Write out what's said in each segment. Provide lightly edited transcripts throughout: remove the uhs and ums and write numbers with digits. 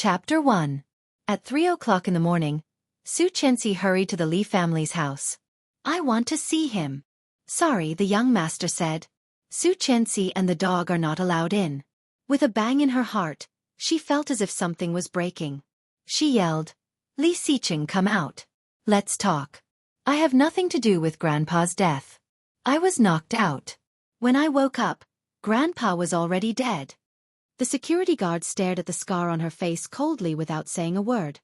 Chapter 1. At 3 o'clock in the morning, Xueqi hurried to the Li family's house. "I want to see him." "Sorry," the young master said. "Xueqi and the dog are not allowed in." With a bang in her heart, she felt as if something was breaking. She yelled, "Li Xiqing, come out. Let's talk. I have nothing to do with Grandpa's death. I was knocked out. When I woke up, Grandpa was already dead." The security guard stared at the scar on her face coldly without saying a word.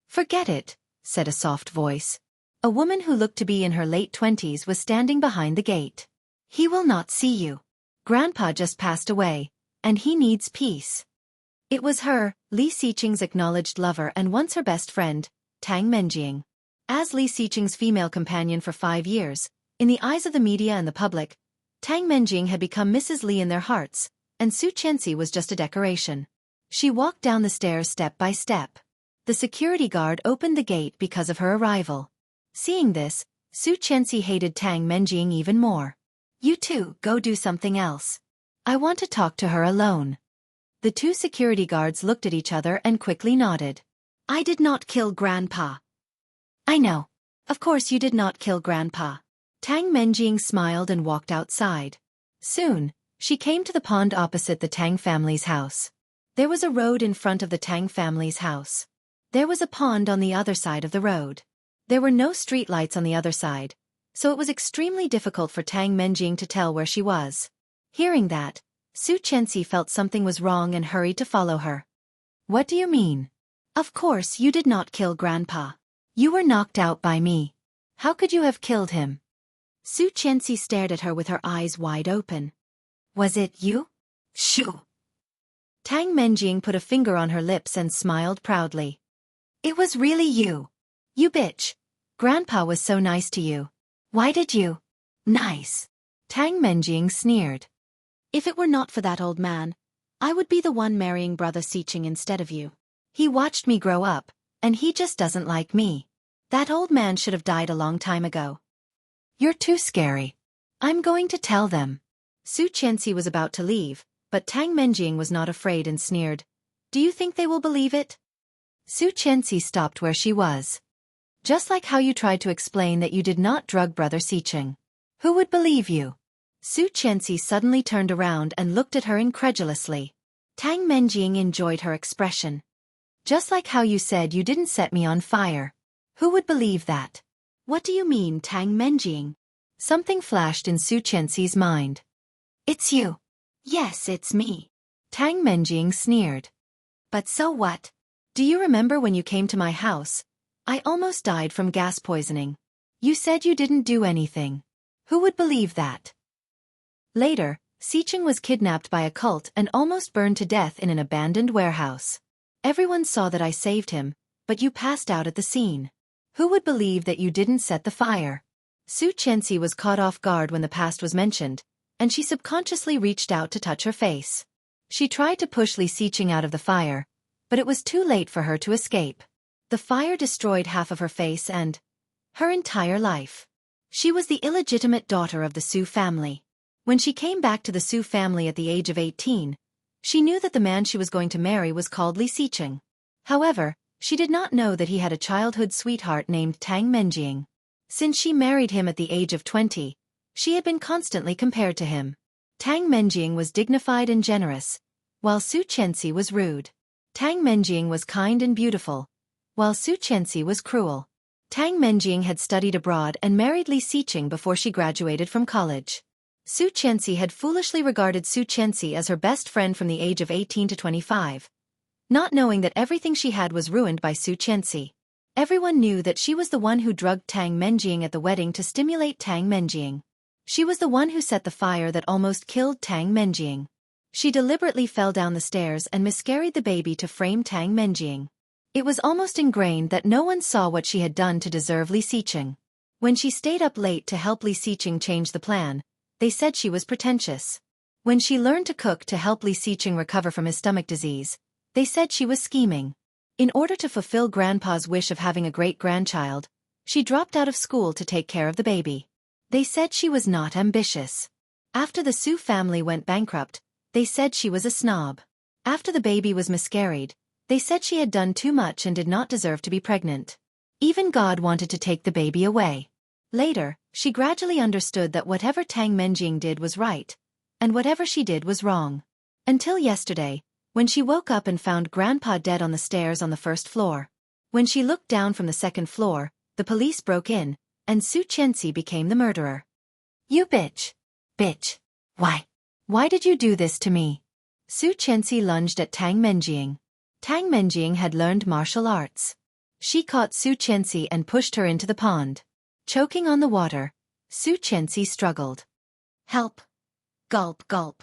"Forget it," said a soft voice. A woman who looked to be in her late 20s was standing behind the gate. "He will not see you. Grandpa just passed away, and he needs peace." It was her, Li Xiqing's acknowledged lover and once her best friend, Tang Menjing. As Li Xiqing's female companion for 5 years, in the eyes of the media and the public, Tang Menjing had become Mrs. Li in their hearts, and Xueqi was just a decoration. She walked down the stairs step by step. The security guard opened the gate because of her arrival. Seeing this, Xueqi hated Tang Menjing even more. "You two, go do something else. I want to talk to her alone." The two security guards looked at each other and quickly nodded. "I did not kill Grandpa." "I know. Of course you did not kill Grandpa." Tang Menjing smiled and walked outside. Soon, she came to the pond opposite the Tang family's house. There was a road in front of the Tang family's house. There was a pond on the other side of the road. There were no streetlights on the other side, so it was extremely difficult for Tang Menjing to tell where she was. Hearing that, Xueqi felt something was wrong and hurried to follow her. "What do you mean? Of course you did not kill Grandpa. You were knocked out by me. How could you have killed him?" Xueqi stared at her with her eyes wide open. "Was it you?" "Shoo!" Tang Menjing put a finger on her lips and smiled proudly. "It was really you. You bitch. Grandpa was so nice to you. Why did you?" "Nice." Tang Menjing sneered. "If it were not for that old man, I would be the one marrying Brother Xiqing instead of you. He watched me grow up, and he just doesn't like me. That old man should have died a long time ago." "You're too scary. I'm going to tell them." Xueqi was about to leave, but Tang Menjing was not afraid and sneered, "Do you think they will believe it?" Xueqi stopped where she was. "Just like how you tried to explain that you did not drug Brother Xiqing. Who would believe you?" Xueqi suddenly turned around and looked at her incredulously. Tang Menjing enjoyed her expression. "Just like how you said you didn't set me on fire. Who would believe that?" "What do you mean, Tang Menjing?" Something flashed in Xueqi's mind. "It's you." "Yes, it's me." Tang Menjing sneered. "But so what? Do you remember when you came to my house? I almost died from gas poisoning. You said you didn't do anything. Who would believe that?" Later, Xiqing was kidnapped by a cult and almost burned to death in an abandoned warehouse. "Everyone saw that I saved him, but you passed out at the scene. Who would believe that you didn't set the fire?" Xueqi was caught off guard when the past was mentioned, and she subconsciously reached out to touch her face. She tried to push Li Xiqing out of the fire, but it was too late for her to escape. The fire destroyed half of her face and her entire life. She was the illegitimate daughter of the Su family. When she came back to the Su family at the age of 18, she knew that the man she was going to marry was called Li Xiqing. However, she did not know that he had a childhood sweetheart named Tang Menjing. Since she married him at the age of 20, she had been constantly compared to him. Tang Menjing was dignified and generous, while Xueqi was rude. Tang Menjing was kind and beautiful, while Xueqi was cruel. Tang Menjing had studied abroad and married Li Xiqing before she graduated from college. Xueqi had foolishly regarded Xueqi as her best friend from the age of 18 to 25, not knowing that everything she had was ruined by Xueqi. Everyone knew that she was the one who drugged Tang Menjing at the wedding to stimulate Tang Menjing. She was the one who set the fire that almost killed Tang Menjing. She deliberately fell down the stairs and miscarried the baby to frame Tang Menjing. It was almost ingrained that no one saw what she had done to deserve Li Xiqing. When she stayed up late to help Li Xiqing change the plan, they said she was pretentious. When she learned to cook to help Li Xiqing recover from his stomach disease, they said she was scheming. In order to fulfill Grandpa's wish of having a great-grandchild, she dropped out of school to take care of the baby. They said she was not ambitious. After the Su family went bankrupt, they said she was a snob. After the baby was miscarried, They said she had done too much and did not deserve to be pregnant. Even God wanted to take the baby away. Later, she gradually understood that whatever Tang Menjing did was right, and whatever she did was wrong. Until yesterday, when she woke up and found Grandpa dead on the stairs on the first floor. When she looked down from the second floor, the police broke in, and Xueqi became the murderer. You bitch! Bitch! Why did you do this to me? Xueqi lunged at Tang Menjing. Tang Menjing had learned martial arts. She caught Xueqi and pushed her into the pond. Choking on the water, Xueqi struggled. Help! Gulp, gulp.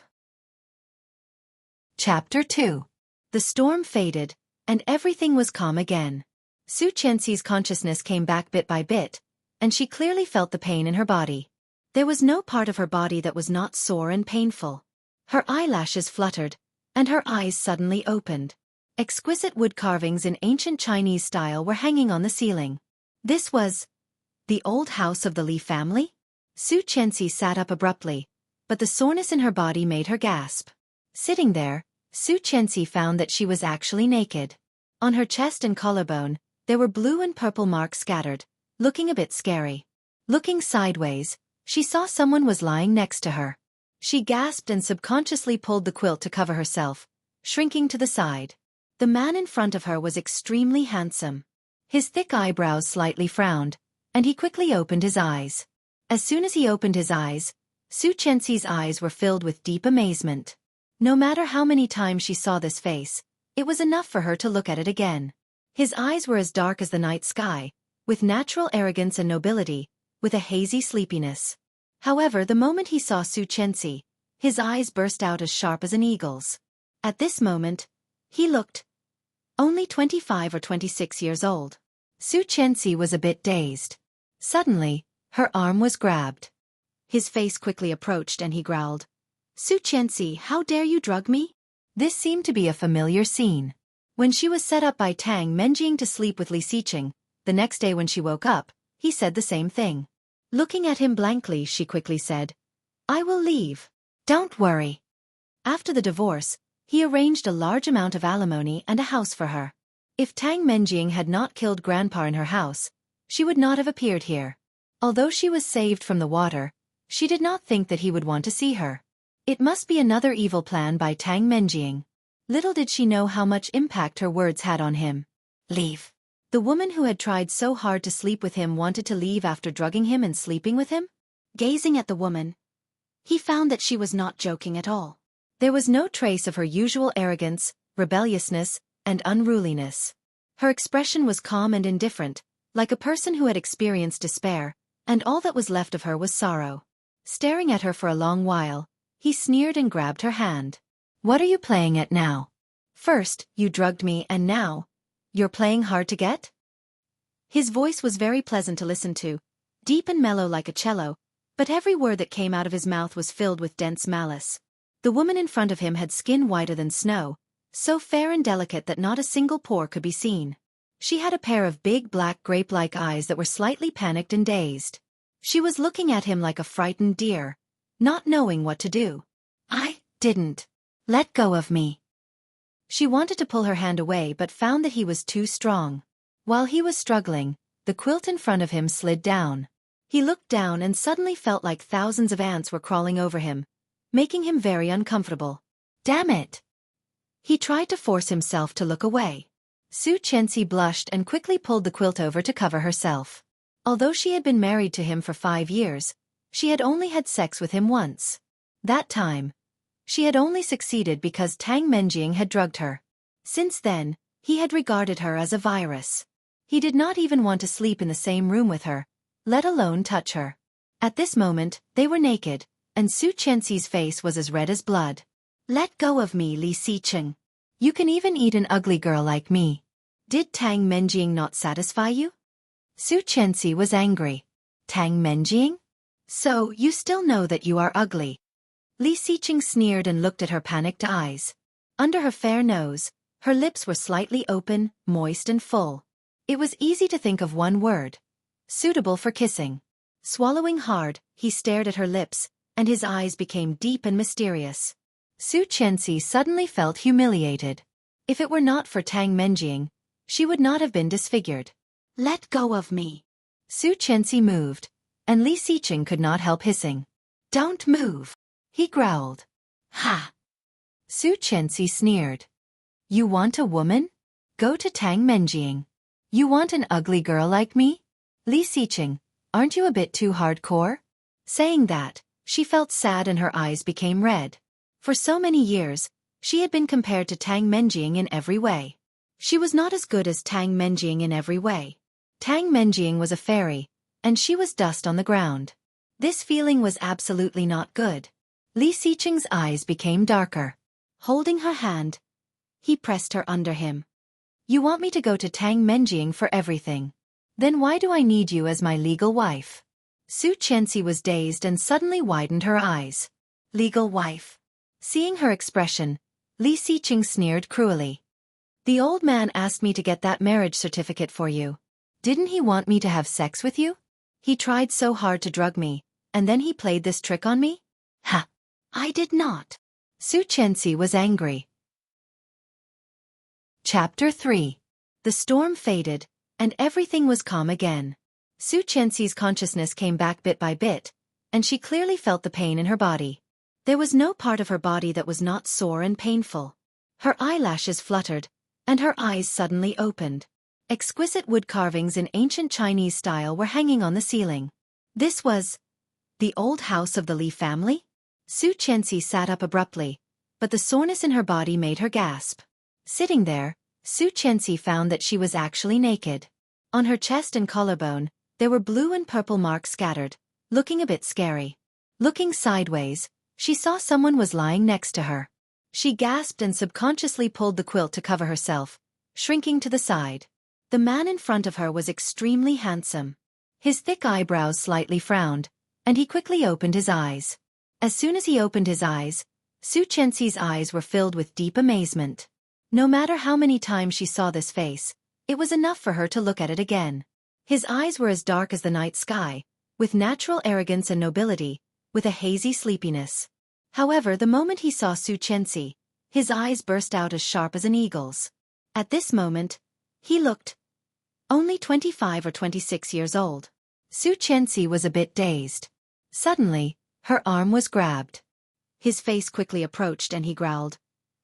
Chapter 2. The storm faded, and everything was calm again. Xueqi's consciousness came back bit by bit, and she clearly felt the pain in her body. There was no part of her body that was not sore and painful. Her eyelashes fluttered, and her eyes suddenly opened. Exquisite wood carvings in ancient Chinese style were hanging on the ceiling. This was the old house of the Li family? Xueqi sat up abruptly, but the soreness in her body made her gasp. Sitting there, Xueqi found that she was actually naked. On her chest and collarbone, there were blue and purple marks scattered, looking a bit scary. Looking sideways, she saw someone was lying next to her. She gasped and subconsciously pulled the quilt to cover herself, shrinking to the side. The man in front of her was extremely handsome. His thick eyebrows slightly frowned, and he quickly opened his eyes. As soon as he opened his eyes, Xueqi's eyes were filled with deep amazement. No matter how many times she saw this face, it was enough for her to look at it again. His eyes were as dark as the night sky, with natural arrogance and nobility, with a hazy sleepiness. However, the moment he saw Xueqi, his eyes burst out as sharp as an eagle's. At this moment, he looked only 25 or 26 years old. Xueqi was a bit dazed. Suddenly, her arm was grabbed. His face quickly approached and he growled, Xueqi, how dare you drug me? This seemed to be a familiar scene. When she was set up by Tang Menjing to sleep with Li Xiqing, the next day when she woke up, he said the same thing. Looking at him blankly, she quickly said, I will leave. Don't worry. After the divorce, he arranged a large amount of alimony and a house for her. If Tang Menjing had not killed Grandpa in her house, she would not have appeared here. Although she was saved from the water, she did not think that he would want to see her. It must be another evil plan by Tang Menjing. Little did she know how much impact her words had on him. Leave. The woman who had tried so hard to sleep with him wanted to leave after drugging him and sleeping with him? Gazing at the woman, he found that she was not joking at all. There was no trace of her usual arrogance, rebelliousness, and unruliness. Her expression was calm and indifferent, like a person who had experienced despair, and all that was left of her was sorrow. Staring at her for a long while, he sneered and grabbed her hand. What are you playing at now? First, you drugged me and now, you're playing hard to get? His voice was very pleasant to listen to, deep and mellow like a cello, but every word that came out of his mouth was filled with dense malice. The woman in front of him had skin whiter than snow, so fair and delicate that not a single pore could be seen. She had a pair of big black grape-like eyes that were slightly panicked and dazed. She was looking at him like a frightened deer, not knowing what to do. I didn't. Let go of me. She wanted to pull her hand away but found that he was too strong. While he was struggling, the quilt in front of him slid down. He looked down and suddenly felt like thousands of ants were crawling over him, making him very uncomfortable. Damn it! He tried to force himself to look away. Xueqi blushed and quickly pulled the quilt over to cover herself. Although she had been married to him for 5 years, she had only had sex with him once. That time, she had only succeeded because Tang Menjing had drugged her. Since then, he had regarded her as a virus. He did not even want to sleep in the same room with her, let alone touch her. At this moment, they were naked, and Xueqi's face was as red as blood. Let go of me, Li Xiqing. You can even eat an ugly girl like me. Did Tang Menjing not satisfy you? Xueqi was angry. Tang Menjing? So, you still know that you are ugly. Li Xiqing sneered and looked at her panicked eyes. Under her fair nose, her lips were slightly open, moist and full. It was easy to think of one word. Suitable for kissing. Swallowing hard, he stared at her lips, and his eyes became deep and mysterious. Xueqi suddenly felt humiliated. If it were not for Tang Menjing, she would not have been disfigured. Let go of me. Xueqi moved, and Li Xiqing could not help hissing. Don't move. He growled. Ha! Xueqi sneered. You want a woman? Go to Tang Menjing. You want an ugly girl like me? Li Xiqing, aren't you a bit too hardcore? Saying that, she felt sad and her eyes became red. For so many years, she had been compared to Tang Menjing in every way. She was not as good as Tang Menjing in every way. Tang Menjing was a fairy, and she was dust on the ground. This feeling was absolutely not good. Li Xiqing's eyes became darker. Holding her hand, he pressed her under him. You want me to go to Tang Menjing for everything. Then why do I need you as my legal wife? Xueqi was dazed and suddenly widened her eyes. Legal wife. Seeing her expression, Li Xiqing sneered cruelly. The old man asked me to get that marriage certificate for you. Didn't he want me to have sex with you? He tried so hard to drug me, and then he played this trick on me? Ha! I did not. Xueqi was angry. Chapter 3. The storm faded, and everything was calm again. Xueqi's consciousness came back bit by bit, and she clearly felt the pain in her body. There was no part of her body that was not sore and painful. Her eyelashes fluttered, and her eyes suddenly opened. Exquisite wood carvings in ancient Chinese style were hanging on the ceiling. This was the old house of the Li family? Xueqi sat up abruptly, but the soreness in her body made her gasp. Sitting there, Xueqi found that she was actually naked. On her chest and collarbone, there were blue and purple marks scattered, looking a bit scary. Looking sideways, she saw someone was lying next to her. She gasped and subconsciously pulled the quilt to cover herself, shrinking to the side. The man in front of her was extremely handsome. His thick eyebrows slightly frowned, and he quickly opened his eyes. As soon as he opened his eyes, Xueqi's eyes were filled with deep amazement. No matter how many times she saw this face, it was enough for her to look at it again. His eyes were as dark as the night sky, with natural arrogance and nobility, with a hazy sleepiness. However, the moment he saw Xueqi, his eyes burst out as sharp as an eagle's. At this moment, he looked only 25 or 26 years old. Xueqi was a bit dazed. Suddenly, her arm was grabbed. His face quickly approached and he growled,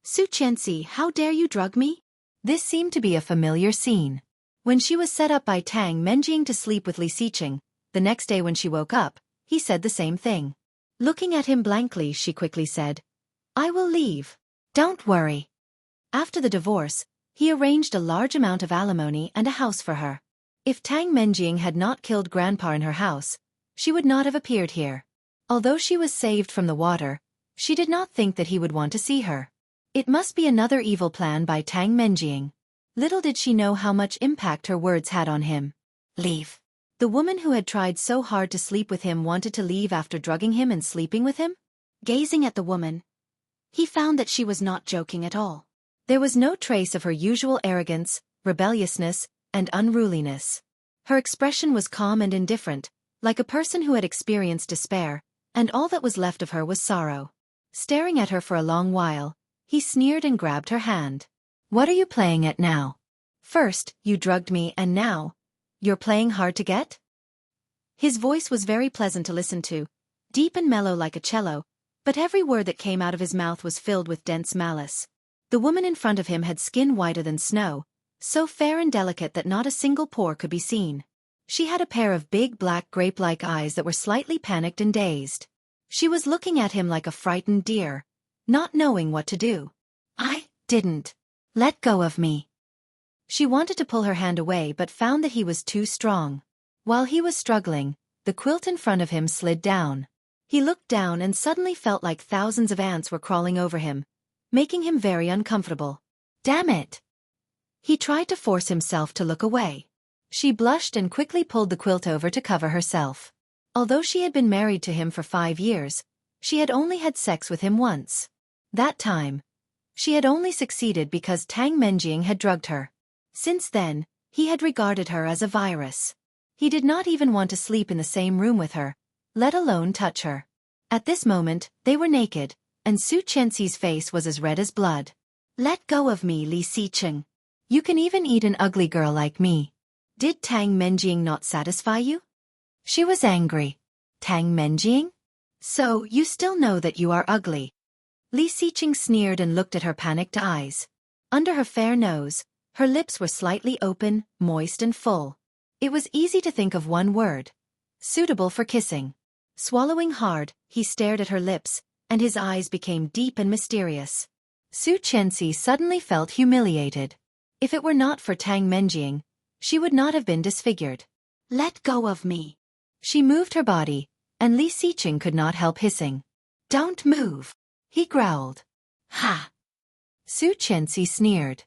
Xueqi, how dare you drug me? This seemed to be a familiar scene. When she was set up by Tang Menjing to sleep with Li Xiqing, the next day when she woke up, he said the same thing. Looking at him blankly, she quickly said, I will leave. Don't worry. After the divorce, he arranged a large amount of alimony and a house for her. If Tang Menjing had not killed Grandpa in her house, she would not have appeared here. Although she was saved from the water, she did not think that he would want to see her. It must be another evil plan by Tang Menjing. Little did she know how much impact her words had on him. Leave. The woman who had tried so hard to sleep with him wanted to leave after drugging him and sleeping with him? Gazing at the woman, he found that she was not joking at all. There was no trace of her usual arrogance, rebelliousness, and unruliness. Her expression was calm and indifferent, like a person who had experienced despair, and all that was left of her was sorrow. Staring at her for a long while, he sneered and grabbed her hand. What are you playing at now? First, you drugged me and now, you're playing hard to get? His voice was very pleasant to listen to, deep and mellow like a cello, but every word that came out of his mouth was filled with dense malice. The woman in front of him had skin whiter than snow, so fair and delicate that not a single pore could be seen. She had a pair of big black grape-like eyes that were slightly panicked and dazed. She was looking at him like a frightened deer, not knowing what to do. I didn't. Let go of me. She wanted to pull her hand away but found that he was too strong. While he was struggling, the quilt in front of him slid down. He looked down and suddenly felt like thousands of ants were crawling over him, making him very uncomfortable. Damn it! He tried to force himself to look away. She blushed and quickly pulled the quilt over to cover herself. Although she had been married to him for 5 years, she had only had sex with him once. That time, she had only succeeded because Tang Menjing had drugged her. Since then, he had regarded her as a virus. He did not even want to sleep in the same room with her, let alone touch her. At this moment, they were naked, and Xueqi's face was as red as blood. Let go of me, Li Sicheng. You can even eat an ugly girl like me. Did Tang Menjing not satisfy you? She was angry. Tang Menjing? So, you still know that you are ugly. Li Sicheng sneered and looked at her panicked eyes. Under her fair nose, her lips were slightly open, moist and full. It was easy to think of one word. Suitable for kissing. Swallowing hard, he stared at her lips, and his eyes became deep and mysterious. Xueqi suddenly felt humiliated. If it were not for Tang Menjing, she would not have been disfigured. Let go of me. She moved her body, and Li Sicheng could not help hissing. Don't move. He growled. Ha! Xueqi sneered.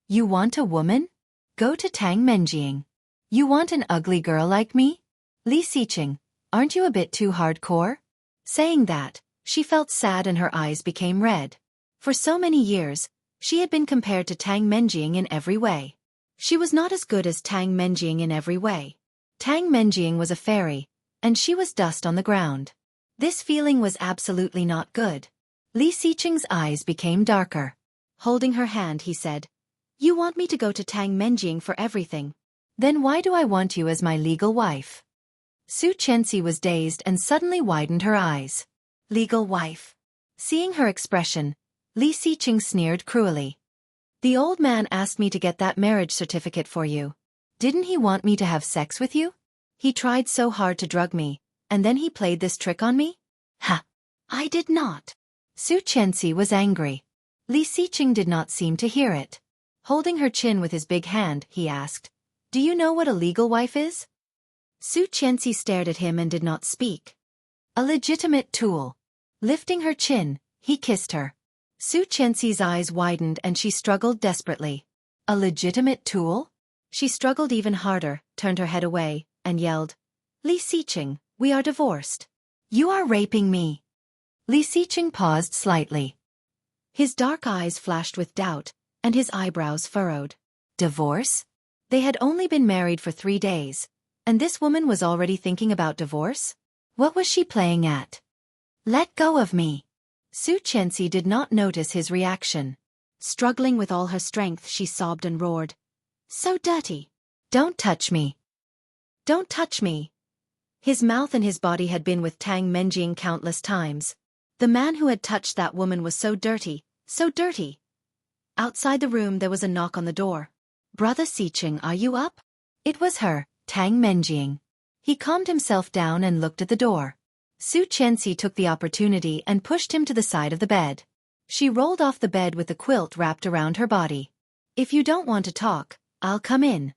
You want a woman? Go to Tang Menjing. You want an ugly girl like me? Li Sicheng, aren't you a bit too hardcore? Saying that, she felt sad and her eyes became red. For so many years, she had been compared to Tang Menjing in every way. She was not as good as Tang Menjing in every way. Tang Menjing was a fairy, and she was dust on the ground. This feeling was absolutely not good. Li Sicheng's eyes became darker. Holding her hand, he said, You want me to go to Tang Menjing for everything. Then why do I want you as my legal wife? Xueqi was dazed and suddenly widened her eyes. Legal wife. Seeing her expression, Li Sicheng sneered cruelly. The old man asked me to get that marriage certificate for you. Didn't he want me to have sex with you? He tried so hard to drug me, and then he played this trick on me? Ha! I did not. Xueqi was angry. Li Sicheng did not seem to hear it. Holding her chin with his big hand, he asked, Do you know what a legal wife is? Xueqi stared at him and did not speak. A legitimate tool. Lifting her chin, he kissed her. Xueqi's eyes widened and she struggled desperately. A legitimate tool? She struggled even harder, turned her head away, and yelled, Li Sicheng, we are divorced. You are raping me. Li Sicheng paused slightly. His dark eyes flashed with doubt, and his eyebrows furrowed. Divorce? They had only been married for 3 days, and this woman was already thinking about divorce? What was she playing at? Let go of me. Xueqi did not notice his reaction. Struggling with all her strength, she sobbed and roared, So dirty. Don't touch me. Don't touch me. His mouth and his body had been with Tang Menjing countless times. The man who had touched that woman was so dirty, so dirty. Outside the room there was a knock on the door. Brother Sicheng, are you up? It was her, Tang Menjing. He calmed himself down and looked at the door. Xueqi took the opportunity and pushed him to the side of the bed. She rolled off the bed with the quilt wrapped around her body. If you don't want to talk, I'll come in.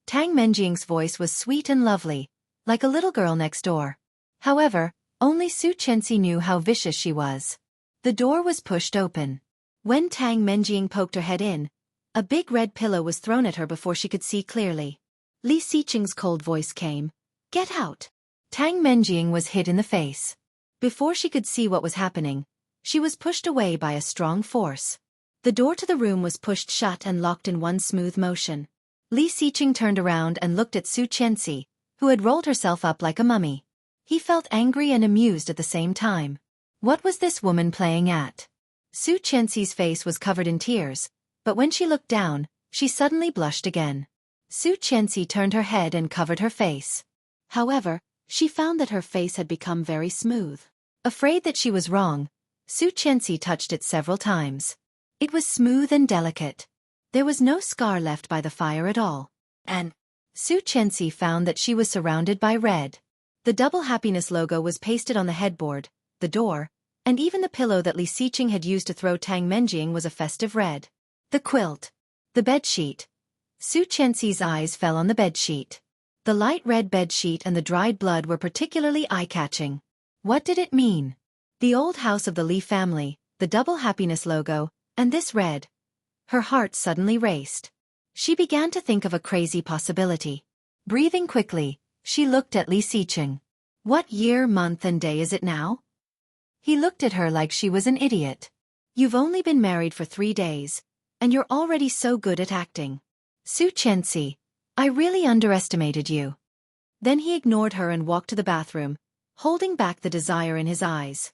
Tang Menjing's voice was sweet and lovely, like a little girl next door. However, only Xueqi knew how vicious she was. The door was pushed open. When Tang Menjing poked her head in, a big red pillow was thrown at her before she could see clearly. Li Sicheng's cold voice came. Get out. Tang Menjing was hit in the face. Before she could see what was happening, she was pushed away by a strong force. The door to the room was pushed shut and locked in one smooth motion. Li Sicheng turned around and looked at Xueqi, who had rolled herself up like a mummy. He felt angry and amused at the same time. What was this woman playing at? Xueqi's face was covered in tears, but when she looked down, she suddenly blushed again. Xueqi turned her head and covered her face. However, she found that her face had become very smooth. Afraid that she was wrong, Xueqi touched it several times. It was smooth and delicate. There was no scar left by the fire at all. And Xueqi found that she was surrounded by red. The double happiness logo was pasted on the headboard, the door, and even the pillow that Li Sicheng had used to throw Tang Menjing was a festive red. The quilt. The bedsheet. Xueqi's eyes fell on the bedsheet. The light red bedsheet and the dried blood were particularly eye-catching. What did it mean? The old house of the Li family, the double happiness logo, and this red. Her heart suddenly raced. She began to think of a crazy possibility. Breathing quickly, she looked at Li Sicheng. What year, month and day is it now? He looked at her like she was an idiot. You've only been married for 3 days, and you're already so good at acting. Xueqi, I really underestimated you. Then he ignored her and walked to the bathroom, holding back the desire in his eyes.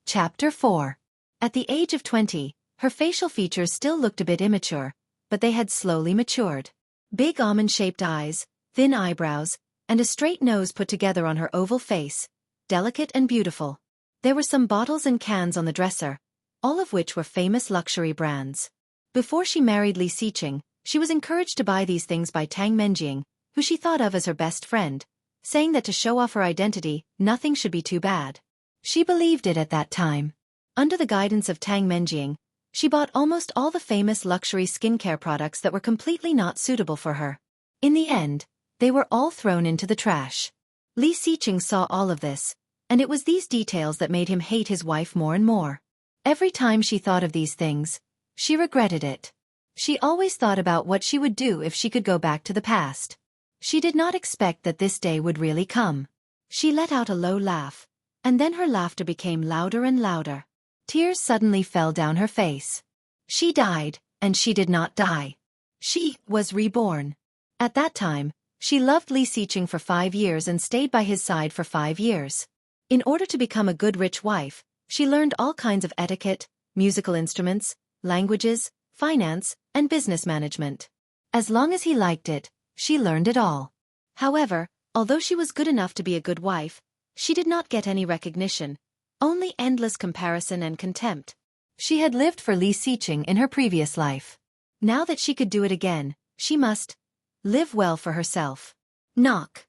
Chapter 4. At the age of 20, her facial features still looked a bit immature, but they had slowly matured. Big almond-shaped eyes, thin eyebrows, and a straight nose put together on her oval face, delicate and beautiful. There were some bottles and cans on the dresser, all of which were famous luxury brands. Before she married Li Xiqing, she was encouraged to buy these things by Tang Menjing, who she thought of as her best friend, saying that to show off her identity, nothing should be too bad. She believed it at that time. Under the guidance of Tang Menjing, she bought almost all the famous luxury skincare products that were completely not suitable for her. In the end, they were all thrown into the trash. Li Xiqing saw all of this, and it was these details that made him hate his wife more and more. Every time she thought of these things, she regretted it. She always thought about what she would do if she could go back to the past. She did not expect that this day would really come. She let out a low laugh, and then her laughter became louder and louder. Tears suddenly fell down her face. She died, and she did not die. She was reborn. At that time, she loved Li Xiqing for 5 years and stayed by his side for 5 years. In order to become a good rich wife, she learned all kinds of etiquette, musical instruments, languages, finance, and business management. As long as he liked it, she learned it all. However, although she was good enough to be a good wife, she did not get any recognition, only endless comparison and contempt. She had lived for Li Xiqing in her previous life. Now that she could do it again, she must live well for herself. Knock.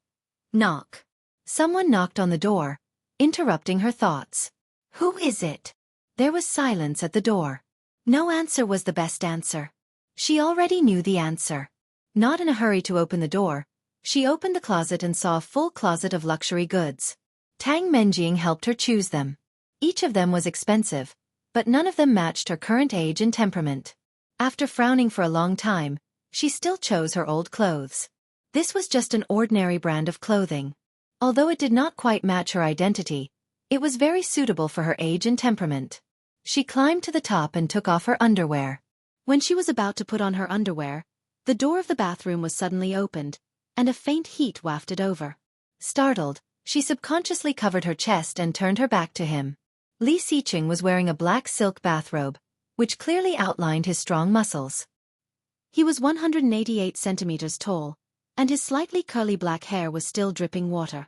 Knock. Someone knocked on the door, interrupting her thoughts. Who is it? There was silence at the door. No answer was the best answer. She already knew the answer. Not in a hurry to open the door, she opened the closet and saw a full closet of luxury goods. Tang Menjing helped her choose them. Each of them was expensive, but none of them matched her current age and temperament. After frowning for a long time, she still chose her old clothes. This was just an ordinary brand of clothing. Although it did not quite match her identity, it was very suitable for her age and temperament. She climbed to the top and took off her underwear. When she was about to put on her underwear, the door of the bathroom was suddenly opened, and a faint heat wafted over. Startled, she subconsciously covered her chest and turned her back to him. Li Xiqing was wearing a black silk bathrobe, which clearly outlined his strong muscles. He was 188 centimeters tall, and his slightly curly black hair was still dripping water.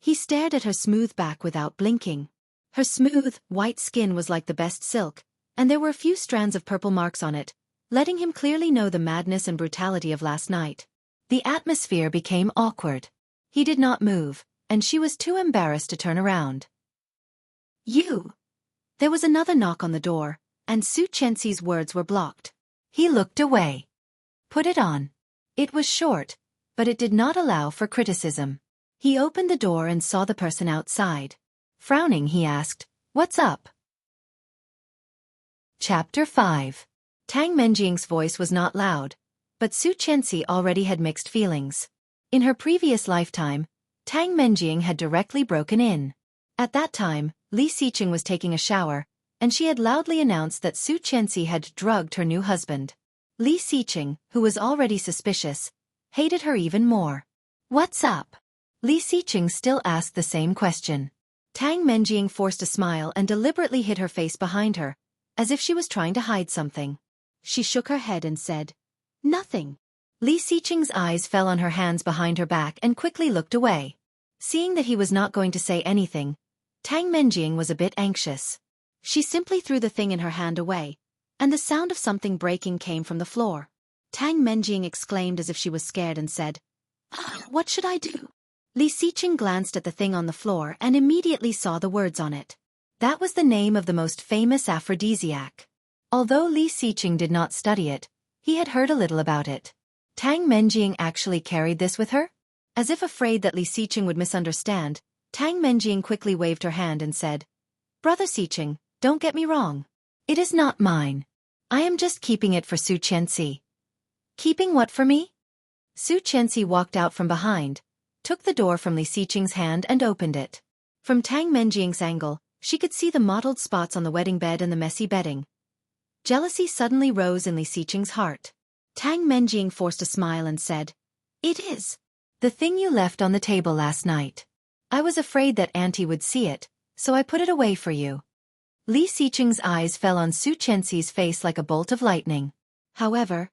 He stared at her smooth back without blinking. Her smooth, white skin was like the best silk, and there were a few strands of purple marks on it, letting him clearly know the madness and brutality of last night. The atmosphere became awkward. He did not move, and she was too embarrassed to turn around. You! There was another knock on the door, and Xueqi's words were blocked. He looked away. Put it on. It was short, but it did not allow for criticism. He opened the door and saw the person outside. Frowning, he asked, "What's up?" Chapter 5. Tang Menjing's voice was not loud, but Xueqi already had mixed feelings. In her previous lifetime, Tang Menjing had directly broken in. At that time, Li Xiqing was taking a shower, and she had loudly announced that Xueqi had drugged her new husband. Li Xiqing, who was already suspicious, hated her even more. "What's up?" Li Xiqing still asked the same question. Tang Menjing forced a smile and deliberately hid her face behind her, as if she was trying to hide something. She shook her head and said, "Nothing." Li Xiqing's eyes fell on her hands behind her back and quickly looked away. Seeing that he was not going to say anything, Tang Menjing was a bit anxious. She simply threw the thing in her hand away, and the sound of something breaking came from the floor. Tang Menjing exclaimed as if she was scared and said, "What should I do?" Li Xiqing glanced at the thing on the floor and immediately saw the words on it. That was the name of the most famous aphrodisiac. Although Li Xiqing did not study it, he had heard a little about it. Tang Menjing actually carried this with her? As if afraid that Li Xiqing would misunderstand, Tang Menjing quickly waved her hand and said, "Brother Xiqing, don't get me wrong. It is not mine. I am just keeping it for Xueqi." "Keeping what for me?" Xueqi walked out from behind, took the door from Li Xiqing's hand and opened it. From Tang Menjing's angle, she could see the mottled spots on the wedding bed and the messy bedding. Jealousy suddenly rose in Li Xiqing's heart. Tang Menjing forced a smile and said, "It is the thing you left on the table last night. I was afraid that Auntie would see it, so I put it away for you." Li Xiqing's eyes fell on Xueqi's face like a bolt of lightning. However,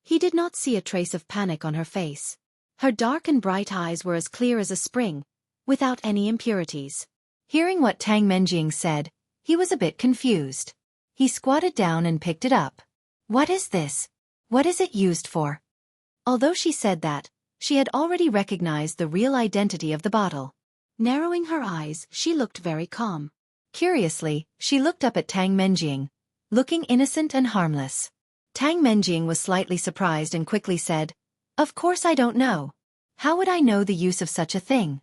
he did not see a trace of panic on her face. Her dark and bright eyes were as clear as a spring, without any impurities. Hearing what Tang Menjing said, he was a bit confused. He squatted down and picked it up. What is this? What is it used for? Although she said that, she had already recognized the real identity of the bottle. Narrowing her eyes, she looked very calm. Curiously, she looked up at Tang Menjing, looking innocent and harmless. Tang Menjing was slightly surprised and quickly said, "Of course I don't know. How would I know the use of such a thing?"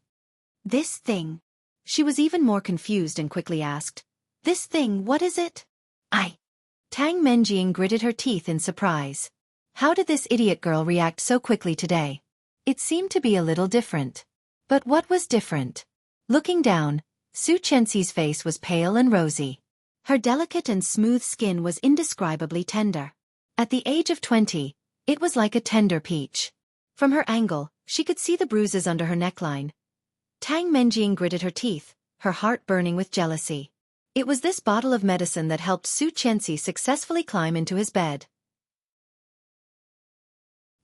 "This thing." She was even more confused and quickly asked, "This thing, what is it?" Tang Menjing gritted her teeth in surprise. How did this idiot girl react so quickly today? It seemed to be a little different. But what was different? Looking down, Xueqi's face was pale and rosy. Her delicate and smooth skin was indescribably tender. At the age of 20, it was like a tender peach. From her angle, she could see the bruises under her neckline. Tang Menjing gritted her teeth, her heart burning with jealousy. It was this bottle of medicine that helped Xueqi successfully climb into his bed.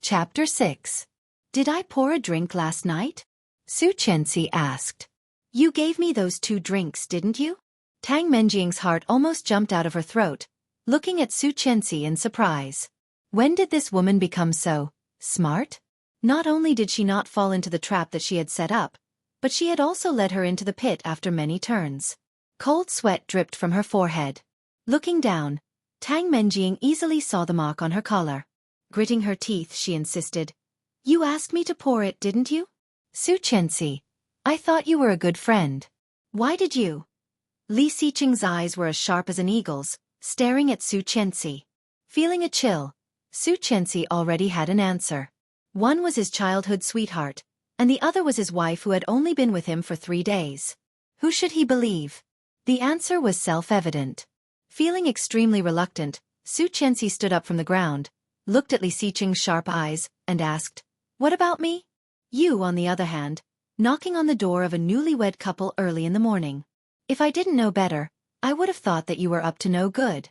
Chapter 6. Did I pour a drink last night? Xueqi asked. You gave me those 2 drinks, didn't you? Tang Menjing's heart almost jumped out of her throat, looking at Xueqi in surprise. When did this woman become so smart? Not only did she not fall into the trap that she had set up, but she had also led her into the pit after many turns. Cold sweat dripped from her forehead. Looking down, Tang Menjing easily saw the mark on her collar. Gritting her teeth, she insisted, "You asked me to pour it, didn't you?" "Xueqi, I thought you were a good friend. Why did you?" Li Xiqing's eyes were as sharp as an eagle's, staring at Xueqi. Feeling a chill, Xueqi already had an answer. One was his childhood sweetheart, and the other was his wife who had only been with him for 3 days. Who should he believe? The answer was self-evident. Feeling extremely reluctant, Xueqi stood up from the ground, looked at Li Xiqing's sharp eyes, and asked, "What about me?" "You, on the other hand, knocking on the door of a newlywed couple early in the morning. If I didn't know better, I would have thought that you were up to no good."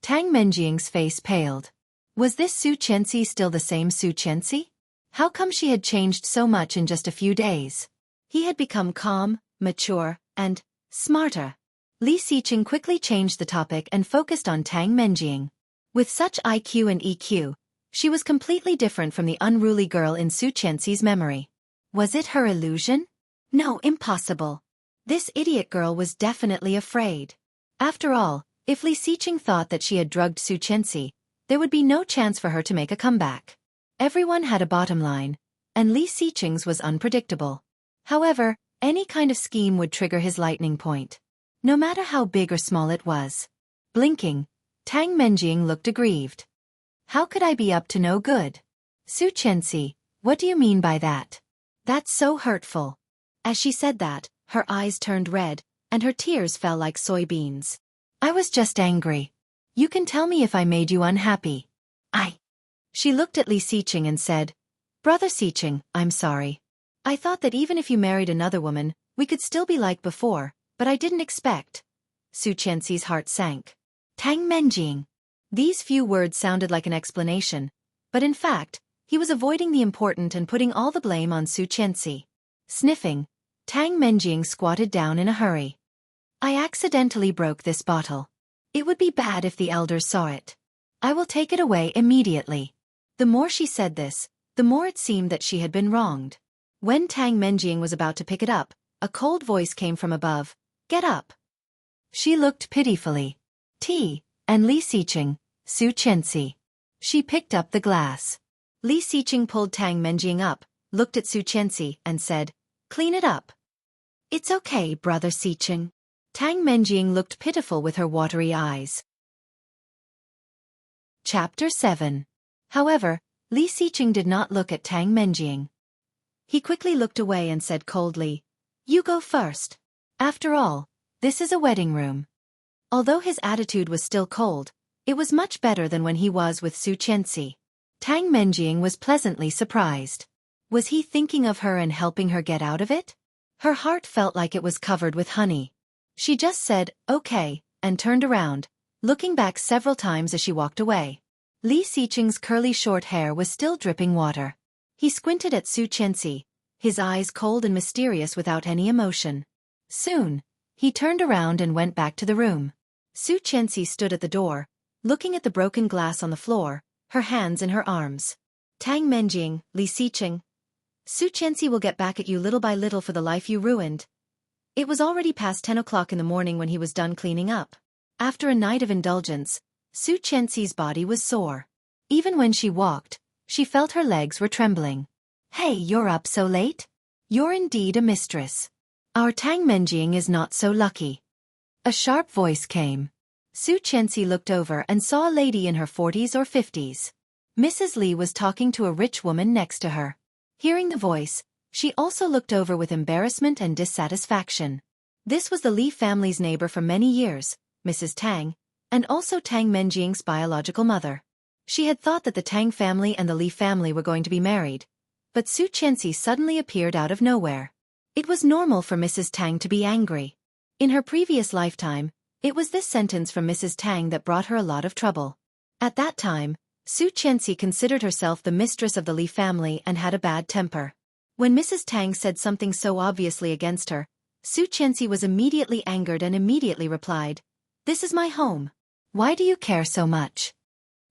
Tang Menjing's face paled. Was this Xueqi still the same Xueqi? How come she had changed so much in just a few days? He had become calm, mature, and smarter. Li Xiqing quickly changed the topic and focused on Tang Menjing. With such IQ and EQ, she was completely different from the unruly girl in Xueqi's memory. Was it her illusion? No, impossible. This idiot girl was definitely afraid. After all, if Li Xiqing thought that she had drugged Xueqi, there would be no chance for her to make a comeback. Everyone had a bottom line, and Li Xiqing's was unpredictable. However, any kind of scheme would trigger his lightning point, no matter how big or small it was. Blinking, Tang Menjing looked aggrieved. How could I be up to no good? Xueqi, what do you mean by that? That's so hurtful. As she said that, her eyes turned red, and her tears fell like soybeans. I was just angry. You can tell me if I made you unhappy. She looked at Li Xiqing and said, "Brother Xiqing, I'm sorry. I thought that even if you married another woman, we could still be like before, but I didn't expect." Xueqi's heart sank. Tang Menjing. These few words sounded like an explanation, but in fact, he was avoiding the important and putting all the blame on Xueqi. Sniffing, Tang Menjing squatted down in a hurry. I accidentally broke this bottle. It would be bad if the elders saw it. I will take it away immediately. The more she said this, the more it seemed that she had been wronged. When Tang Menjing was about to pick it up, a cold voice came from above. Get up. She looked pitifully. Tea, and Li Xiqing, Xueqi. She picked up the glass. Li Xiqing pulled Tang Menjing up, looked at Xueqi, and said, Clean it up. It's okay, brother Xiqing. Tang Menjing looked pitiful with her watery eyes. Chapter 7. However, Li Xiqing did not look at Tang Menjing. He quickly looked away and said coldly, You go first. After all, this is a wedding room. Although his attitude was still cold, it was much better than when he was with Xueqi. Tang Menjing was pleasantly surprised. Was he thinking of her and helping her get out of it? Her heart felt like it was covered with honey. She just said, okay, and turned around, looking back several times as she walked away. Li Xiqing's curly short hair was still dripping water. He squinted at Xueqi, his eyes cold and mysterious without any emotion. Soon, he turned around and went back to the room. Xueqi stood at the door, looking at the broken glass on the floor, her hands in her arms. Tang Menjing, Li Xiqing. Xueqi will get back at you little by little for the life you ruined. It was already past 10 o'clock in the morning when he was done cleaning up. After a night of indulgence, Xueqi's body was sore. Even when she walked, she felt her legs were trembling. Hey, you're up so late? You're indeed a mistress. Our Tang Menjing is not so lucky. A sharp voice came. Xueqi looked over and saw a lady in her 40s or 50s. Mrs. Li was talking to a rich woman next to her. Hearing the voice, she also looked over with embarrassment and dissatisfaction. This was the Li family's neighbor for many years, Mrs. Tang, and also Tang Menjing's biological mother. She had thought that the Tang family and the Li family were going to be married, but Xueqi suddenly appeared out of nowhere. It was normal for Mrs. Tang to be angry. In her previous lifetime, it was this sentence from Mrs. Tang that brought her a lot of trouble. At that time, Xueqi considered herself the mistress of the Li family and had a bad temper. When Mrs. Tang said something so obviously against her, Xueqi was immediately angered and immediately replied, "This is my home. Why do you care so much?"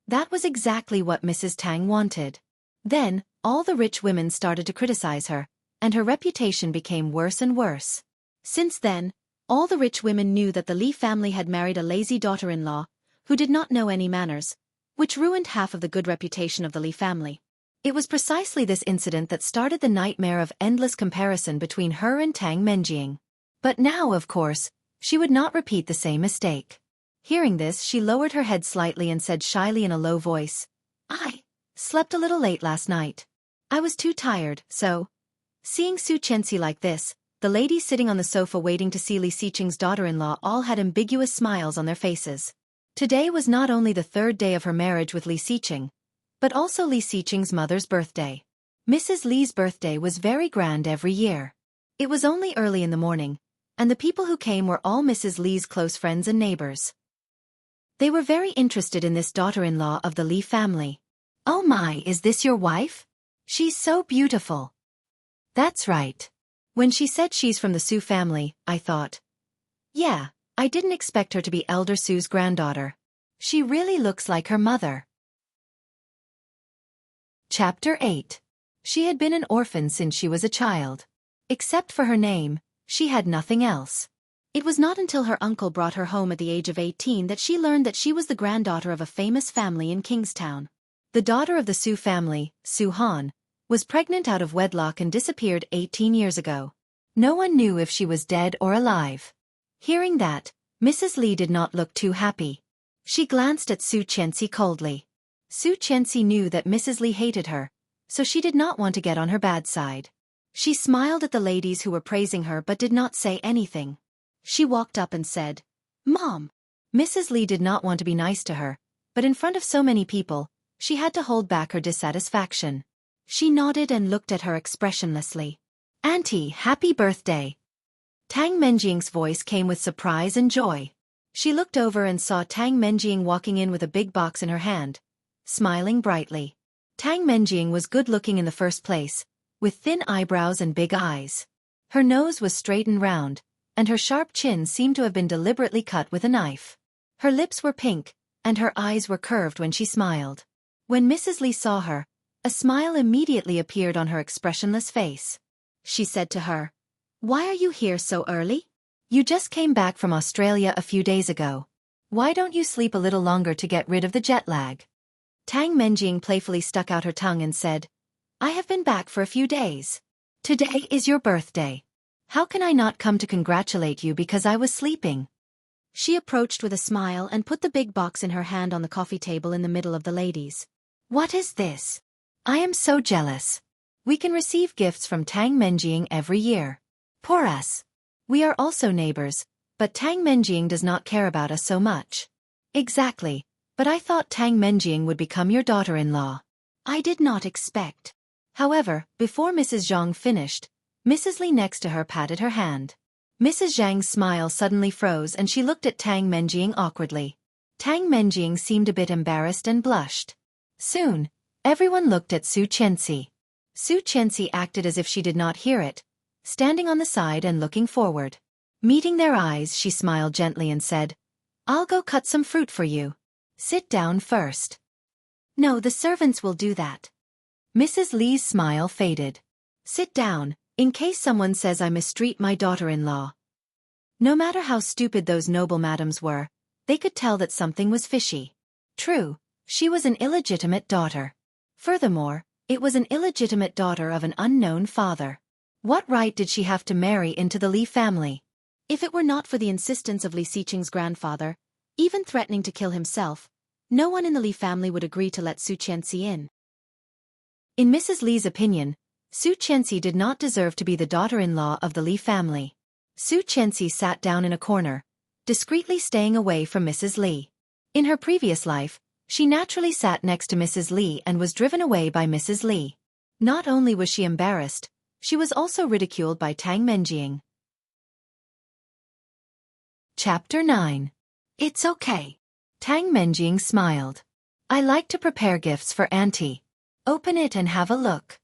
That was exactly what Mrs. Tang wanted. Then, all the rich women started to criticize her, and her reputation became worse and worse. Since then, all the rich women knew that the Li family had married a lazy daughter-in-law, who did not know any manners, which ruined half of the good reputation of the Li family. It was precisely this incident that started the nightmare of endless comparison between her and Tang Menjing. But now, of course, she would not repeat the same mistake. Hearing this, she lowered her head slightly and said shyly in a low voice, "I slept a little late last night. I was too tired, so..." Seeing Xueqi like this, the ladies sitting on the sofa waiting to see Li Xiqing's daughter-in-law all had ambiguous smiles on their faces. Today was not only the third day of her marriage with Li Xiqing, but also Li Xiqing's mother's birthday. Mrs. Li's birthday was very grand every year. It was only early in the morning, and the people who came were all Mrs. Li's close friends and neighbors. They were very interested in this daughter-in-law of the Li family. "Oh my, is this your wife? She's so beautiful." "That's right. When she said she's from the Su family, I thought, yeah, I didn't expect her to be Elder Su's granddaughter. She really looks like her mother." Chapter 8. She had been an orphan since she was a child. Except for her name, she had nothing else. It was not until her uncle brought her home at the age of 18 that she learned that she was the granddaughter of a famous family in Kingstown. The daughter of the Su family, Su Han, was pregnant out of wedlock and disappeared 18 years ago. No one knew if she was dead or alive. Hearing that, Mrs. Li did not look too happy. She glanced at Xueqi coldly. Xueqi knew that Mrs. Li hated her, so she did not want to get on her bad side. She smiled at the ladies who were praising her but did not say anything. She walked up and said, "Mom." Mrs. Li did not want to be nice to her, but in front of so many people, she had to hold back her dissatisfaction. She nodded and looked at her expressionlessly. "Auntie, happy birthday." Tang Menjing's voice came with surprise and joy. She looked over and saw Tang Menjing walking in with a big box in her hand, smiling brightly. Tang Menjing was good-looking in the first place, with thin eyebrows and big eyes. Her nose was straight and round, and her sharp chin seemed to have been deliberately cut with a knife. Her lips were pink, and her eyes were curved when she smiled. When Mrs. Li saw her, a smile immediately appeared on her expressionless face. She said to her, "Why are you here so early? You just came back from Australia a few days ago. Why don't you sleep a little longer to get rid of the jet lag?" Tang Menjing playfully stuck out her tongue and said, "I have been back for a few days. Today is your birthday. How can I not come to congratulate you because I was sleeping?" She approached with a smile and put the big box in her hand on the coffee table in the middle of the ladies. "What is this? I am so jealous. We can receive gifts from Tang Menjing every year. Poor us. We are also neighbors, but Tang Menjing does not care about us so much." "Exactly, but I thought Tang Menjing would become your daughter-in-law. I did not expect." However, before Mrs. Zhang finished, Mrs. Li next to her patted her hand. Mrs. Zhang's smile suddenly froze and she looked at Tang Menjing awkwardly. Tang Menjing seemed a bit embarrassed and blushed. Soon, everyone looked at Xueqi. Xueqi acted as if she did not hear it, standing on the side and looking forward. Meeting their eyes, she smiled gently and said, "I'll go cut some fruit for you. Sit down first." "No, the servants will do that." Mrs. Li's smile faded. "Sit down, in case someone says I mistreat my daughter-in-law." No matter how stupid those noble madams were, they could tell that something was fishy. True, she was an illegitimate daughter. Furthermore, it was an illegitimate daughter of an unknown father. What right did she have to marry into the Li family? If it were not for the insistence of Li Xiqing's grandfather, even threatening to kill himself, no one in the Li family would agree to let Xueqi in. In Mrs. Li's opinion, Xueqi did not deserve to be the daughter-in-law of the Li family. Xueqi sat down in a corner, discreetly staying away from Mrs. Li. In her previous life, she naturally sat next to Mrs. Li and was driven away by Mrs. Li. Not only was she embarrassed, she was also ridiculed by Tang Menjing. Chapter 9. "It's okay." Tang Menjing smiled. "I like to prepare gifts for Auntie. Open it and have a look."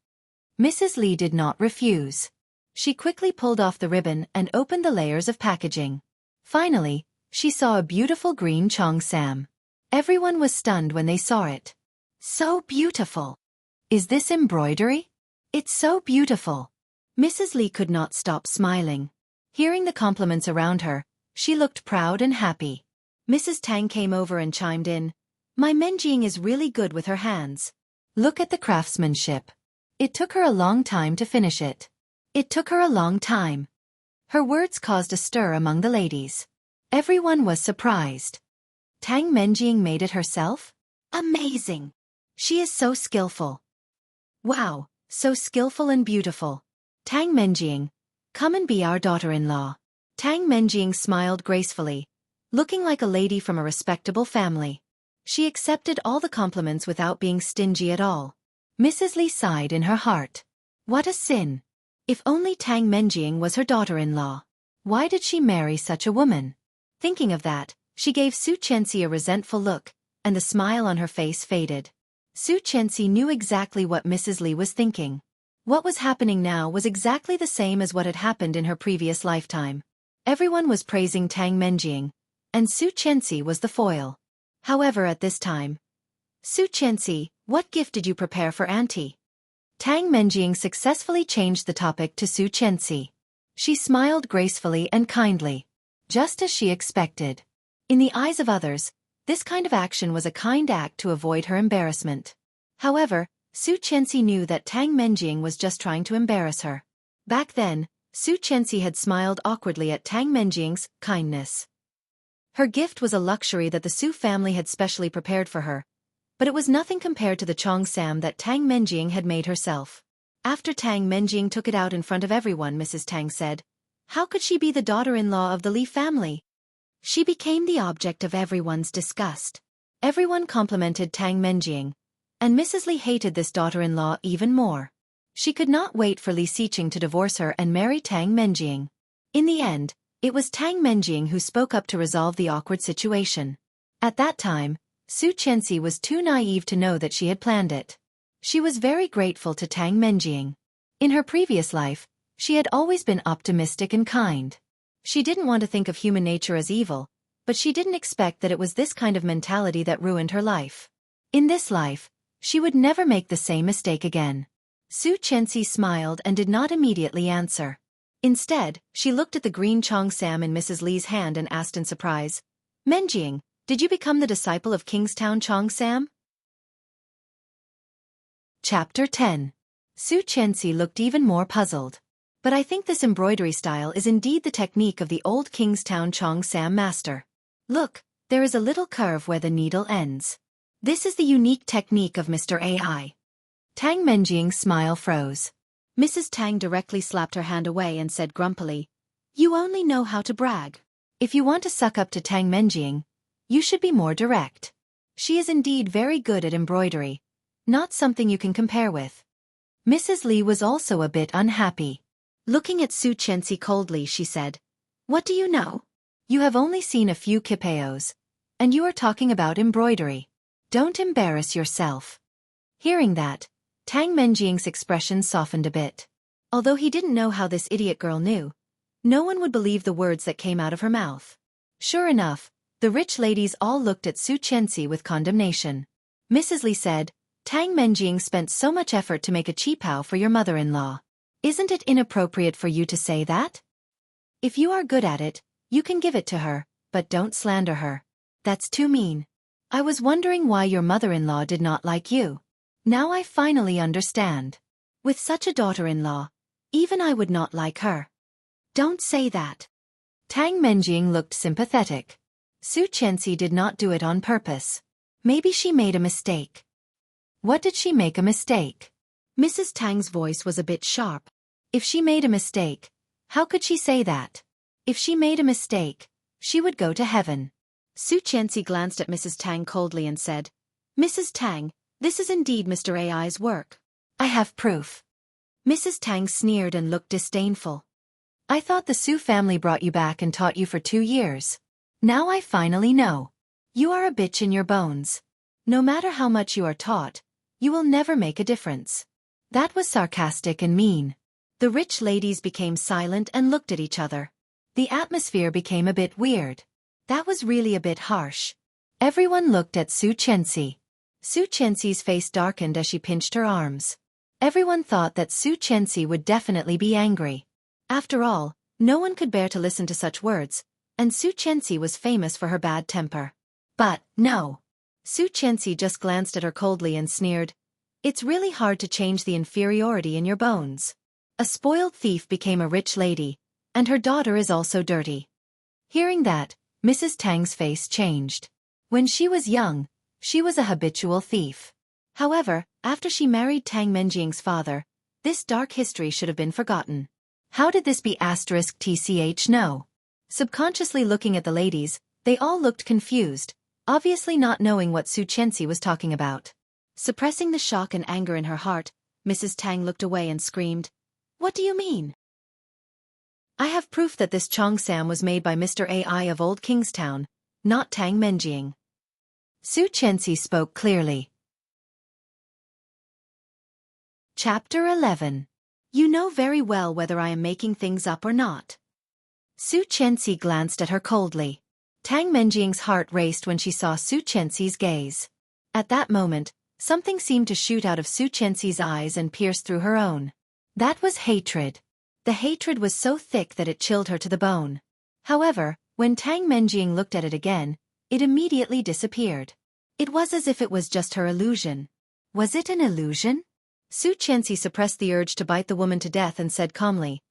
Mrs. Li did not refuse. She quickly pulled off the ribbon and opened the layers of packaging. Finally, she saw a beautiful green cheongsam. Everyone was stunned when they saw it. "So beautiful." "Is this embroidery?" "It's so beautiful." Mrs. Li could not stop smiling. Hearing the compliments around her, she looked proud and happy. Mrs. Tang came over and chimed in, "My Menjing is really good with her hands. Look at the craftsmanship. It took her a long time to finish it." It took her a long time. Her words caused a stir among the ladies. Everyone was surprised. Tang Menjing made it herself? Amazing. She is so skillful. Wow, so skillful and beautiful. Tang Menjing, come and be our daughter-in-law. Tang Menjing smiled gracefully, looking like a lady from a respectable family. She accepted all the compliments without being stingy at all. Mrs. Li sighed in her heart. What a sin. If only Tang Menjing was her daughter-in-law. Why did she marry such a woman? Thinking of that, she gave Xueqi a resentful look, and the smile on her face faded. Xueqi knew exactly what Mrs. Li was thinking. What was happening now was exactly the same as what had happened in her previous lifetime. Everyone was praising Tang Menjing, and Xueqi was the foil. However, at this time, "Xueqi, what gift did you prepare for Auntie?" Tang Menjing successfully changed the topic to Xueqi. She smiled gracefully and kindly, just as she expected. In the eyes of others, this kind of action was a kind act to avoid her embarrassment. However, Xueqi knew that Tang Menjing was just trying to embarrass her. Back then, Xueqi had smiled awkwardly at Tang Menjing's kindness. Her gift was a luxury that the Su family had specially prepared for her, but it was nothing compared to the cheongsam that Tang Menjing had made herself. After Tang Menjing took it out in front of everyone, Mrs. Tang said, "How could she be the daughter-in-law of the Li family?" She became the object of everyone's disgust. Everyone complimented Tang Menjing, and Mrs. Li hated this daughter-in-law even more. She could not wait for Li Xiqing to divorce her and marry Tang Menjing. In the end, it was Tang Menjing who spoke up to resolve the awkward situation. At that time, Xueqi was too naive to know that she had planned it. She was very grateful to Tang Menjing. In her previous life, she had always been optimistic and kind. She didn't want to think of human nature as evil, but she didn't expect that it was this kind of mentality that ruined her life. In this life, she would never make the same mistake again. Xueqi smiled and did not immediately answer. Instead, she looked at the green cheongsam in Mrs. Li's hand and asked in surprise, "Menjing, did you become the disciple of Kingstown cheongsam?" Chapter 10. Xueqi looked even more puzzled. "But I think this embroidery style is indeed the technique of the old Kingstown cheongsam master. Look, there is a little curve where the needle ends. This is the unique technique of Mr. AI. Tang Menjing's smile froze. Mrs. Tang directly slapped her hand away and said grumpily, "You only know how to brag. If you want to suck up to Tang Menjing, you should be more direct. She is indeed very good at embroidery, not something you can compare with." Mrs. Li was also a bit unhappy. Looking at Xueqi coldly, she said, What do you know? You have only seen a few kipeos. And you are talking about embroidery. Don't embarrass yourself. Hearing that, Tang Menjing's expression softened a bit. Although he didn't know how this idiot girl knew, no one would believe the words that came out of her mouth. Sure enough, the rich ladies all looked at Xueqi with condemnation. Mrs. Li said, Tang Menjing spent so much effort to make a qipao for your mother-in-law. Isn't it inappropriate for you to say that? If you are good at it, you can give it to her, but don't slander her. That's too mean. I was wondering why your mother-in-law did not like you. Now I finally understand. With such a daughter-in-law, even I would not like her. Don't say that. Tang Menjing looked sympathetic. Xueqi did not do it on purpose. Maybe she made a mistake. What did she make a mistake? Mrs. Tang's voice was a bit sharp. If she made a mistake, how could she say that? If she made a mistake, she would go to heaven. Xueqi glanced at Mrs. Tang coldly and said, Mrs. Tang, this is indeed Mr. Ai's work. I have proof. Mrs. Tang sneered and looked disdainful. I thought the Su family brought you back and taught you for 2 years. Now I finally know. You are a bitch in your bones. No matter how much you are taught, you will never make a difference. That was sarcastic and mean. The rich ladies became silent and looked at each other. The atmosphere became a bit weird. That was really a bit harsh. Everyone looked at Xueqi. Xueqi's face darkened as she pinched her arms. Everyone thought that Xueqi would definitely be angry. After all, no one could bear to listen to such words, and Xueqi was famous for her bad temper. But, no. Xueqi just glanced at her coldly and sneered. It's really hard to change the inferiority in your bones. A spoiled thief became a rich lady, and her daughter is also dirty. Hearing that, Mrs. Tang's face changed. When she was young, she was a habitual thief. However, after she married Tang Menjing's father, this dark history should have been forgotten. How did this be *tch no? Subconsciously looking at the ladies, they all looked confused, obviously not knowing what Xueqi was talking about. Suppressing the shock and anger in her heart, Mrs. Tang looked away and screamed, What do you mean? I have proof that this cheongsam was made by Mr. Ai of Old Kingstown, not Tang Menjing. Xueqi spoke clearly. Chapter 11. You know very well whether I am making things up or not. Xueqi glanced at her coldly. Tang Menjing's heart raced when she saw Xueqi's gaze. At that moment, something seemed to shoot out of Xueqi's eyes and pierce through her own. That was hatred. The hatred was so thick that it chilled her to the bone. However, when Tang Menjing looked at it again, it immediately disappeared. It was as if it was just her illusion. Was it an illusion? Xueqi suppressed the urge to bite the woman to death and said calmly,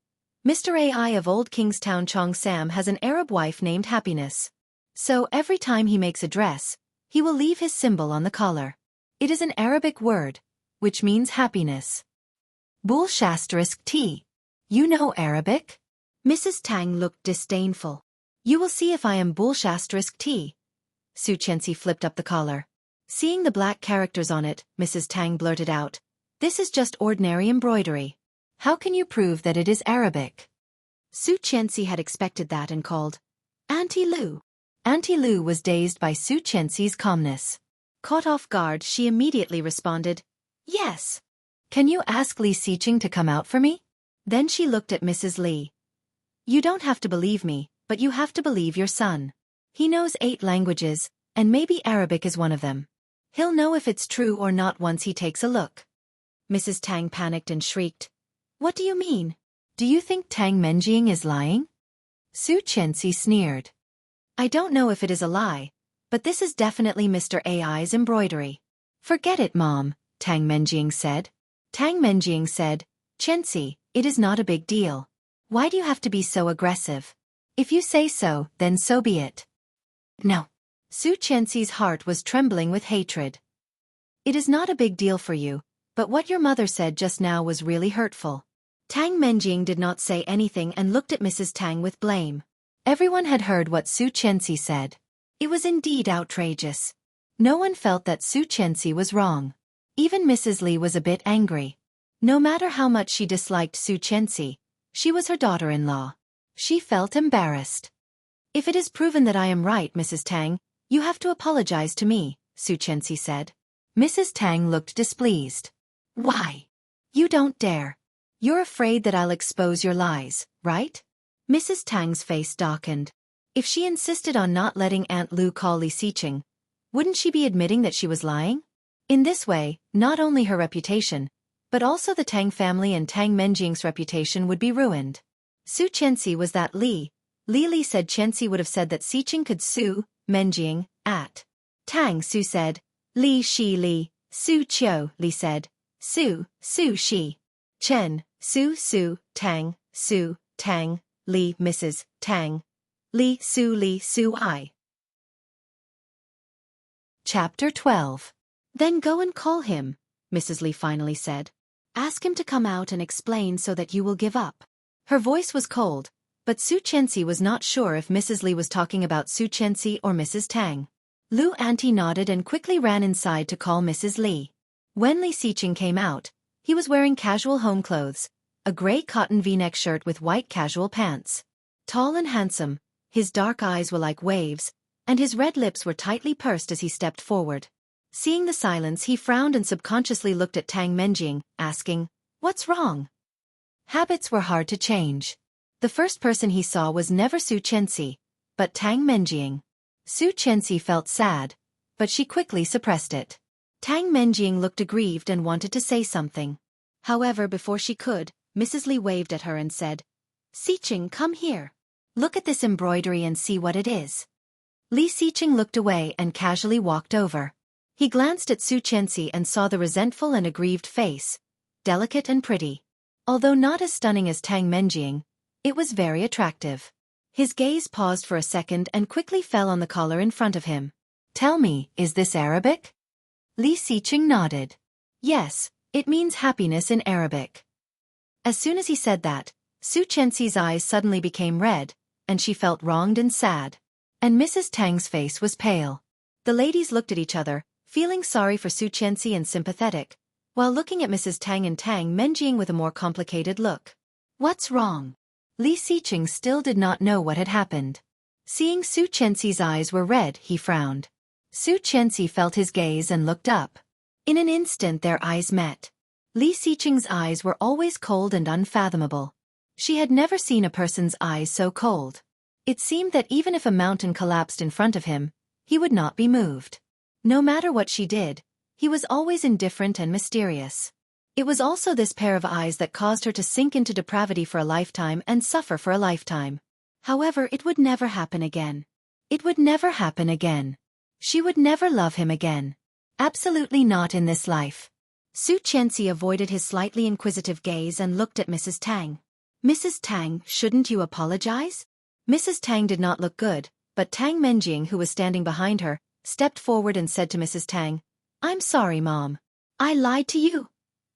Mr. Ai of Old Kingstown Cheongsam has an Arab wife named Happiness. So every time he makes a dress, he will leave his symbol on the collar. It is an Arabic word, which means happiness. *T. You know Arabic? Mrs. Tang looked disdainful. You will see if I am *T. Xueqi flipped up the collar. Seeing the black characters on it, Mrs. Tang blurted out, This is just ordinary embroidery. How can you prove that it is Arabic? Xueqi had expected that and called, Auntie Lu. Auntie Lu was dazed by Xueqi's calmness. Caught off guard, she immediately responded, Yes. Can you ask Li Xiqing to come out for me? Then she looked at Mrs. Li. You don't have to believe me, but you have to believe your son. He knows 8 languages, and maybe Arabic is one of them. He'll know if it's true or not once he takes a look. Mrs. Tang panicked and shrieked. What do you mean? Do you think Tang Menjing is lying? Xueqi sneered. I don't know if it is a lie, but this is definitely Mr. Ai's embroidery. Forget it, Mom, Tang Menjing said. Tang Menjing said, Chensi, it is not a big deal. Why do you have to be so aggressive? If you say so, then so be it. No. Xueqi's heart was trembling with hatred. It is not a big deal for you, but what your mother said just now was really hurtful. Tang Menjing did not say anything and looked at Mrs. Tang with blame. Everyone had heard what Xueqi said. It was indeed outrageous. No one felt that Xueqi was wrong. Even Mrs. Li was a bit angry. No matter how much she disliked Xueqi, she was her daughter-in-law. She felt embarrassed. If it is proven that I am right, Mrs. Tang, you have to apologize to me, Xueqi said. Mrs. Tang looked displeased. Why? You don't dare. You're afraid that I'll expose your lies, right? Mrs. Tang's face darkened. If she insisted on not letting Aunt Lu call Li Xiqing, wouldn't she be admitting that she was lying? In this way, not only her reputation, but also the Tang family and Tang Menjing's reputation would be ruined. Xueqi was that Li. Li said Qianxi would have said that Xiqing could sue Menjing at. Tang Su said, Li Shi Li, Su Qiu, Li said, Su Shi. Chen, Su, Tang, Su, Tang, Li Mrs. Tang. Li Su I. Chapter 12. Then go and call him, Mrs. Li finally said. Ask him to come out and explain so that you will give up. Her voice was cold, but Xueqi was not sure if Mrs. Li was talking about Xueqi or Mrs. Tang. Lu Auntie nodded and quickly ran inside to call Mrs. Li. When Li Xiqing came out, he was wearing casual home clothes, a gray cotton V-neck shirt with white casual pants. Tall and handsome, his dark eyes were like waves, and his red lips were tightly pursed as he stepped forward. Seeing the silence, he frowned and subconsciously looked at Tang Menjing, asking, "What's wrong?" Habits were hard to change. The first person he saw was never Xueqi, but Tang Menjing. Xueqi felt sad, but she quickly suppressed it. Tang Menjing looked aggrieved and wanted to say something. However, before she could, Mrs. Li waved at her and said, "Xiqing, come here. Look at this embroidery and see what it is." Li Xiqing looked away and casually walked over. He glanced at Xueqi and saw the resentful and aggrieved face, delicate and pretty. Although not as stunning as Tang Menjing, it was very attractive. His gaze paused for a second and quickly fell on the collar in front of him. "Tell me, is this Arabic?" Li Xiqing nodded. "Yes, it means happiness in Arabic." As soon as he said that, Xueqi's eyes suddenly became red, and she felt wronged and sad. And Mrs. Tang's face was pale. The ladies looked at each other, feeling sorry for Xueqi and sympathetic, while looking at Mrs. Tang and Tang Menjing with a more complicated look. "What's wrong?" Li Xiqing still did not know what had happened. Seeing Xueqi's eyes were red, he frowned. Xueqi felt his gaze and looked up. In an instant their eyes met. Li Xiqing's eyes were always cold and unfathomable. She had never seen a person's eyes so cold. It seemed that even if a mountain collapsed in front of him, he would not be moved. No matter what she did, he was always indifferent and mysterious. It was also this pair of eyes that caused her to sink into depravity for a lifetime and suffer for a lifetime. However, it would never happen again. It would never happen again. She would never love him again. Absolutely not in this life. Xueqi avoided his slightly inquisitive gaze and looked at Mrs. Tang. "Mrs. Tang, shouldn't you apologize?" Mrs. Tang did not look good, but Tang Menjing, who was standing behind her, stepped forward and said to Mrs. Tang, "I'm sorry, Mom. I lied to you."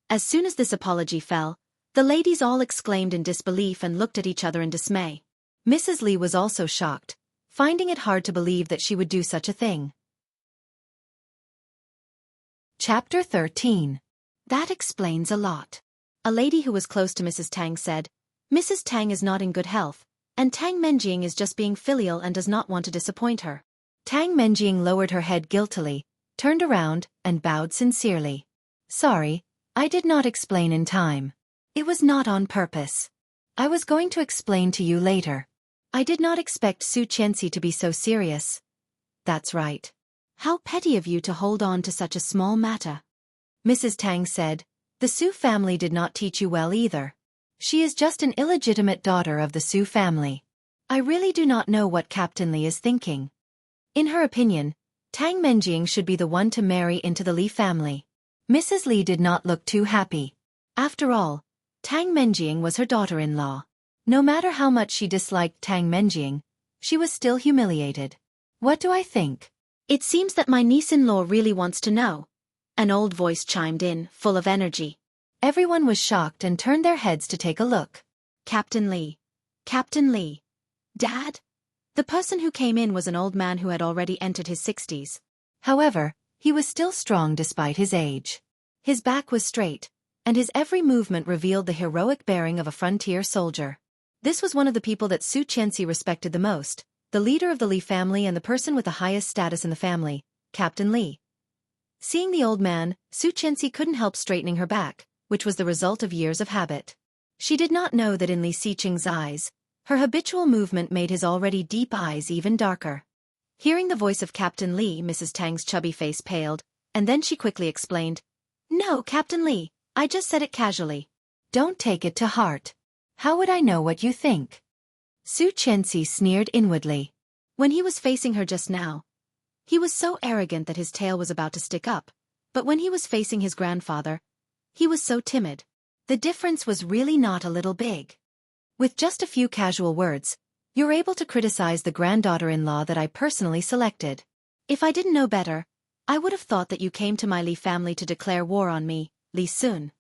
As soon as this apology fell, the ladies all exclaimed in disbelief and looked at each other in dismay. Mrs. Li was also shocked, finding it hard to believe that she would do such a thing. Chapter 13. That explains a lot. A lady who was close to Mrs. Tang said, "Mrs. Tang is not in good health, and Tang Menjing is just being filial and does not want to disappoint her." Tang Menjing lowered her head guiltily, turned around, and bowed sincerely. "Sorry, I did not explain in time. It was not on purpose. I was going to explain to you later. I did not expect Xueqi to be so serious." "That's right. How petty of you to hold on to such a small matter." Mrs. Tang said, "The Su family did not teach you well either. She is just an illegitimate daughter of the Su family. I really do not know what Captain Li is thinking." In her opinion, Tang Menjing should be the one to marry into the Li family. Mrs. Li did not look too happy. After all, Tang Menjing was her daughter-in-law. No matter how much she disliked Tang Menjing, she was still humiliated. "What do I think?" "It seems that my niece-in-law really wants to know." An old voice chimed in, full of energy. Everyone was shocked and turned their heads to take a look. "Captain Li. Captain Li. Dad?" The person who came in was an old man who had already entered his 60s. However, he was still strong despite his age. His back was straight, and his every movement revealed the heroic bearing of a frontier soldier. This was one of the people that Xueqi respected the most, the leader of the Li family and the person with the highest status in the family, Captain Li. Seeing the old man, Xueqi couldn't help straightening her back, which was the result of years of habit. She did not know that in Li Xiqing's eyes, her habitual movement made his already deep eyes even darker. Hearing the voice of Captain Li, Mrs. Tang's chubby face paled, and then she quickly explained, "No, Captain Li, I just said it casually. Don't take it to heart. How would I know what you think?" Xueqi sneered inwardly. When he was facing her just now, he was so arrogant that his tail was about to stick up, but when he was facing his grandfather, he was so timid. The difference was really not a little big. With just a few casual words, you're able to criticize the granddaughter-in-law that I personally selected. If I didn't know better, I would have thought that you came to my Li family to declare war on me, Li Sun.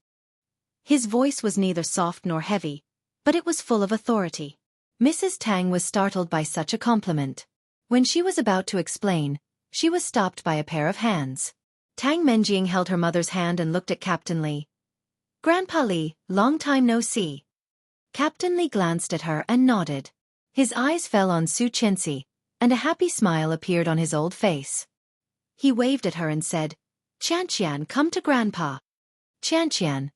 His voice was neither soft nor heavy, but it was full of authority. Mrs. Tang was startled by such a compliment. When she was about to explain, she was stopped by a pair of hands. Tang Menjing held her mother's hand and looked at Captain Li. "Grandpa Li, long time no see." Captain Li glanced at her and nodded. His eyes fell on Xueqi, and a happy smile appeared on his old face. He waved at her and said, "Qianqian, come to Grandpa." Qianqian.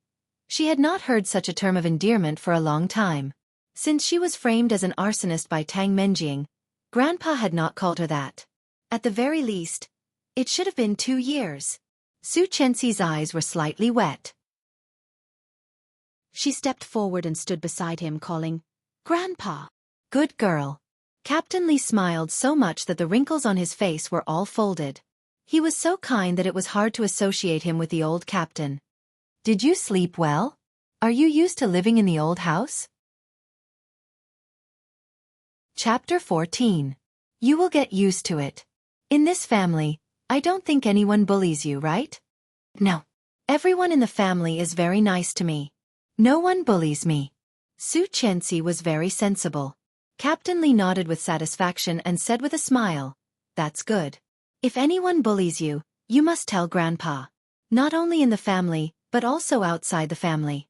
She had not heard such a term of endearment for a long time. Since she was framed as an arsonist by Tang Menjing, Grandpa had not called her that. At the very least, it should have been 2 years. Xueqi's eyes were slightly wet. She stepped forward and stood beside him, calling, "Grandpa." "Good girl." Captain Li smiled so much that the wrinkles on his face were all folded. He was so kind that it was hard to associate him with the old captain. "Did you sleep well? Are you used to living in the old house?" Chapter 14. You will get used to it. In this family, I don't think anyone bullies you, right? No. Everyone in the family is very nice to me. No one bullies me. Xueqi was very sensible. Captain Li nodded with satisfaction and said with a smile, "That's good. If anyone bullies you, you must tell Grandpa. Not only in the family, but also outside the family."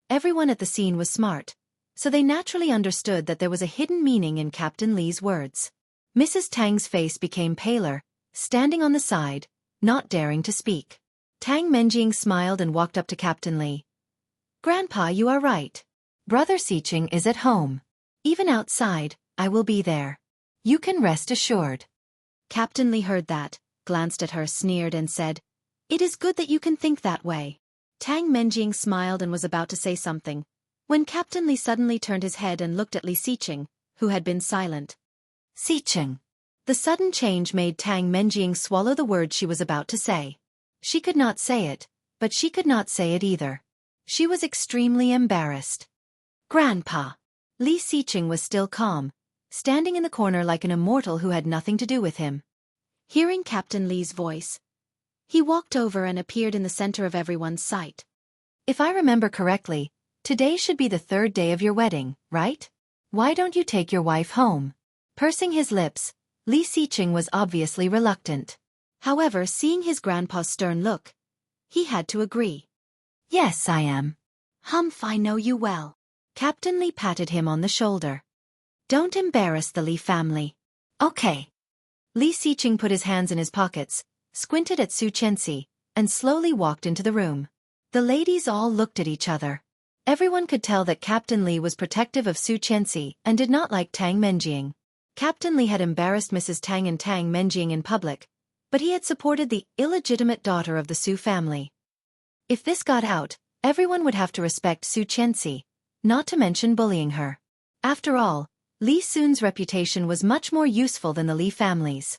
Everyone at the scene was smart, so they naturally understood that there was a hidden meaning in Captain Li's words. Mrs. Tang's face became paler, standing on the side, not daring to speak. Tang Menjing smiled and walked up to Captain Li. "Grandpa, you are right. Brother Xiqing is at home. Even outside, I will be there. You can rest assured." Captain Li heard that, glanced at her, sneered and said, "It is good that you can think that way." Tang Menjing smiled and was about to say something, when Captain Li suddenly turned his head and looked at Li Xiqing, who had been silent. "Xiqing." The sudden change made Tang Menjing swallow the word she was about to say. She could not say it, but she could not say it either. She was extremely embarrassed. "Grandpa." Li Xiqing was still calm, standing in the corner like an immortal who had nothing to do with him. Hearing Captain Li's voice, he walked over and appeared in the center of everyone's sight. "If I remember correctly, today should be the 3rd day of your wedding, right? Why don't you take your wife home?" Pursing his lips, Li Xiqing was obviously reluctant. However, seeing his grandpa's stern look, he had to agree. "Yes, I am." "Humph, I know you well." Captain Li patted him on the shoulder. "Don't embarrass the Li family." "Okay." Li Xiqing put his hands in his pockets, squinted at Xueqi, and slowly walked into the room. The ladies all looked at each other. Everyone could tell that Captain Li was protective of Xueqi and did not like Tang Menjing. Captain Li had embarrassed Mrs. Tang and Tang Menjing in public, but he had supported the illegitimate daughter of the Su family. If this got out, everyone would have to respect Xueqi, not to mention bullying her. After all, Li Sun's reputation was much more useful than the Li family's.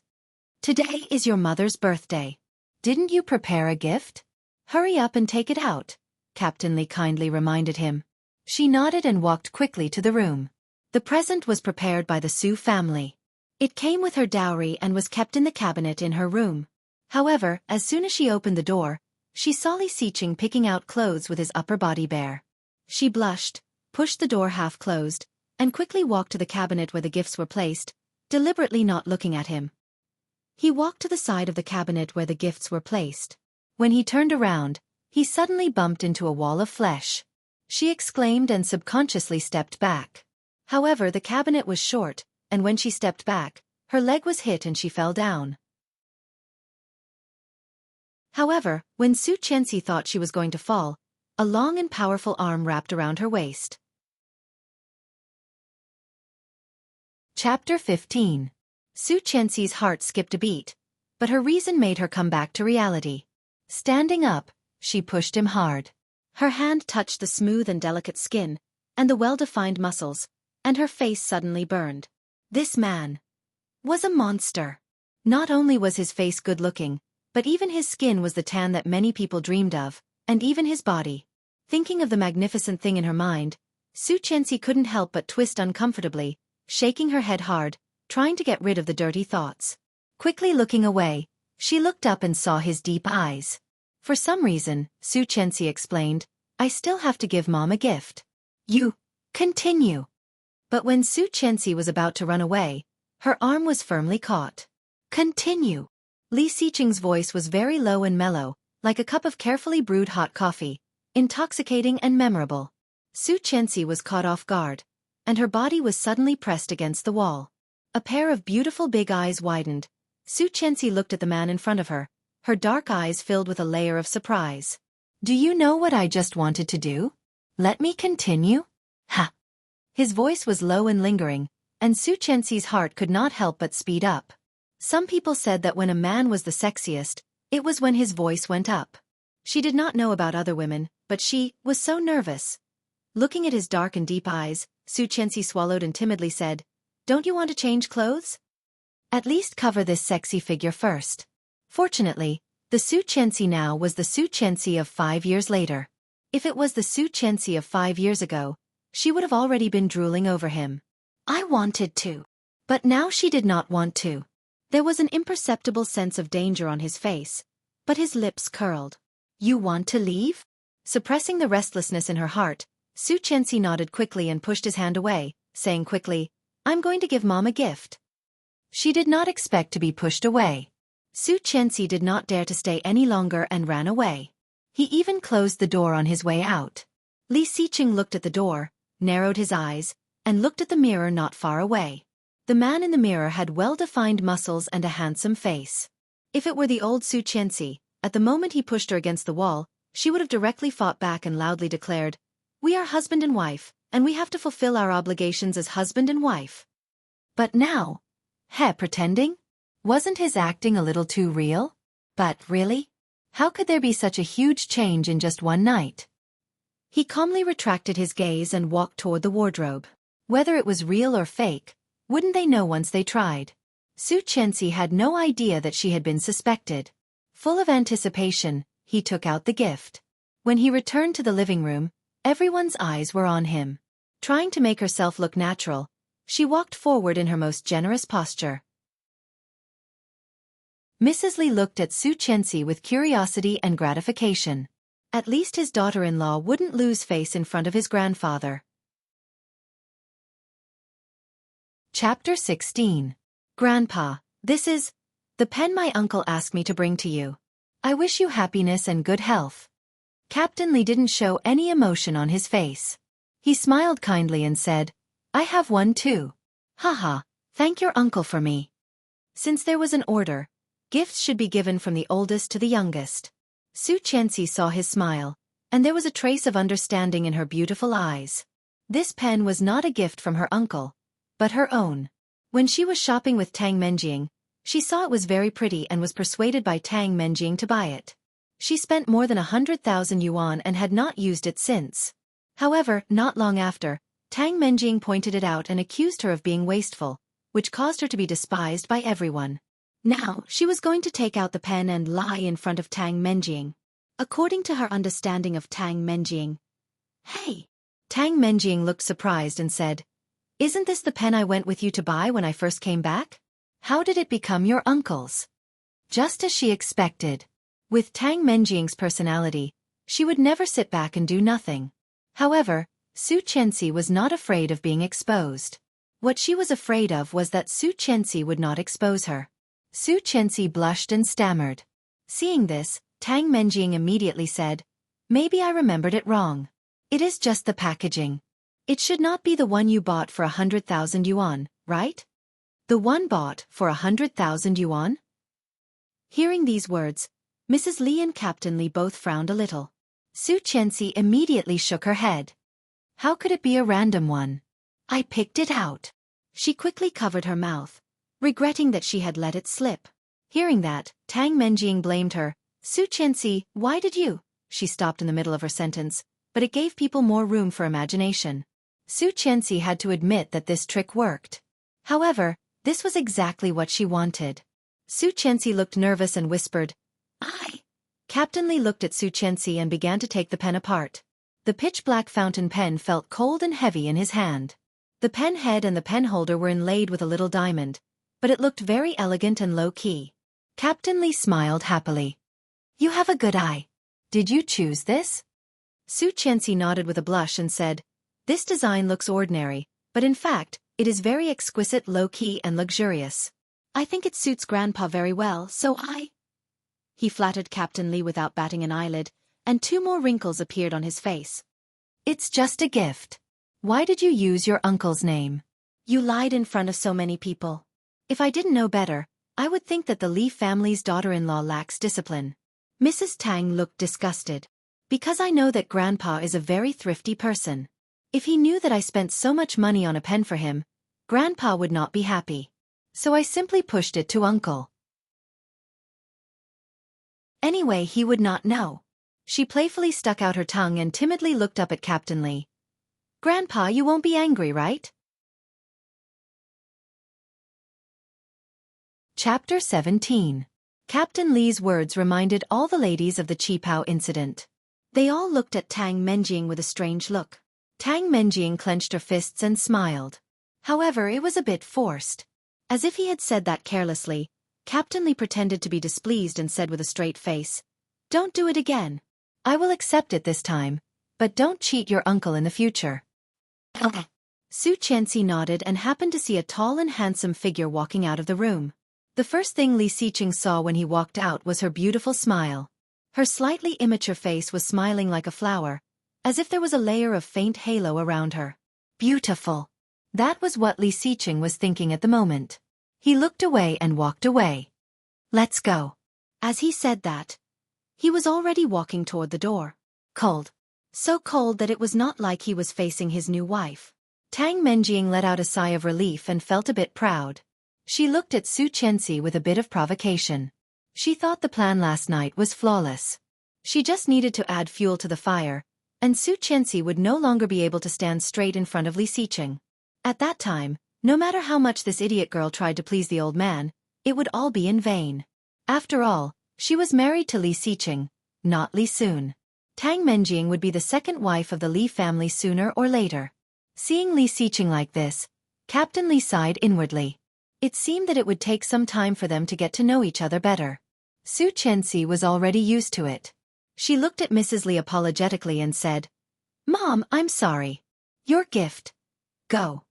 "Today is your mother's birthday. Didn't you prepare a gift? Hurry up and take it out," Captain Li kindly reminded him. She nodded and walked quickly to the room. The present was prepared by the Su family. It came with her dowry and was kept in the cabinet in her room. However, as soon as she opened the door, she saw Li Xiqing picking out clothes with his upper body bare. She blushed, pushed the door half closed, and quickly walked to the cabinet where the gifts were placed, deliberately not looking at him. He walked to the side of the cabinet where the gifts were placed. When he turned around, he suddenly bumped into a wall of flesh. She exclaimed and subconsciously stepped back. However, the cabinet was short, and when she stepped back, her leg was hit and she fell down. However, when Xueqi thought she was going to fall, a long and powerful arm wrapped around her waist. Chapter 15. Xueqi's heart skipped a beat, but her reason made her come back to reality. Standing up, she pushed him hard. Her hand touched the smooth and delicate skin, and the well-defined muscles, and her face suddenly burned. This man was a monster. Not only was his face good-looking, but even his skin was the tan that many people dreamed of, and even his body. Thinking of the magnificent thing in her mind, Xueqi couldn't help but twist uncomfortably, shaking her head hard, trying to get rid of the dirty thoughts. Quickly looking away, she looked up and saw his deep eyes. For some reason, Xueqi explained, I still have to give Mom a gift. You continue. But when Xueqi was about to run away, her arm was firmly caught. Continue. Li Xiqing's voice was very low and mellow, like a cup of carefully brewed hot coffee, intoxicating and memorable. Xueqi was caught off guard, and her body was suddenly pressed against the wall. A pair of beautiful big eyes widened. Xueqi looked at the man in front of her, her dark eyes filled with a layer of surprise. Do you know what I just wanted to do? Let me continue? Ha! His voice was low and lingering, and Xueqi's heart could not help but speed up. Some people said that when a man was the sexiest, it was when his voice went up. She did not know about other women, but she was so nervous. Looking at his dark and deep eyes, Xueqi swallowed and timidly said, Don't you want to change clothes? At least cover this sexy figure first. Fortunately, the Xueqi now was the Xueqi of 5 years later. If it was the Xueqi of 5 years ago, she would have already been drooling over him. I wanted to. But now she did not want to. There was an imperceptible sense of danger on his face, but his lips curled. You want to leave? Suppressing the restlessness in her heart, Xueqi nodded quickly and pushed his hand away, saying quickly, I'm going to give Mom a gift. She did not expect to be pushed away. Xueqi did not dare to stay any longer and ran away. He even closed the door on his way out. Li Xiqing looked at the door, narrowed his eyes, and looked at the mirror not far away. The man in the mirror had well-defined muscles and a handsome face. If it were the old Xueqi, at the moment he pushed her against the wall, she would have directly fought back and loudly declared, We are husband and wife, and we have to fulfill our obligations as husband and wife. But now, pretending? Wasn't his acting a little too real? But really? How could there be such a huge change in just one night? He calmly retracted his gaze and walked toward the wardrobe. Whether it was real or fake, wouldn't they know once they tried? Xueqi had no idea that she had been suspected. Full of anticipation, he took out the gift. When he returned to the living room, everyone's eyes were on him. Trying to make herself look natural, she walked forward in her most generous posture. Mrs. Li looked at Xueqi with curiosity and gratification. At least his daughter-in-law wouldn't lose face in front of his grandfather. Chapter 16. Grandpa, this is the pen my uncle asked me to bring to you. I wish you happiness and good health. Captain Li didn't show any emotion on his face. He smiled kindly and said, I have one too. Haha, thank your uncle for me. Since there was an order, gifts should be given from the oldest to the youngest. Xueqi saw his smile, and there was a trace of understanding in her beautiful eyes. This pen was not a gift from her uncle, but her own. When she was shopping with Tang Menjing, she saw it was very pretty and was persuaded by Tang Menjing to buy it. She spent more than 100,000 yuan and had not used it since. However, not long after, Tang Menjing pointed it out and accused her of being wasteful, which caused her to be despised by everyone. Now, she was going to take out the pen and lie in front of Tang Menjing. According to her understanding of Tang Menjing, Hey! Tang Menjing looked surprised and said, Isn't this the pen I went with you to buy when I first came back? How did it become your uncle's? Just as she expected. With Tang Menjing's personality, she would never sit back and do nothing. However, Xueqi was not afraid of being exposed. What she was afraid of was that Xueqi would not expose her. Xueqi blushed and stammered. Seeing this, Tang Menjing immediately said, Maybe I remembered it wrong. It is just the packaging. It should not be the one you bought for 100,000 yuan, right? The one bought for 100,000 yuan? Hearing these words, Mrs. Li and Captain Li both frowned a little. Xueqi immediately shook her head. How could it be a random one? I picked it out. She quickly covered her mouth, regretting that she had let it slip. Hearing that, Tang Menjing blamed her. Xueqi, why did you? She stopped in the middle of her sentence, but it gave people more room for imagination. Xueqi had to admit that this trick worked. However, this was exactly what she wanted. Xueqi looked nervous and whispered, I. Captain Li looked at Xueqi and began to take the pen apart. The pitch-black fountain pen felt cold and heavy in his hand. The pen head and the pen holder were inlaid with a little diamond, but it looked very elegant and low-key. Captain Li smiled happily. You have a good eye. Did you choose this? Xueqi nodded with a blush and said, This design looks ordinary, but in fact, it is very exquisite, low-key and luxurious. I think it suits Grandpa very well, so I... He flattered Captain Li without batting an eyelid, and 2 more wrinkles appeared on his face. It's just a gift. Why did you use your uncle's name? You lied in front of so many people. If I didn't know better, I would think that the Li family's daughter-in-law lacks discipline. Mrs. Tang looked disgusted. Because I know that Grandpa is a very thrifty person. If he knew that I spent so much money on a pen for him, Grandpa would not be happy. So I simply pushed it to Uncle. Anyway, he would not know. She playfully stuck out her tongue and timidly looked up at Captain Li. Grandpa, you won't be angry, right? Chapter 17. Captain Li's words reminded all the ladies of the Qipao incident. They all looked at Tang Menjing with a strange look. Tang Menjing clenched her fists and smiled. However, it was a bit forced. As if he had said that carelessly, Captain Li pretended to be displeased and said with a straight face, Don't do it again. I will accept it this time, but don't cheat your uncle in the future. Xueqi nodded and happened to see a tall and handsome figure walking out of the room. The first thing Li Xiqing saw when he walked out was her beautiful smile. Her slightly immature face was smiling like a flower, as if there was a layer of faint halo around her. Beautiful. That was what Li Xiqing was thinking at the moment. He looked away and walked away. Let's go. As he said that, he was already walking toward the door. Cold. So cold that it was not like he was facing his new wife. Tang Menjing let out a sigh of relief and felt a bit proud. She looked at Xueqi with a bit of provocation. She thought the plan last night was flawless. She just needed to add fuel to the fire, and Xueqi would no longer be able to stand straight in front of Li Xiqing. At that time, no matter how much this idiot girl tried to please the old man, it would all be in vain. After all, she was married to Li Xiqing, not Li Sun. Tang Menjing would be the second wife of the Li family sooner or later. Seeing Li Xiqing like this, Captain Li sighed inwardly. It seemed that it would take some time for them to get to know each other better. Xueqi was already used to it. She looked at Mrs. Li apologetically and said, Mom, I'm sorry. Your gift. Go.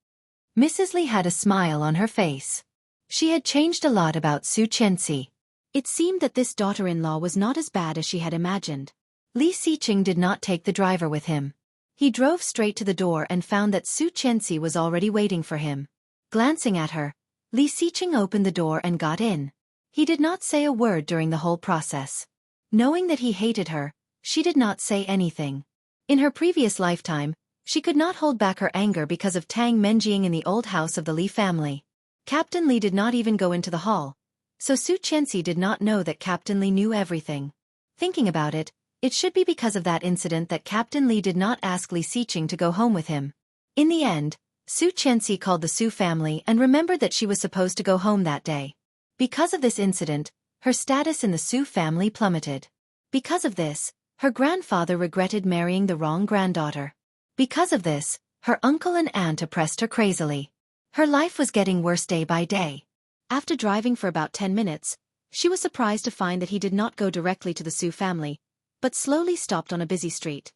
Mrs. Li had a smile on her face. She had changed a lot about Xueqi. It seemed that this daughter-in-law was not as bad as she had imagined. Li Xiqing did not take the driver with him. He drove straight to the door and found that Xueqi was already waiting for him. Glancing at her, Li Xiqing opened the door and got in. He did not say a word during the whole process. Knowing that he hated her, she did not say anything. In her previous lifetime, she could not hold back her anger because of Tang Menjing in the old house of the Li family. Captain Li did not even go into the hall, so Xueqi did not know that Captain Li knew everything. Thinking about it, it should be because of that incident that Captain Li did not ask Li Xiqing to go home with him. In the end, Xueqi called the Su family and remembered that she was supposed to go home that day. Because of this incident, her status in the Su family plummeted. Because of this, her grandfather regretted marrying the wrong granddaughter. Because of this, her uncle and aunt oppressed her crazily. Her life was getting worse day by day. After driving for about 10 minutes, she was surprised to find that he did not go directly to the Su family, but slowly stopped on a busy street.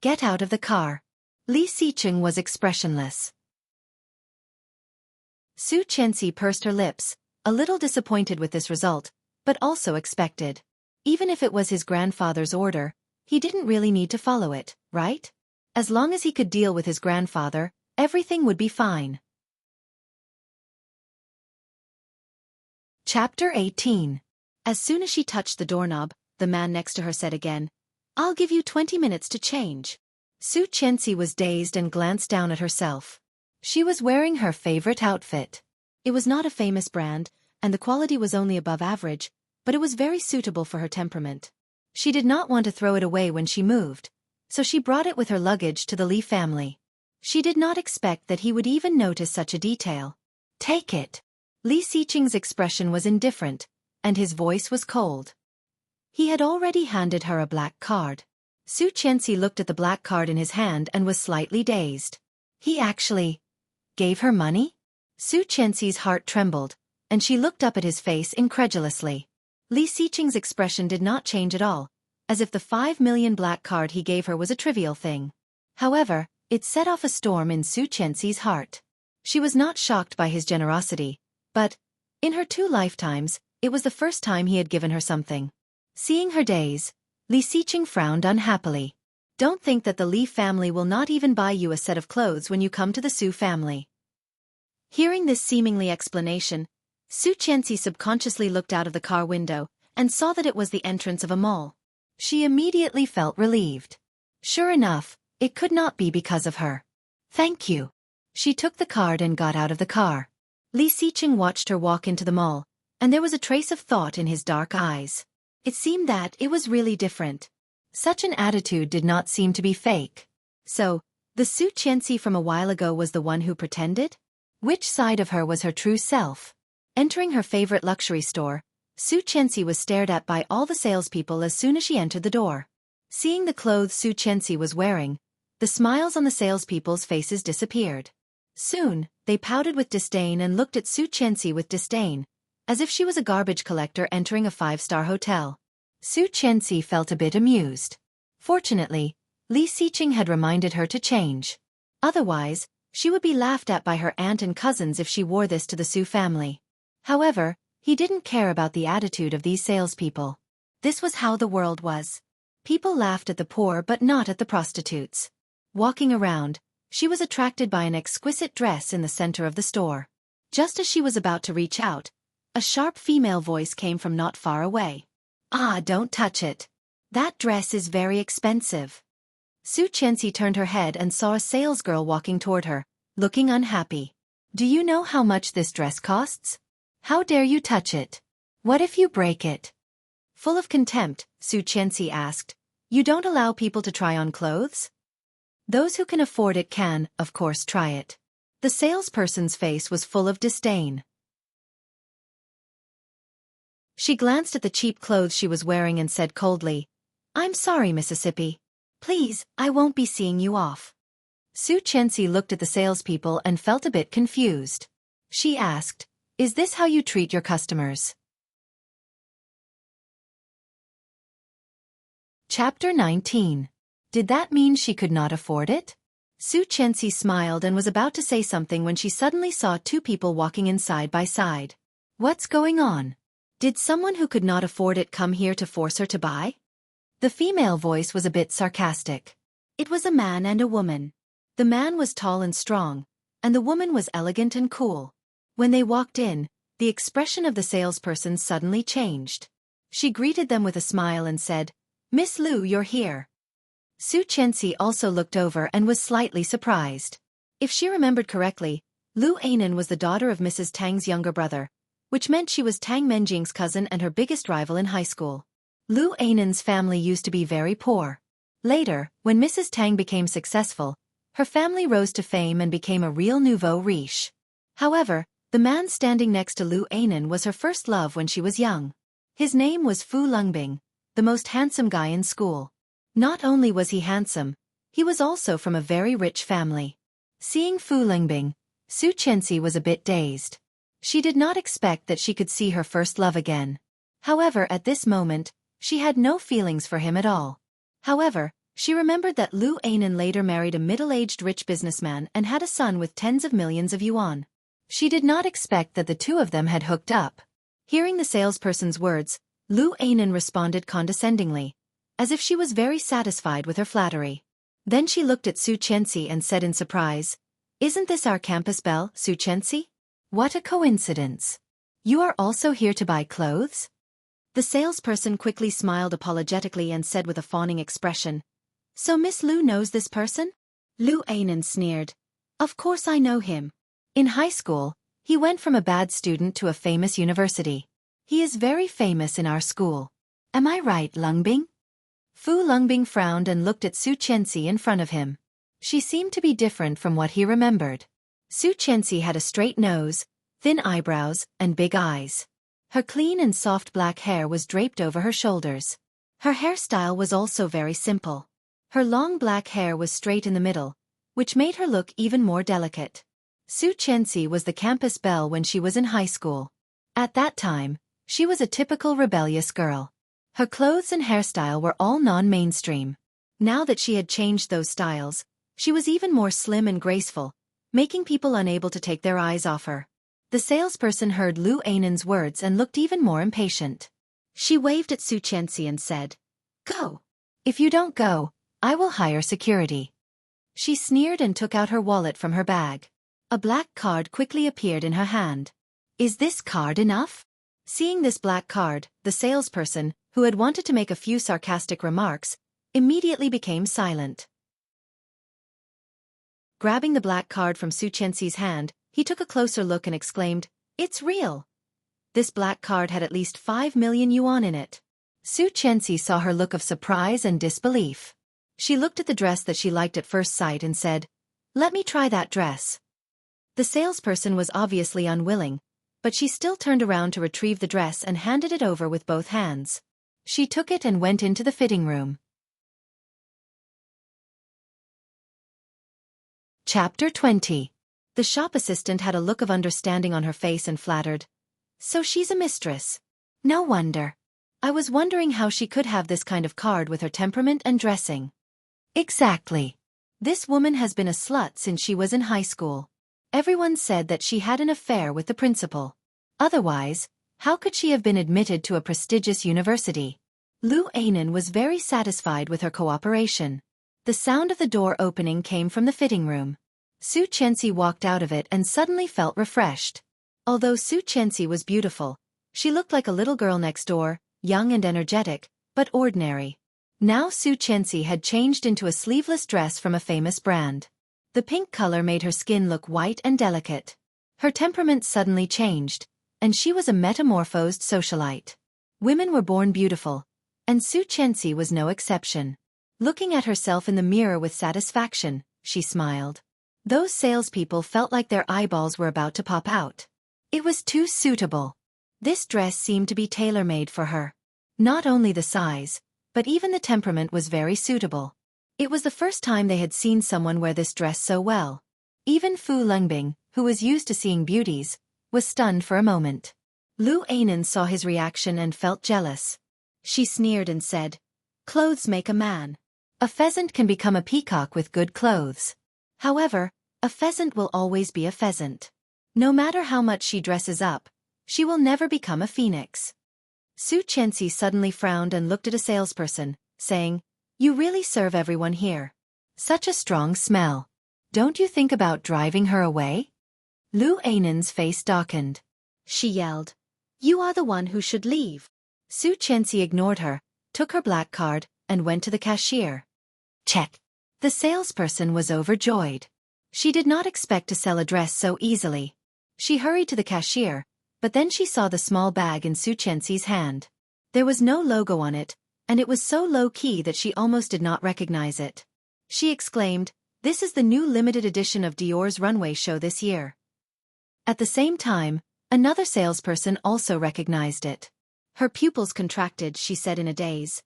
Get out of the car. Li Xiqing was expressionless. Xueqi pursed her lips, a little disappointed with this result, but also expected. Even if it was his grandfather's order, he didn't really need to follow it, right? As long as he could deal with his grandfather, everything would be fine. Chapter 18. As soon as she touched the doorknob, the man next to her said again, "I'll give you 20 minutes to change." Xueqi was dazed and glanced down at herself. She was wearing her favorite outfit. It was not a famous brand, and the quality was only above average, but it was very suitable for her temperament. She did not want to throw it away when she moved, so she brought it with her luggage to the Li family. She did not expect that he would even notice such a detail. "Take it." Li Xiqing's expression was indifferent, and his voice was cold. He had already handed her a black card. Xueqi looked at the black card in his hand and was slightly dazed. He actually gave her money? Xueqi's heart trembled, and she looked up at his face incredulously. Li Xiqing's expression did not change at all, as if the 5 million black card he gave her was a trivial thing. However, it set off a storm in Xueqi's heart. She was not shocked by his generosity, but, in her 2 lifetimes, it was the first time he had given her something. Seeing her daze, Li Xiqing frowned unhappily. "Don't think that the Li family will not even buy you a set of clothes when you come to the Su family." Hearing this seemingly explanation, Xueqi subconsciously looked out of the car window and saw that it was the entrance of a mall. She immediately felt relieved. Sure enough, it could not be because of her. "Thank you." She took the card and got out of the car. Li Xiqing watched her walk into the mall, and there was a trace of thought in his dark eyes. It seemed that it was really different. Such an attitude did not seem to be fake. So, the Xueqi from a while ago was the one who pretended? Which side of her was her true self? Entering her favorite luxury store, Xueqi was stared at by all the salespeople as soon as she entered the door. Seeing the clothes Xueqi was wearing, the smiles on the salespeople's faces disappeared. Soon, they pouted with disdain and looked at Xueqi with disdain, as if she was a garbage collector entering a 5-star hotel. Xueqi felt a bit amused. Fortunately, Li Xiqing had reminded her to change. Otherwise, she would be laughed at by her aunt and cousins if she wore this to the Su family. However, he didn't care about the attitude of these salespeople. This was how the world was. People laughed at the poor but not at the prostitutes. Walking around, she was attracted by an exquisite dress in the center of the store. Just as she was about to reach out, a sharp female voice came from not far away. "Ah, don't touch it. That dress is very expensive." Xueqi turned her head and saw a salesgirl walking toward her, looking unhappy. "Do you know how much this dress costs? How dare you touch it? What if you break it?" Full of contempt, Xueqi asked, "You don't allow people to try on clothes? Those who can afford it can, of course, try it." The salesperson's face was full of disdain. She glanced at the cheap clothes she was wearing and said coldly, "I'm sorry, Mississippi. Please, I won't be seeing you off." Xueqi looked at the salespeople and felt a bit confused. She asked, "Is this how you treat your customers?" Chapter 19. Did that mean she could not afford it? Xueqi smiled and was about to say something when she suddenly saw 2 people walking in side by side. What's going on? Did someone who could not afford it come here to force her to buy? The female voice was a bit sarcastic. It was a man and a woman. The man was tall and strong, and the woman was elegant and cool. When they walked in, the expression of the salesperson suddenly changed. She greeted them with a smile and said, "Miss Liu, you're here." Xueqi also looked over and was slightly surprised. If she remembered correctly, Liu Anan was the daughter of Mrs. Tang's younger brother, which meant she was Tang Menjing's cousin and her biggest rival in high school. Liu Anan's family used to be very poor. Later, when Mrs. Tang became successful, her family rose to fame and became a real nouveau riche. However, the man standing next to Liu Anan was her first love when she was young. His name was Fu Lungbing, the most handsome guy in school. Not only was he handsome, he was also from a very rich family. Seeing Fu Lungbing, Xueqi was a bit dazed. She did not expect that she could see her first love again. However, at this moment, she had no feelings for him at all. However, she remembered that Liu Anan later married a middle-aged rich businessman and had a son with tens of millions of yuan. She did not expect that the 2 of them had hooked up. Hearing the salesperson's words, Liu Anan responded condescendingly, as if she was very satisfied with her flattery. Then she looked at Xueqi and said in surprise, "Isn't this our campus belle, Xueqi? What a coincidence. You are also here to buy clothes?" The salesperson quickly smiled apologetically and said with a fawning expression, "So Miss Lu knows this person?" Lu Anan sneered. "Of course I know him. In high school, he went from a bad student to a famous university. He is very famous in our school. Am I right, Lungbing?" Fu Lungbing frowned and looked at Xueqi in front of him. She seemed to be different from what he remembered. Xueqi had a straight nose, thin eyebrows, and big eyes. Her clean and soft black hair was draped over her shoulders. Her hairstyle was also very simple. Her long black hair was straight in the middle, which made her look even more delicate. Xueqi was the campus belle when she was in high school. At that time, she was a typical rebellious girl. Her clothes and hairstyle were all non-mainstream. Now that she had changed those styles, she was even more slim and graceful, making people unable to take their eyes off her. The salesperson heard Lu Anan's words and looked even more impatient. She waved at Xueqi and said, "Go. If you don't go, I will hire security." She sneered and took out her wallet from her bag. A black card quickly appeared in her hand. "Is this card enough?" Seeing this black card, the salesperson, who had wanted to make a few sarcastic remarks, immediately became silent. Grabbing the black card from Xueqi's hand, he took a closer look and exclaimed, "It's real!" This black card had at least 5 million yuan in it. Xueqi saw her look of surprise and disbelief. She looked at the dress that she liked at first sight and said, "Let me try that dress." The salesperson was obviously unwilling, but she still turned around to retrieve the dress and handed it over with both hands. She took it and went into the fitting room. Chapter 20. The shop assistant had a look of understanding on her face and flattered, "So she's a mistress. No wonder. I was wondering how she could have this kind of card with her temperament and dressing." "Exactly. This woman has been a slut since she was in high school. Everyone said that she had an affair with the principal. Otherwise, how could she have been admitted to a prestigious university?" Lu Anan was very satisfied with her cooperation. The sound of the door opening came from the fitting room. Xueqi walked out of it and suddenly felt refreshed. Although Xueqi was beautiful, she looked like a little girl next door, young and energetic, but ordinary. Now Xueqi had changed into a sleeveless dress from a famous brand. The pink color made her skin look white and delicate. Her temperament suddenly changed, and she was a metamorphosed socialite. Women were born beautiful, and Xueqi was no exception. Looking at herself in the mirror with satisfaction, she smiled. Those salespeople felt like their eyeballs were about to pop out. It was too suitable. This dress seemed to be tailor-made for her. Not only the size, but even the temperament was very suitable. It was the first time they had seen someone wear this dress so well. Even Fu Lungbing, who was used to seeing beauties, was stunned for a moment. Lu Anan saw his reaction and felt jealous. She sneered and said, "Clothes make a man. A pheasant can become a peacock with good clothes. However, a pheasant will always be a pheasant. No matter how much she dresses up, she will never become a phoenix." Xueqi suddenly frowned and looked at a salesperson, saying, "You really serve everyone here. Such a strong smell. Don't you think about driving her away?" Lu Anan's face darkened. She yelled, "You are the one who should leave." Xueqi ignored her, took her black card, and went to the cashier. Check. The salesperson was overjoyed. She did not expect to sell a dress so easily. She hurried to the cashier, but then she saw the small bag in Xueqi's hand. There was no logo on it, and it was so low-key that she almost did not recognize it. She exclaimed, "This is the new limited edition of Dior's runway show this year." At the same time, another salesperson also recognized it. Her pupils contracted, she said in a daze.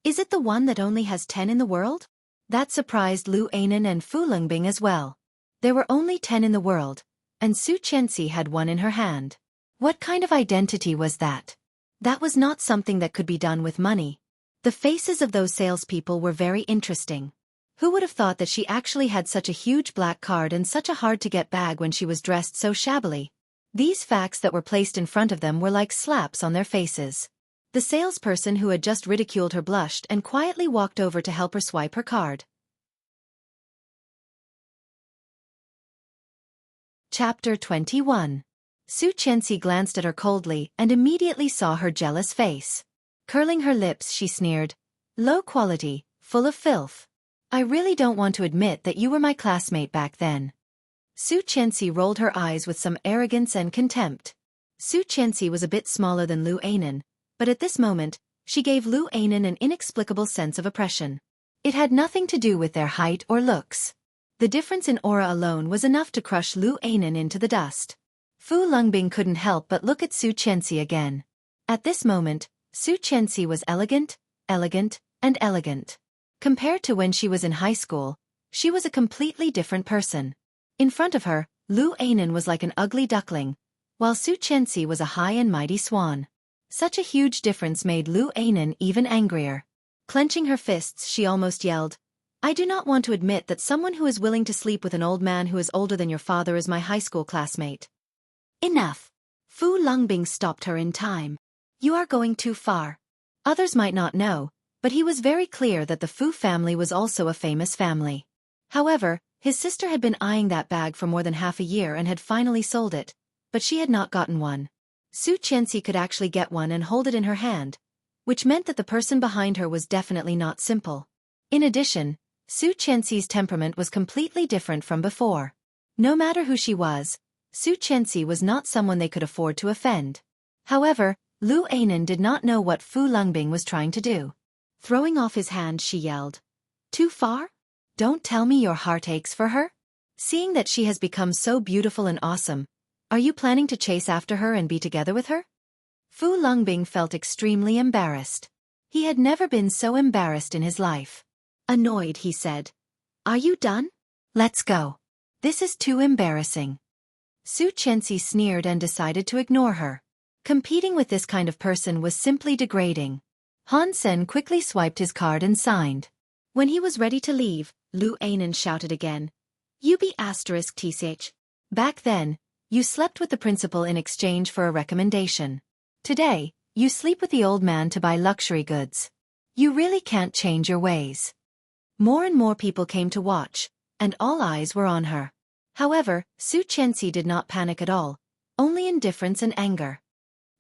"Is it the one that only has 10 in the world?" That surprised Lu Anan and Fu Lungbing as well. There were only 10 in the world, and Xueqi had one in her hand. What kind of identity was that? That was not something that could be done with money. The faces of those salespeople were very interesting. Who would have thought that she actually had such a huge black card and such a hard-to-get bag when she was dressed so shabbily? These facts that were placed in front of them were like slaps on their faces. The salesperson who had just ridiculed her blushed and quietly walked over to help her swipe her card. Chapter 21. Xueqi glanced at her coldly and immediately saw her jealous face. Curling her lips, she sneered. Low quality, full of filth. I really don't want to admit that you were my classmate back then. Xueqi rolled her eyes with some arrogance and contempt. Xueqi was a bit smaller than Lu Anan, but at this moment, she gave Lu Anan an inexplicable sense of oppression. It had nothing to do with their height or looks. The difference in aura alone was enough to crush Lu Anan into the dust. Fu Longbing couldn't help but look at Xueqi again. At this moment, Xueqi was elegant, and elegant. Compared to when she was in high school, she was a completely different person. In front of her, Lu Anan was like an ugly duckling, while Xueqi was a high and mighty swan. Such a huge difference made Lu Anan even angrier. Clenching her fists, she almost yelled, I do not want to admit that someone who is willing to sleep with an old man who is older than your father is my high school classmate. Enough. Fu Longbing stopped her in time. You are going too far. Others might not know, but he was very clear that the Fu family was also a famous family. However, his sister had been eyeing that bag for more than half a year and had finally sold it, but she had not gotten one. Xueqi could actually get one and hold it in her hand, which meant that the person behind her was definitely not simple. In addition, Xueqi's temperament was completely different from before. No matter who she was, Xueqi was not someone they could afford to offend. However, Lu Anan did not know what Fu Longbing was trying to do. Throwing off his hand, she yelled, Too far? Don't tell me your heart aches for her? Seeing that she has become so beautiful and awesome, are you planning to chase after her and be together with her? Fu Longbing felt extremely embarrassed. He had never been so embarrassed in his life. Annoyed, he said, Are you done? Let's go. This is too embarrassing. Xueqi sneered and decided to ignore her. Competing with this kind of person was simply degrading. Han Sen quickly swiped his card and signed. When he was ready to leave, Lu Anan shouted again, You be *tsh. Back then, you slept with the principal in exchange for a recommendation. Today, you sleep with the old man to buy luxury goods. You really can't change your ways. More and more people came to watch, and all eyes were on her. However, Xueqi did not panic at all, only indifference and anger.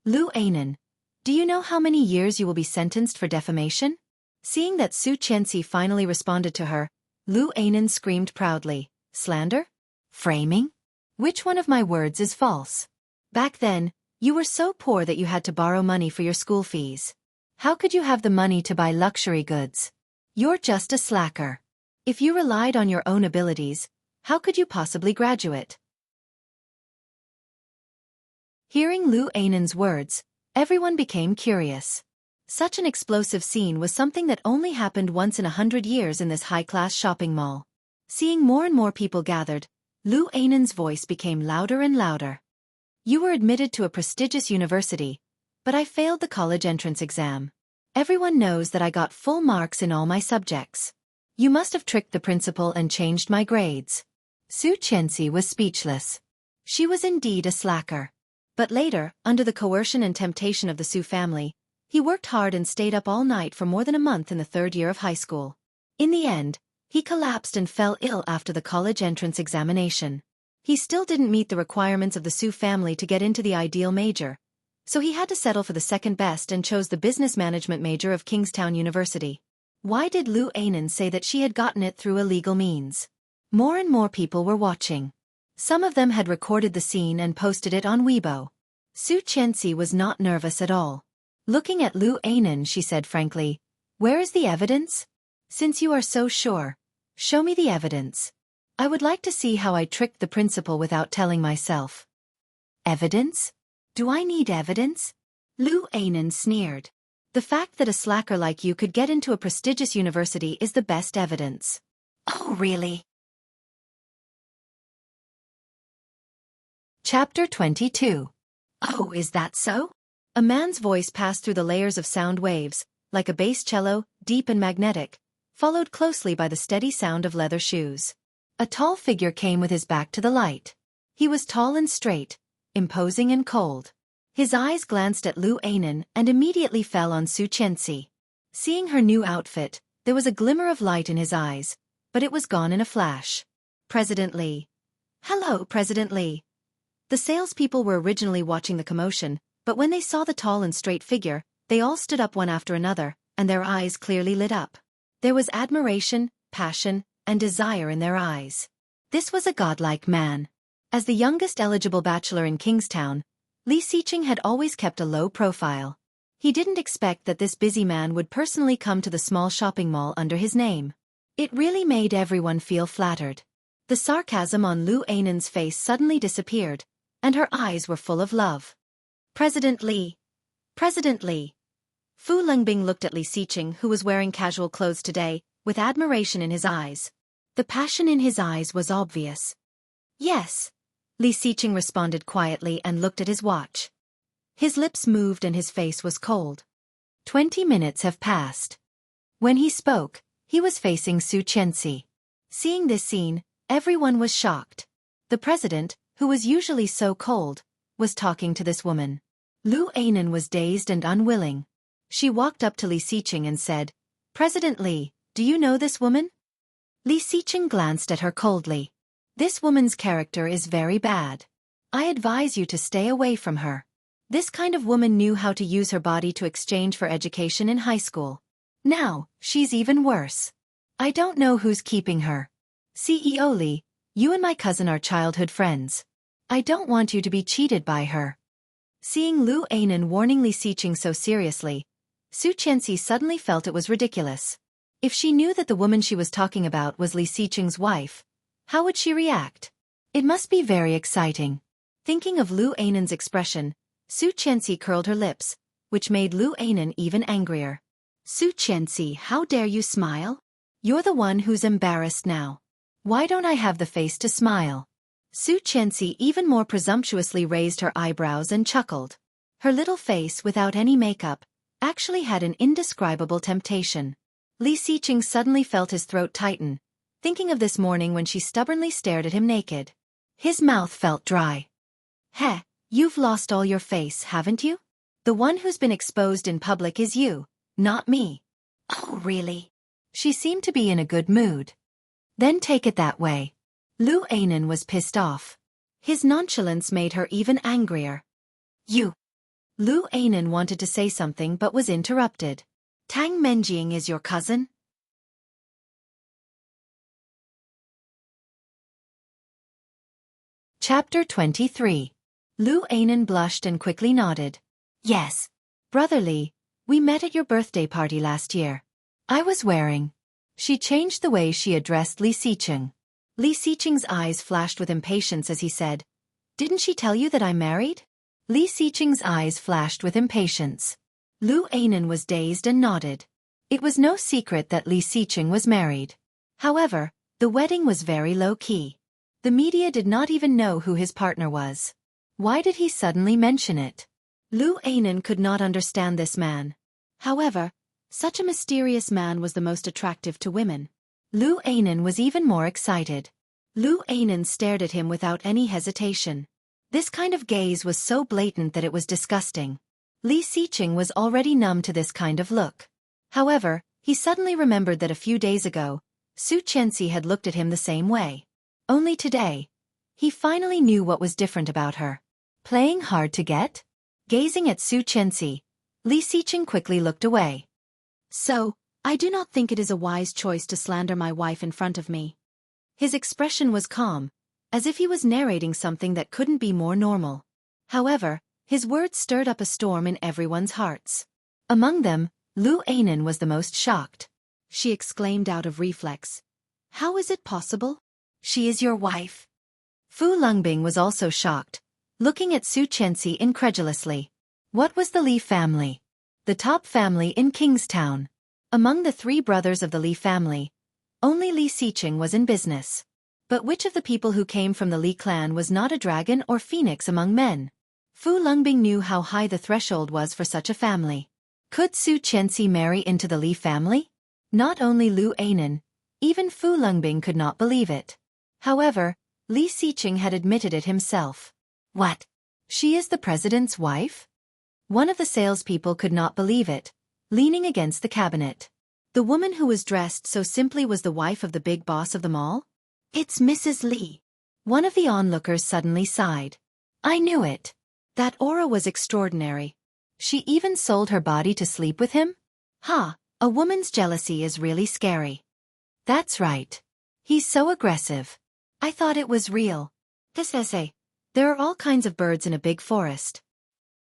Lu Anan, do you know how many years you will be sentenced for defamation? Seeing that Xueqi finally responded to her, Lu Anan screamed proudly, Slander? Framing? Which one of my words is false? Back then, you were so poor that you had to borrow money for your school fees. How could you have the money to buy luxury goods? You're just a slacker. If you relied on your own abilities, how could you possibly graduate? Hearing Lu Anan's words, everyone became curious. Such an explosive scene was something that only happened once in 100 years in this high-class shopping mall. Seeing more and more people gathered, Lu Anan's voice became louder and louder. You were admitted to a prestigious university, but I failed the college entrance exam. Everyone knows that I got full marks in all my subjects. You must have tricked the principal and changed my grades. Xueqi was speechless. She was indeed a slacker. But later, under the coercion and temptation of the Su family, he worked hard and stayed up all night for more than a month in the 3rd year of high school. In the end, he collapsed and fell ill after the college entrance examination. He still didn't meet the requirements of the Su family to get into the ideal major, so he had to settle for the second best and chose the business management major of Kingstown University. Why did Lu Anan say that she had gotten it through illegal means? More and more people were watching. Some of them had recorded the scene and posted it on Weibo. Xueqi was not nervous at all. Looking at Lu Anan, she said frankly, Where is the evidence? Since you are so sure, show me the evidence. I would like to see how I tricked the principal without telling myself. Evidence? Do I need evidence? Lu Anan sneered. The fact that a slacker like you could get into a prestigious university is the best evidence. Oh, really? Chapter 22. Oh, is that so? A man's voice passed through the layers of sound waves, like a bass cello, deep and magnetic, followed closely by the steady sound of leather shoes. A tall figure came with his back to the light. He was tall and straight, imposing and cold. His eyes glanced at Lu Anan and immediately fell on Xueqi. Seeing her new outfit, there was a glimmer of light in his eyes, but it was gone in a flash. President Li. Hello, President Li. The salespeople were originally watching the commotion, but when they saw the tall and straight figure, they all stood up one after another, and their eyes clearly lit up. There was admiration, passion, and desire in their eyes. This was a godlike man. As the youngest eligible bachelor in Kingstown, Li Xiqing had always kept a low profile. He didn't expect that this busy man would personally come to the small shopping mall under his name. It really made everyone feel flattered. The sarcasm on Lu Ainan's face suddenly disappeared, and her eyes were full of love. President Li. President Li. Fu Lengbing looked at Li Xiqing, who was wearing casual clothes today, with admiration in his eyes. The passion in his eyes was obvious. Yes. Li Xiqing responded quietly and looked at his watch. His lips moved and his face was cold. 20 minutes have passed. When he spoke, he was facing Xueqi. Seeing this scene, everyone was shocked. The president, who was usually so cold, was talking to this woman. Lu Ainan was dazed and unwilling. She walked up to Li Xiqing and said, "President Li, do you know this woman?" Li Xiqing glanced at her coldly. "This woman's character is very bad. I advise you to stay away from her. This kind of woman knew how to use her body to exchange for education in high school. Now, she's even worse. I don't know who's keeping her. CEO Li, you and my cousin are childhood friends. I don't want you to be cheated by her." Seeing Lu Ainan warning Li Xiqing so seriously, Xueqi suddenly felt it was ridiculous. If she knew that the woman she was talking about was Li Xiqing's wife, how would she react? It must be very exciting. Thinking of Lu Ainan's expression, Xueqi curled her lips, which made Lu Ainan even angrier. "Xueqi, how dare you smile? You're the one who's embarrassed now. Why don't I have the face to smile?" Xueqi even more presumptuously raised her eyebrows and chuckled. Her little face without any makeup actually had an indescribable temptation. Li Xiqing suddenly felt his throat tighten, thinking of this morning when she stubbornly stared at him naked. His mouth felt dry. "Heh, you've lost all your face, haven't you? The one who's been exposed in public is you, not me." "Oh, really?" She seemed to be in a good mood. "Then take it that way." Lu Ainan was pissed off. His nonchalance made her even angrier. "You." Lu Ainan wanted to say something but was interrupted. "Tang Menjing is your cousin?" Chapter 23. Lu Ainan blushed and quickly nodded. "Yes. Brother Li, we met at your birthday party last year. I was wearing..." She changed the way she addressed Li Xiqing. Li Xiqing's eyes flashed with impatience as he said, "Didn't she tell you that I'm married?" Li Xiqing's eyes flashed with impatience. Lu Ainan was dazed and nodded. It was no secret that Li Xiqing was married. However, the wedding was very low-key. The media did not even know who his partner was. Why did he suddenly mention it? Lu Ainan could not understand this man. However, such a mysterious man was the most attractive to women. Lu Ainan was even more excited. Lu Ainan stared at him without any hesitation. This kind of gaze was so blatant that it was disgusting. Li Xiqing was already numb to this kind of look. However, he suddenly remembered that a few days ago, Xueqi had looked at him the same way. Only today, he finally knew what was different about her. Playing hard to get? Gazing at Xueqi, Li Xiqing quickly looked away. "So, I do not think it is a wise choice to slander my wife in front of me." His expression was calm, as if he was narrating something that couldn't be more normal. However, his words stirred up a storm in everyone's hearts. Among them, Lu Ainan was the most shocked. She exclaimed out of reflex, "How is it possible? She is your wife." Fu Lengbing was also shocked, looking at Xueqi incredulously. What was the Li family? The top family in Kingstown. Among the 3 brothers of the Li family, only Li Xiqing was in business. But which of the people who came from the Li clan was not a dragon or phoenix among men? Fu Lengbing knew how high the threshold was for such a family. Could Xueqi marry into the Li family? Not only Lu Ainan, even Fu Lengbing could not believe it. However, Li Xiqing had admitted it himself. What? She is the president's wife? One of the salespeople could not believe it, leaning against the cabinet. The woman who was dressed so simply was the wife of the big boss of them all? "It's Mrs. Li." One of the onlookers suddenly sighed. I knew it. That aura was extraordinary. She even sold her body to sleep with him? Ha, a woman's jealousy is really scary. That's right. He's so aggressive. I thought it was real. This essay. There are all kinds of birds in a big forest.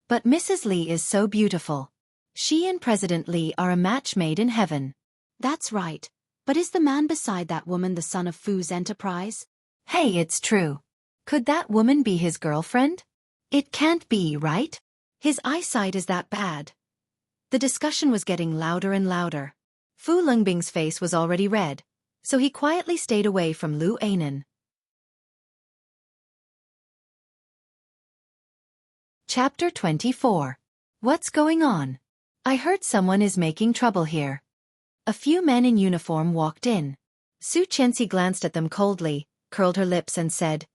But Mrs. Li is so beautiful. She and President Li are a match made in heaven. That's right. But is the man beside that woman the son of Fu's enterprise? Hey, it's true. Could that woman be his girlfriend? It can't be, right? His eyesight is that bad. The discussion was getting louder and louder. Fu Lungbing's face was already red, so he quietly stayed away from Lu Anan. Chapter 24. What's going on? I heard someone is making trouble here. A few men in uniform walked in. Xueqi glanced at them coldly, curled her lips and said,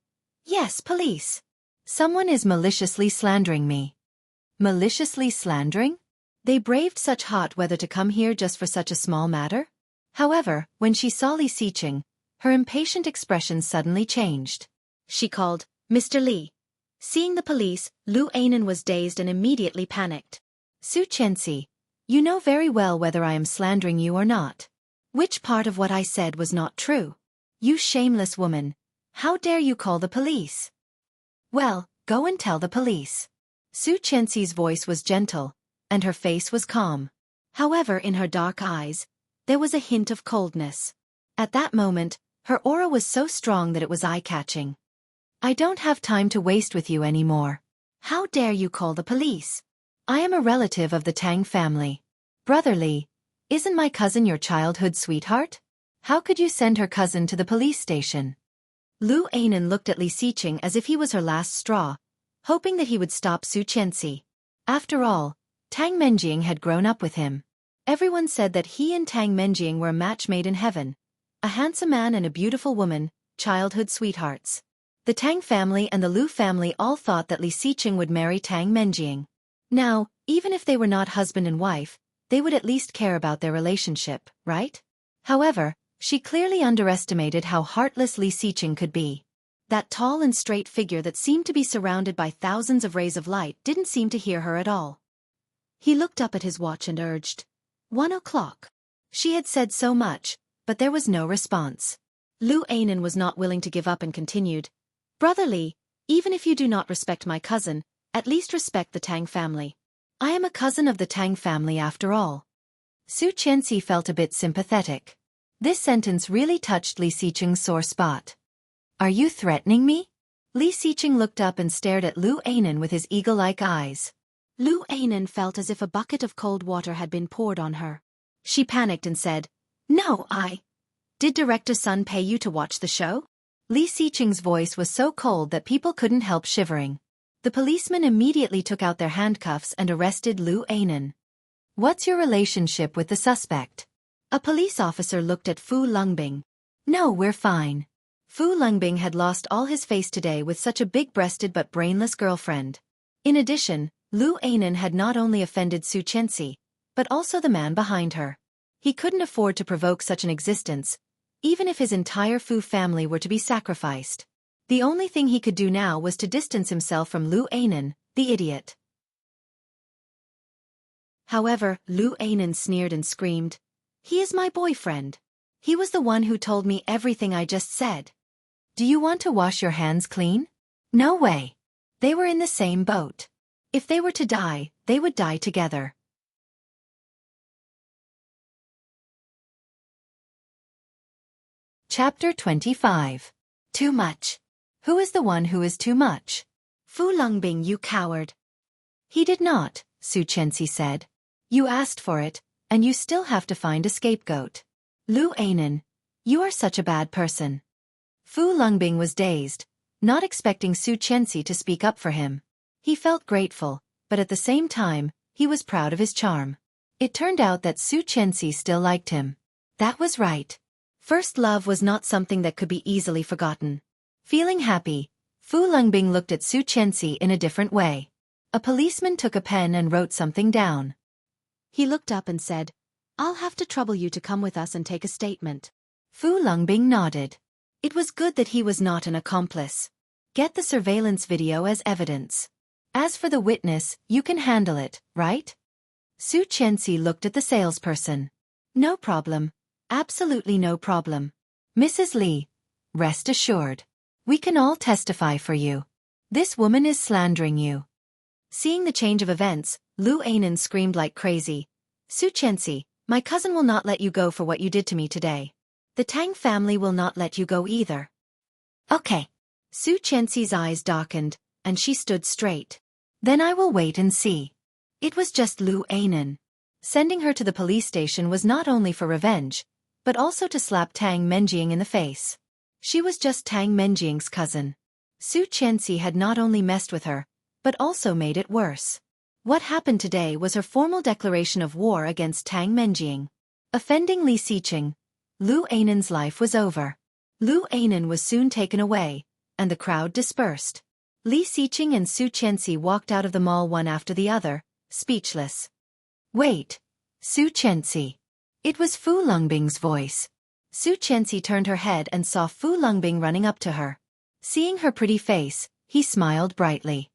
Yes, police. Someone is maliciously slandering me. Maliciously slandering? They braved such hot weather to come here just for such a small matter? However, when she saw Li Xiqing, her impatient expression suddenly changed. She called, Mr. Li. Seeing the police, Lu Anan was dazed and immediately panicked. Xueqi, you know very well whether I am slandering you or not. Which part of what I said was not true? You shameless woman. How dare you call the police? Well, go and tell the police. Xueqi's voice was gentle, and her face was calm. However, in her dark eyes, there was a hint of coldness. At that moment, her aura was so strong that it was eye-catching. I don't have time to waste with you anymore. How dare you call the police? I am a relative of the Tang family. Brother Li, isn't my cousin your childhood sweetheart? How could you send her cousin to the police station? Lu Anan looked at Li Xiqing as if he was her last straw, hoping that he would stop Xueqi. After all, Tang Menjing had grown up with him. Everyone said that he and Tang Menjing were a match made in heaven. A handsome man and a beautiful woman, childhood sweethearts. The Tang family and the Lu family all thought that Li Xiqing would marry Tang Menjing. Now, even if they were not husband and wife, they would at least care about their relationship, right? However, she clearly underestimated how heartless Li Xiqing could be. That tall and straight figure that seemed to be surrounded by thousands of rays of light didn't seem to hear her at all. He looked up at his watch and urged, 1 o'clock. She had said so much, but there was no response. Lu Anan was not willing to give up and continued, Brother Li, even if you do not respect my cousin, at least respect the Tang family. I am a cousin of the Tang family after all. Xueqi felt a bit sympathetic. This sentence really touched Li Xiqing's sore spot. Are you threatening me? Li Xiqing looked up and stared at Lu Anan with his eagle-like eyes. Lu Anan felt as if a bucket of cold water had been poured on her. She panicked and said, No, Did Director Sun pay you to watch the show? Li Xiqing's voice was so cold that people couldn't help shivering. The policemen immediately took out their handcuffs and arrested Lu Anan. What's your relationship with the suspect? A police officer looked at Fu Lungbing. No, we're fine. Fu Lungbing had lost all his face today with such a big-breasted but brainless girlfriend. In addition, Lu Anan had not only offended Xueqi, but also the man behind her. He couldn't afford to provoke such an existence, even if his entire Fu family were to be sacrificed. The only thing he could do now was to distance himself from Lu Anan, the idiot. However, Lu Anan sneered and screamed, He is my boyfriend. He was the one who told me everything I just said. Do you want to wash your hands clean? No way. They were in the same boat. If they were to die, they would die together. Chapter 25. Too much. Who is the one who is too much? Fu Lungbing, you coward. He did not, Xueqi said. You asked for it, and you still have to find a scapegoat. Lu Anan, you are such a bad person. Fu Lungbing was dazed, not expecting Xueqi to speak up for him. He felt grateful, but at the same time, he was proud of his charm. It turned out that Xueqi still liked him. That was right. First love was not something that could be easily forgotten. Feeling happy, Fu Lungbing looked at Xueqi in a different way. A policeman took a pen and wrote something down. He looked up and said, I'll have to trouble you to come with us and take a statement. Fu Lungbing nodded. It was good that he was not an accomplice. Get the surveillance video as evidence. As for the witness, you can handle it, right? Xueqi looked at the salesperson. No problem. Absolutely no problem. Mrs. Li, rest assured. We can all testify for you. This woman is slandering you. Seeing the change of events, Lu Anan screamed like crazy. Xueqi, my cousin will not let you go for what you did to me today. The Tang family will not let you go either. Okay. Xueqi's eyes darkened, and she stood straight. Then I will wait and see. It was just Lu Anan. Sending her to the police station was not only for revenge, but also to slap Tang Menjing in the face. She was just Tang Menjing's cousin. Xueqi had not only messed with her, but also made it worse. What happened today was her formal declaration of war against Tang Menjing. Offending Li Xiqing, Lu Anan's life was over. Lu Anan was soon taken away, and the crowd dispersed. Li Xiqing and Xueqi walked out of the mall one after the other, speechless. Wait, Xueqi. It was Fu Longbing's voice. Xueqi turned her head and saw Fu Longbing running up to her. Seeing her pretty face, he smiled brightly.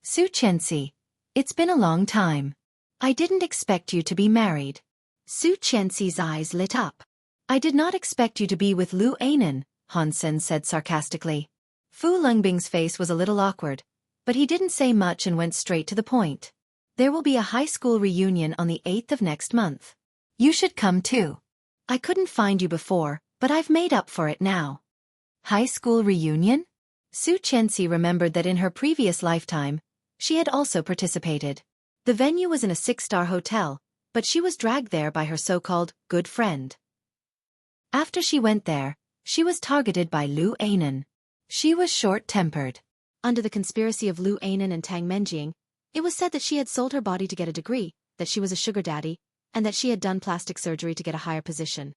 Xueqi, it's been a long time. I didn't expect you to be married. Xueqi's eyes lit up. I did not expect you to be with Lu Anan, Hansen said sarcastically. Fu Longbing's face was a little awkward, but he didn't say much and went straight to the point. There will be a high school reunion on the 8th of next month. You should come too. I couldn't find you before, but I've made up for it now. High school reunion? Xueqi remembered that in her previous lifetime, she had also participated. The venue was in a 6-star hotel, but she was dragged there by her so-called good friend. After she went there, she was targeted by Lu Anan. She was short-tempered. Under the conspiracy of Lu Anan and Tang Menjing, it was said that she had sold her body to get a degree, that she was a sugar daddy, and that she had done plastic surgery to get a higher position.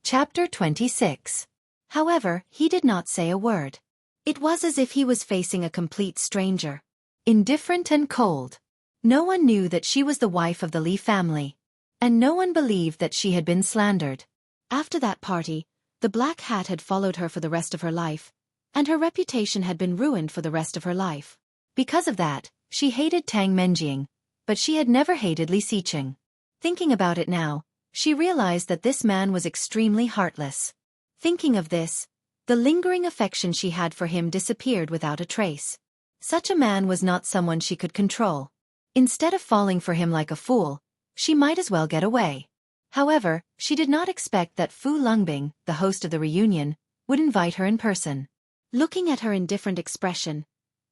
Chapter 26. However, he did not say a word. It was as if he was facing a complete stranger. Indifferent and cold. No one knew that she was the wife of the Li family. And no one believed that she had been slandered. After that party, the black hat had followed her for the rest of her life, and her reputation had been ruined for the rest of her life. Because of that, she hated Tang Menjing, but she had never hated Li Xiqing. Thinking about it now, she realized that this man was extremely heartless. Thinking of this, the lingering affection she had for him disappeared without a trace. Such a man was not someone she could control. Instead of falling for him like a fool, she might as well get away. However, she did not expect that Fu Longbing, the host of the reunion, would invite her in person. Looking at her indifferent expression,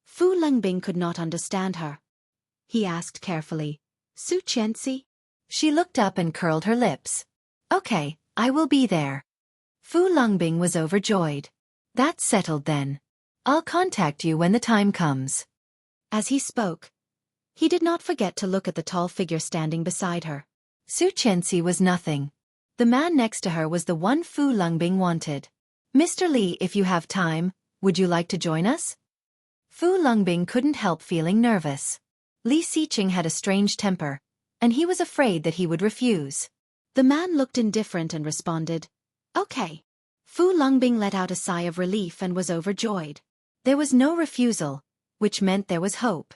Fu Longbing could not understand her. He asked carefully, Xueqi? She looked up and curled her lips. Okay, I will be there. Fu Longbing was overjoyed. That's settled then. I'll contact you when the time comes. As he spoke, he did not forget to look at the tall figure standing beside her. Xueqi was nothing. The man next to her was the one Fu Longbing wanted. Mr. Li, if you have time, would you like to join us? Fu Longbing couldn't help feeling nervous. Li Xiqing had a strange temper, and he was afraid that he would refuse. The man looked indifferent and responded, Okay. Fu Longbing let out a sigh of relief and was overjoyed. There was no refusal, which meant there was hope.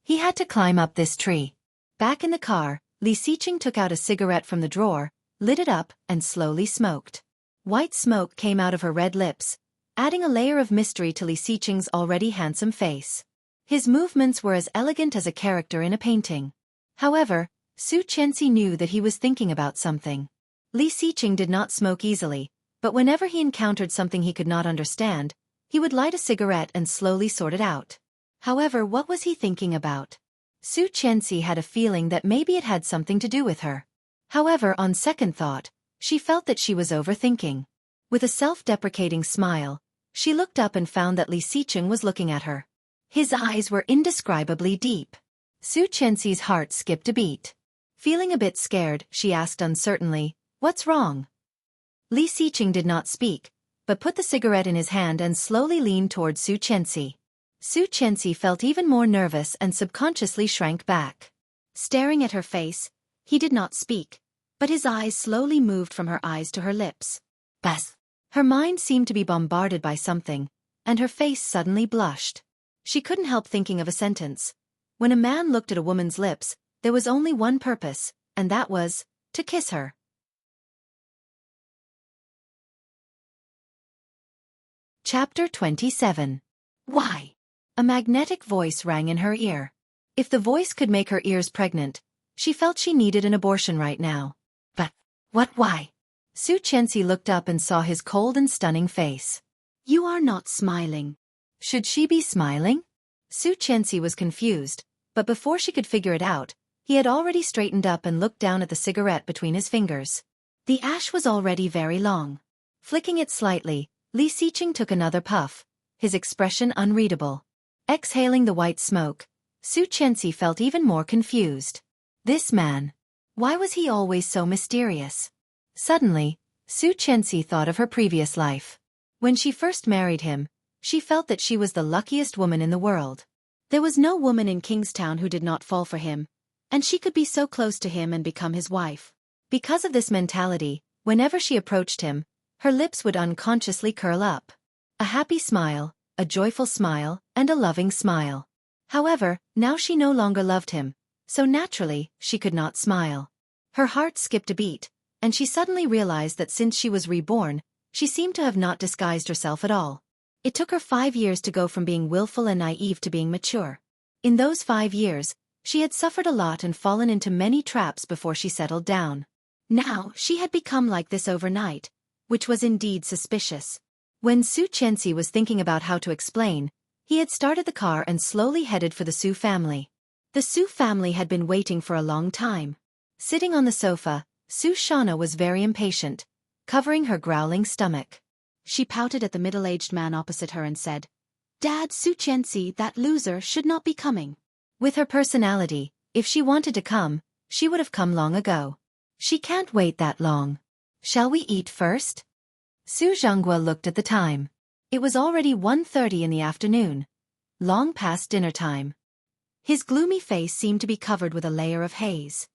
He had to climb up this tree. Back in the car, Li Xiqing took out a cigarette from the drawer, lit it up, and slowly smoked. White smoke came out of her red lips, adding a layer of mystery to Li Xiqing's already handsome face. His movements were as elegant as a character in a painting. However, Xueqi knew that he was thinking about something. Li Xiqing did not smoke easily, but whenever he encountered something he could not understand, he would light a cigarette and slowly sort it out. However, what was he thinking about? Xueqi had a feeling that maybe it had something to do with her. However, on second thought, she felt that she was overthinking. With a self-deprecating smile, she looked up and found that Li Xiqing was looking at her. His eyes were indescribably deep. Xueqi's heart skipped a beat. Feeling a bit scared, she asked uncertainly, What's wrong? Li Xiqing did not speak, but put the cigarette in his hand and slowly leaned toward Xueqi. Xueqi felt even more nervous and subconsciously shrank back. Staring at her face, he did not speak, but his eyes slowly moved from her eyes to her lips. Bas. Her mind seemed to be bombarded by something, and her face suddenly blushed. She couldn't help thinking of a sentence. When a man looked at a woman's lips, there was only one purpose, and that was to kiss her. Chapter 27. Why? A magnetic voice rang in her ear. If the voice could make her ears pregnant, she felt she needed an abortion right now. But, why? Xueqi looked up and saw his cold and stunning face. You are not smiling. Should she be smiling? Xueqi was confused, but before she could figure it out, he had already straightened up and looked down at the cigarette between his fingers. The ash was already very long. Flicking it slightly, Li Xiqing took another puff, his expression unreadable. Exhaling the white smoke, Xueqi felt even more confused. This man. Why was he always so mysterious? Suddenly, Xueqi thought of her previous life. When she first married him, she felt that she was the luckiest woman in the world. There was no woman in Kingstown who did not fall for him, and she could be so close to him and become his wife. Because of this mentality, whenever she approached him, her lips would unconsciously curl up. A happy smile, a joyful smile, and a loving smile. However, now she no longer loved him, so naturally, she could not smile. Her heart skipped a beat, and she suddenly realized that since she was reborn, she seemed to have not disguised herself at all. It took her 5 years to go from being willful and naive to being mature. In those 5 years, she had suffered a lot and fallen into many traps before she settled down. Now, she had become like this overnight, which was indeed suspicious. When Xueqi was thinking about how to explain, he had started the car and slowly headed for the Su family. The Su family had been waiting for a long time. Sitting on the sofa, Su Shana was very impatient, covering her growling stomach. She pouted at the middle-aged man opposite her and said, Dad, Xueqi, that loser, should not be coming. With her personality, if she wanted to come, she would have come long ago. She can't wait that long. Shall we eat first? Su Zhonghua looked at the time. It was already 1:30 in the afternoon, long past dinner time. His gloomy face seemed to be covered with a layer of haze.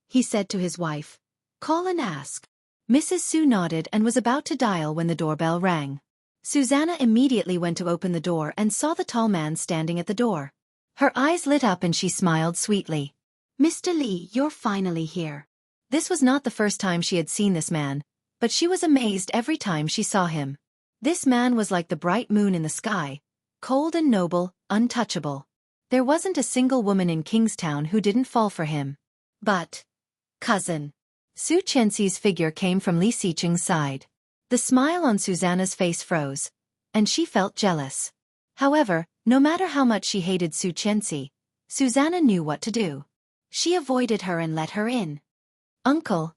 He said to his wife, Call and ask. Mrs. Su nodded and was about to dial when the doorbell rang. Susanna immediately went to open the door and saw the tall man standing at the door. Her eyes lit up and she smiled sweetly. Mr. Li, you're finally here. This was not the first time she had seen this man, but she was amazed every time she saw him. This man was like the bright moon in the sky, cold and noble, untouchable. There wasn't a single woman in Kingstown who didn't fall for him. But, cousin. Xueqi's figure came from Li Xiqing's side. The smile on Susanna's face froze, and she felt jealous. However, no matter how much she hated Xueqi, Susanna knew what to do. She avoided her and let her in. Uncle.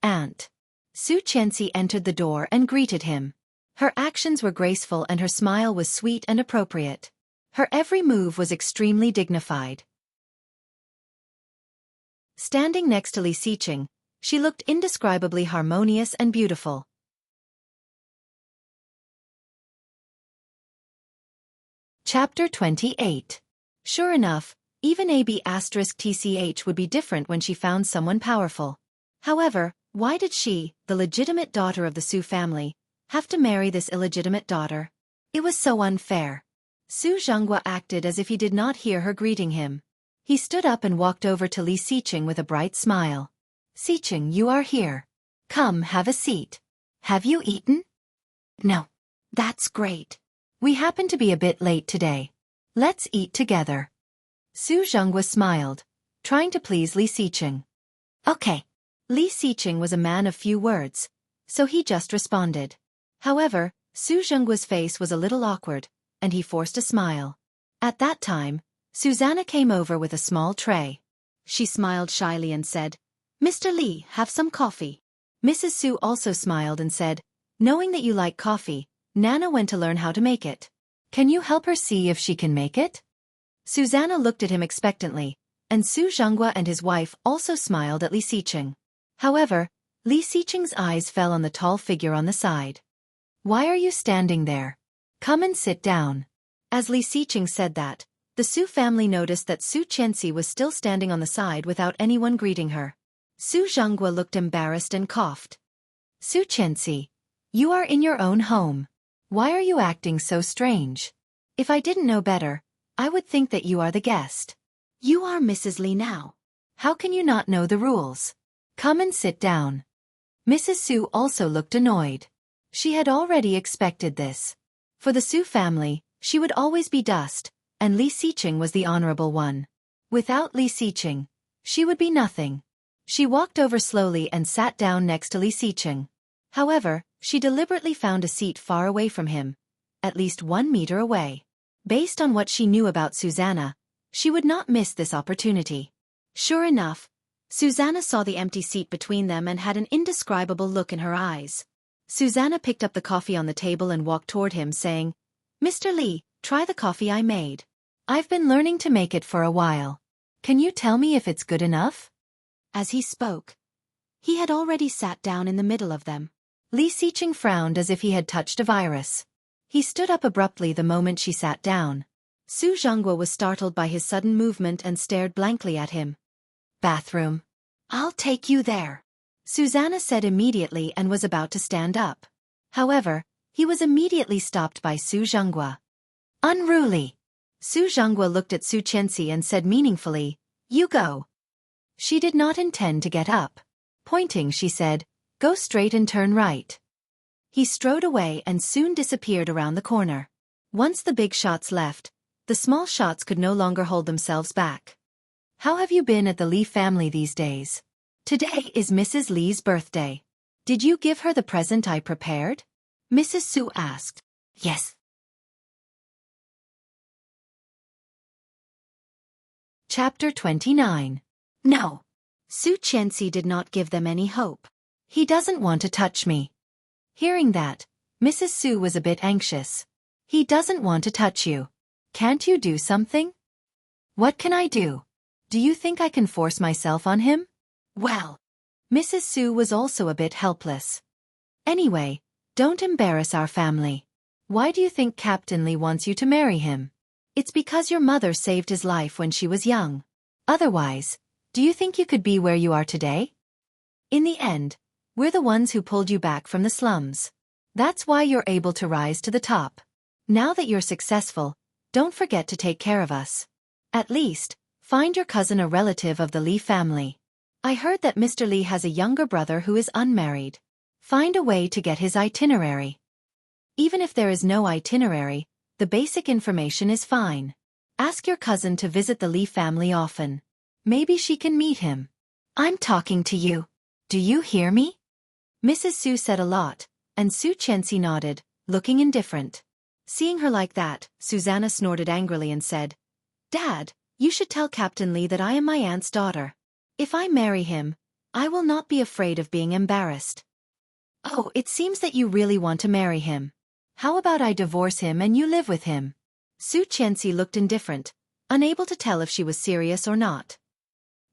Aunt. Xueqi entered the door and greeted him. Her actions were graceful and her smile was sweet and appropriate. Her every move was extremely dignified. Standing next to Li Xiqing, she looked indescribably harmonious and beautiful. Chapter 28. Sure enough, even AB*TCH would be different when she found someone powerful. However, why did she, the legitimate daughter of the Su family, have to marry this illegitimate daughter? It was so unfair. Su Zhonghua acted as if he did not hear her greeting him. He stood up and walked over to Li Xiqing with a bright smile. Xiqing, you are here. Come, have a seat. Have you eaten? No. That's great. We happen to be a bit late today. Let's eat together. Su Zhonghua smiled, trying to please Li Xiqing. Okay. Li Xiqing was a man of few words, so he just responded. However, Su Zhonghua's face was a little awkward, and he forced a smile. At that time, Susanna came over with a small tray. She smiled shyly and said, Mr. Li, have some coffee. Mrs. Su also smiled and said, knowing that you like coffee, Nana went to learn how to make it. Can you help her see if she can make it? Susanna looked at him expectantly, and Su Zhonghua and his wife also smiled at Li Xiqing. However, Li Xiqing's eyes fell on the tall figure on the side. Why are you standing there? Come and sit down. As Li Xiqing said that, the Su family noticed that Xueqi was still standing on the side without anyone greeting her. Su Zhenghua looked embarrassed and coughed. Xueqi, you are in your own home. Why are you acting so strange? If I didn't know better, I would think that you are the guest. You are Mrs. Li now. How can you not know the rules? Come and sit down. Mrs. Su also looked annoyed. She had already expected this. For the Su family, she would always be dust, and Li Xiqing was the honorable one. Without Li Xiqing, she would be nothing. She walked over slowly and sat down next to Li Xiqing. However, she deliberately found a seat far away from him, at least 1 meter away. Based on what she knew about Susanna, she would not miss this opportunity. Sure enough, Susanna saw the empty seat between them and had an indescribable look in her eyes. Susanna picked up the coffee on the table and walked toward him, saying, "Mr. Li, try the coffee I made. I've been learning to make it for a while. Can you tell me if it's good enough?" As he spoke, he had already sat down in the middle of them. Li Xiqing frowned as if he had touched a virus. He stood up abruptly the moment she sat down. Su Zhenghua was startled by his sudden movement and stared blankly at him. "Bathroom. I'll take you there," Susanna said immediately and was about to stand up. However, he was immediately stopped by Su Zhenghua. "Unruly." Su Zhenghua looked at Xueqi and said meaningfully, "You go." She did not intend to get up. Pointing, she said, "Go straight and turn right." He strode away and soon disappeared around the corner. Once the big shots left, the small shots could no longer hold themselves back. "How have you been at the Li family these days? Today is Mrs. Li's birthday. Did you give her the present I prepared?" Mrs. Su asked. "Yes." Chapter 29. No. Xueqi did not give them any hope. "He doesn't want to touch me." Hearing that, Mrs. Su was a bit anxious. "He doesn't want to touch you. Can't you do something?" "What can I do? Do you think I can force myself on him?" "Well." Mrs. Su was also a bit helpless. "Anyway, don't embarrass our family. Why do you think Captain Li wants you to marry him? It's because your mother saved his life when she was young. Otherwise, do you think you could be where you are today? In the end, we're the ones who pulled you back from the slums. That's why you're able to rise to the top. Now that you're successful, don't forget to take care of us. At least, find your cousin a relative of the Li family. I heard that Mr. Li has a younger brother who is unmarried. Find a way to get his itinerary. Even if there is no itinerary, the basic information is fine. Ask your cousin to visit the Li family often. Maybe she can meet him." "I'm talking to you. Do you hear me?" Mrs. Su said a lot, and Xueqi nodded, looking indifferent. Seeing her like that, Susanna snorted angrily and said, "Dad, you should tell Captain Li that I am my aunt's daughter. If I marry him, I will not be afraid of being embarrassed." "Oh, it seems that you really want to marry him. How about I divorce him and you live with him?" Xueqi looked indifferent, unable to tell if she was serious or not.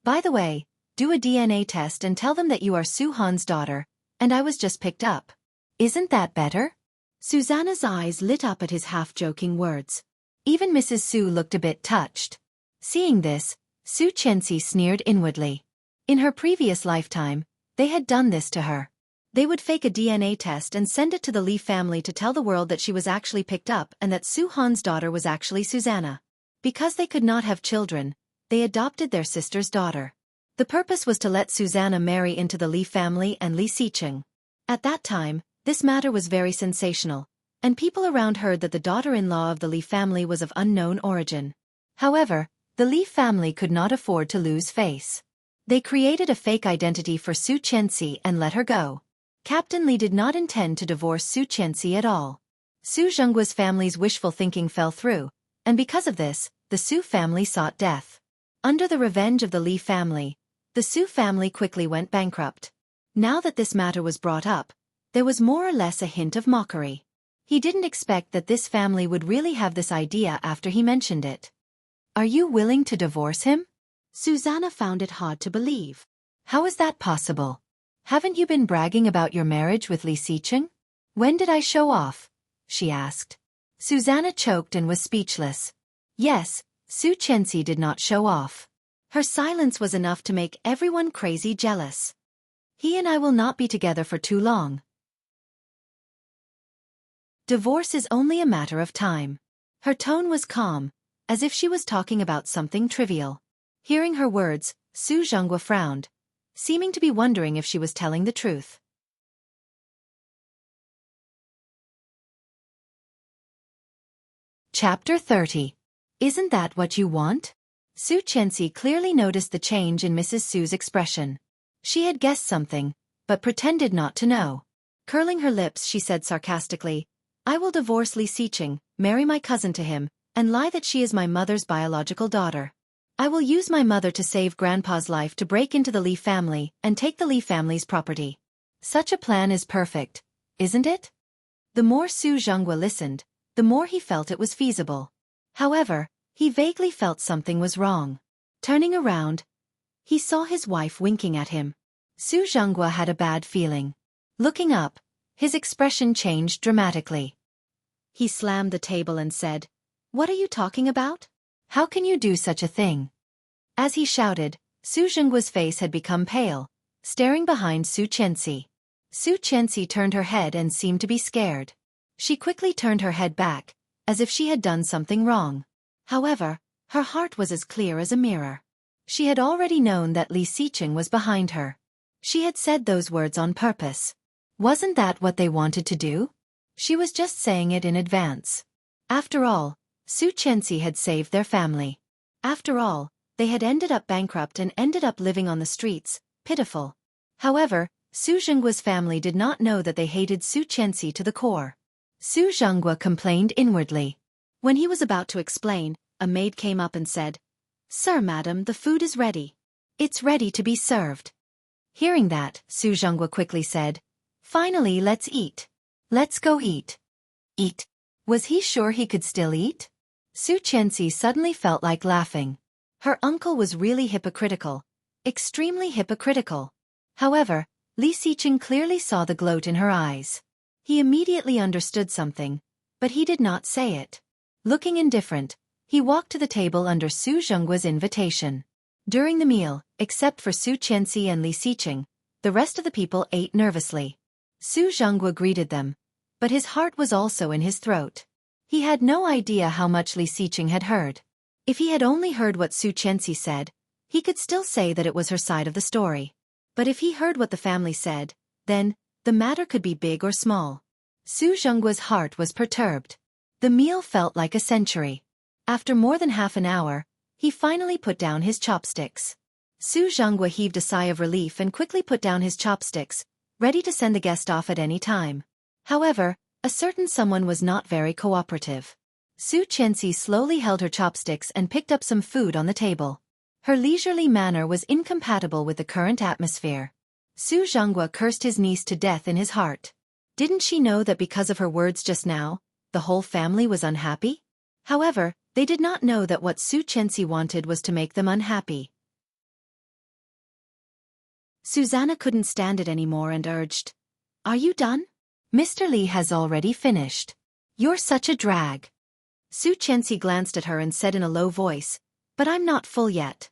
"By the way, do a DNA test and tell them that you are Su Han's daughter, and I was just picked up. Isn't that better?" Susanna's eyes lit up at his half-joking words. Even Mrs. Su looked a bit touched. Seeing this, Xueqi sneered inwardly. In her previous lifetime, they had done this to her. They would fake a DNA test and send it to the Li family to tell the world that she was actually picked up and that Su Han's daughter was actually Susanna. Because they could not have children, they adopted their sister's daughter. The purpose was to let Susanna marry into the Li family and Li Xiqing. At that time, this matter was very sensational, and people around heard that the daughter-in-law of the Li family was of unknown origin. However, the Li family could not afford to lose face. They created a fake identity for Xueqi and let her go. Captain Li did not intend to divorce Xueqi at all. Su Zhenghua's family's wishful thinking fell through, and because of this, the Su family sought death. Under the revenge of the Li family, the Su family quickly went bankrupt. Now that this matter was brought up, there was more or less a hint of mockery. He didn't expect that this family would really have this idea after he mentioned it. "Are you willing to divorce him?" Susanna found it hard to believe. "How is that possible? Haven't you been bragging about your marriage with Li Xiqing? When did I show off?" she asked. Susanna choked and was speechless. Yes, Xueqi did not show off. Her silence was enough to make everyone crazy jealous. He and I will not be together for too long. Divorce is only a matter of time. Her tone was calm, as if she was talking about something trivial. Hearing her words, Xueqi frowned, seeming to be wondering if she was telling the truth. Chapter 30. Isn't that what you want? Xueqi clearly noticed the change in Mrs. Su's expression. She had guessed something, but pretended not to know. Curling her lips, she said sarcastically, I will divorce Li Xiqing, marry my cousin to him, and lie that she is my mother's biological daughter. I will use my mother to save Grandpa's life to break into the Li family and take the Li family's property. Such a plan is perfect, isn't it? The more Xueqi listened, the more he felt it was feasible. However, he vaguely felt something was wrong. Turning around, he saw his wife winking at him. Xueqi had a bad feeling. Looking up, his expression changed dramatically. He slammed the table and said, What are you talking about? How can you do such a thing? As he shouted, Xueqi's face had become pale, staring behind Xueqi. Xueqi turned her head and seemed to be scared. She quickly turned her head back, as if she had done something wrong. However, her heart was as clear as a mirror. She had already known that Li Xiqing was behind her. She had said those words on purpose. Wasn't that what they wanted to do? She was just saying it in advance. After all, Xueqi had saved their family. After all, they had ended up bankrupt and ended up living on the streets, pitiful. However, Xueqi's family did not know that they hated Xueqi to the core. Xueqi complained inwardly. When he was about to explain, a maid came up and said, Sir, madam, the food is ready. It's ready to be served. Hearing that, Xueqi quickly said, Finally, let's eat. Let's go eat. Eat? Was he sure he could still eat? Xueqi suddenly felt like laughing. Her uncle was really hypocritical. Extremely hypocritical. However, Li Xiqing clearly saw the gloat in her eyes. He immediately understood something, but he did not say it. Looking indifferent, he walked to the table under Xueqi's invitation. During the meal, except for Xueqi and Li Xiqing, the rest of the people ate nervously. Xueqi greeted them, but his heart was also in his throat. He had no idea how much Li Xiqing had heard. If he had only heard what Xueqi said, he could still say that it was her side of the story. But if he heard what the family said, then, the matter could be big or small. Xueqi's heart was perturbed. The meal felt like a century. After more than half an hour, he finally put down his chopsticks. Xueqi heaved a sigh of relief and quickly put down his chopsticks, ready to send the guest off at any time. However, a certain someone was not very cooperative. Xueqi slowly held her chopsticks and picked up some food on the table. Her leisurely manner was incompatible with the current atmosphere. Xueqi cursed his niece to death in his heart. Didn't she know that because of her words just now, the whole family was unhappy? However, they did not know that what Xueqi wanted was to make them unhappy. Susanna couldn't stand it anymore and urged, Are you done? Mr. Li has already finished. You're such a drag. Xueqi glanced at her and said in a low voice, But I'm not full yet.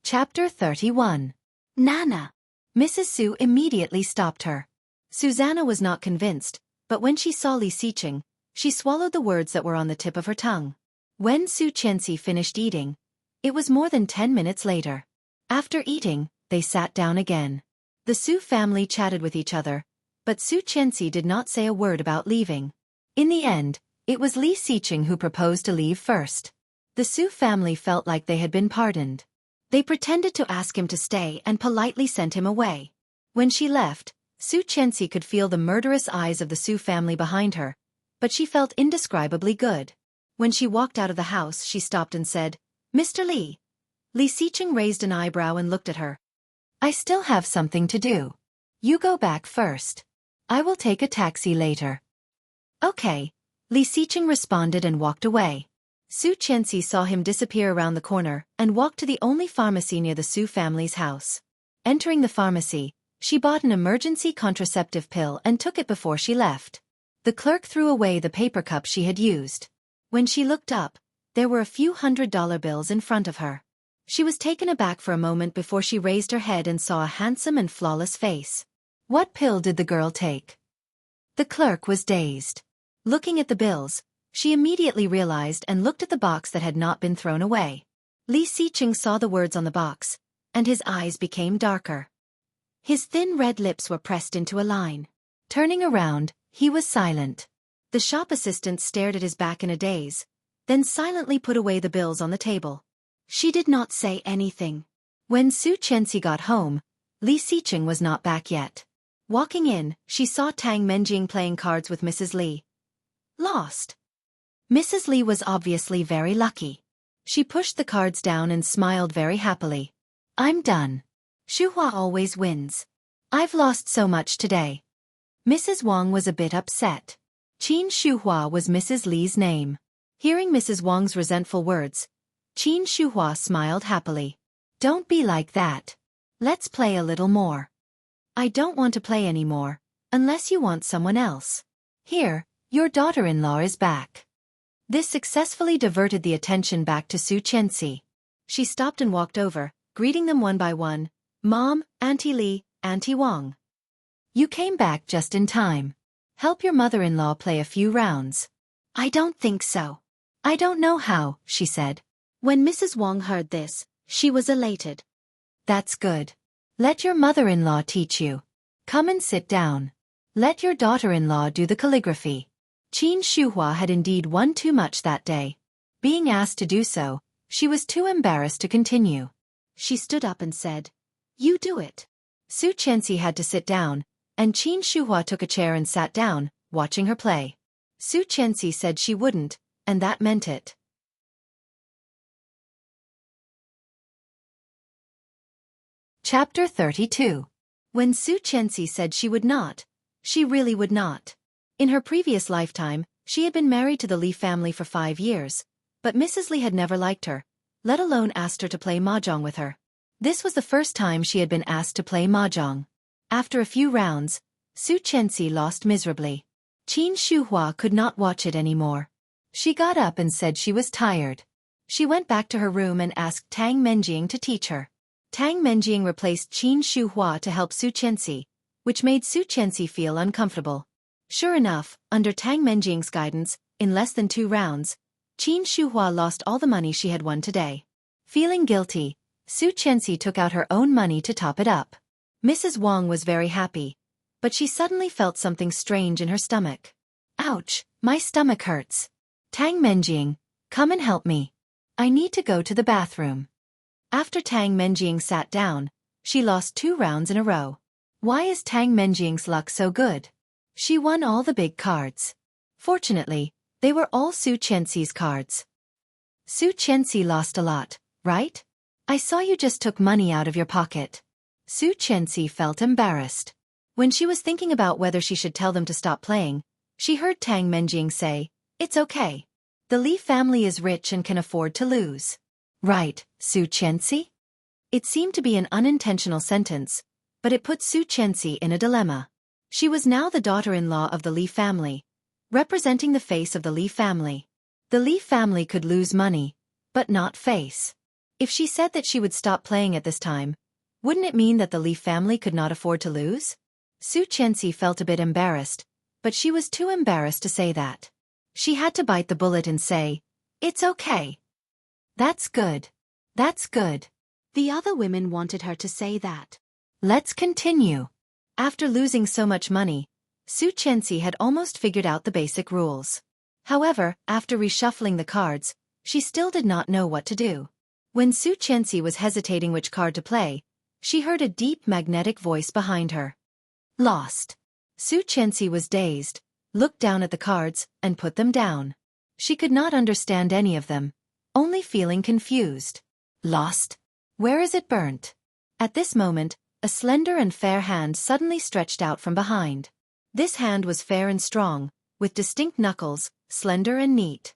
Chapter 31. Nana. Mrs. Su immediately stopped her. Susanna was not convinced, but when she saw Li Xiqing, she swallowed the words that were on the tip of her tongue. When Xueqi finished eating, it was more than 10 minutes later. After eating, they sat down again. The Su family chatted with each other, but Xueqi did not say a word about leaving. In the end, it was Li Xiqing who proposed to leave first. The Su family felt like they had been pardoned. They pretended to ask him to stay and politely sent him away. When she left, Xueqi could feel the murderous eyes of the Su family behind her, but she felt indescribably good. When she walked out of the house, she stopped and said, Mr. Li. Li Xiqing raised an eyebrow and looked at her. I still have something to do. You go back first. I will take a taxi later. Okay, Li Xiqing responded and walked away. Xueqi saw him disappear around the corner and walked to the only pharmacy near the Su family's house. Entering the pharmacy, she bought an emergency contraceptive pill and took it before she left. The clerk threw away the paper cup she had used. When she looked up, there were a few $100 bills in front of her. She was taken aback for a moment before she raised her head and saw a handsome and flawless face. What pill did the girl take? The clerk was dazed. Looking at the bills, she immediately realized and looked at the box that had not been thrown away. Li Xiqing saw the words on the box, and his eyes became darker. His thin red lips were pressed into a line. Turning around, he was silent. The shop assistant stared at his back in a daze, then silently put away the bills on the table. She did not say anything. When Xueqi got home, Li Xiqing was not back yet. Walking in, she saw Tang Menjing playing cards with Mrs. Li. Lost. Mrs. Li was obviously very lucky. She pushed the cards down and smiled very happily. I'm done. Xuehua always wins. I've lost so much today. Mrs. Wang was a bit upset. Qin Xuehua was Mrs. Li's name. Hearing Mrs. Wang's resentful words, Qin Xuehua smiled happily. Don't be like that. Let's play a little more. I don't want to play anymore, unless you want someone else. Here, your daughter-in-law is back. This successfully diverted the attention back to Xueqi. She stopped and walked over, greeting them one by one. Mom, Auntie Li, Auntie Wang. You came back just in time. Help your mother-in-law play a few rounds. I don't think so. I don't know how, she said. When Mrs. Wang heard this, she was elated. That's good. Let your mother-in-law teach you. Come and sit down. Let your daughter-in-law do the calligraphy. Qin Xuehua had indeed won too much that day. Being asked to do so, she was too embarrassed to continue. She stood up and said, "You do it." Xueqi had to sit down, and Qin Xuehua took a chair and sat down, watching her play. Xueqi said she wouldn't, and that meant it. Chapter 32. When Xueqi said she would not, she really would not. In her previous lifetime, she had been married to the Li family for 5 years, but Mrs. Li had never liked her, let alone asked her to play mahjong with her. This was the first time she had been asked to play mahjong. After a few rounds, Xueqi lost miserably. Qin Xuehua could not watch it anymore. She got up and said she was tired. She went back to her room and asked Tang Menjing to teach her. Tang Menjing replaced Qin Xuehua to help Xueqi, which made Xueqi feel uncomfortable. Sure enough, under Tang Menjing's guidance, in less than 2 rounds, Qin Xuehua lost all the money she had won today. Feeling guilty, Xueqi took out her own money to top it up. Mrs. Wang was very happy, but she suddenly felt something strange in her stomach. Ouch, my stomach hurts. Tang Menjing, come and help me. I need to go to the bathroom. After Tang Menjing sat down, she lost 2 rounds in a row. Why is Tang Menjing's luck so good? She won all the big cards. Fortunately, they were all Xueqi's cards. Xueqi lost a lot, right? I saw you just took money out of your pocket. Xueqi felt embarrassed. When she was thinking about whether she should tell them to stop playing, she heard Tang Menjing say, "It's okay. The Li family is rich and can afford to lose." Right, Xueqi? It seemed to be an unintentional sentence, but it put Xueqi in a dilemma. She was now the daughter-in-law of the Li family, representing the face of the Li family. The Li family could lose money, but not face. If she said that she would stop playing at this time, wouldn't it mean that the Li family could not afford to lose? Xueqi felt a bit embarrassed, but she was too embarrassed to say that. She had to bite the bullet and say, "It's okay." That's good. That's good. The other women wanted her to say that. Let's continue. After losing so much money, Xueqi had almost figured out the basic rules. However, after reshuffling the cards, she still did not know what to do. When Xueqi was hesitating which card to play, she heard a deep magnetic voice behind her. Lost. Xueqi was dazed, looked down at the cards, and put them down. She could not understand any of them, only feeling confused. Lost? Where is it burnt? At this moment, a slender and fair hand suddenly stretched out from behind. This hand was fair and strong, with distinct knuckles, slender and neat.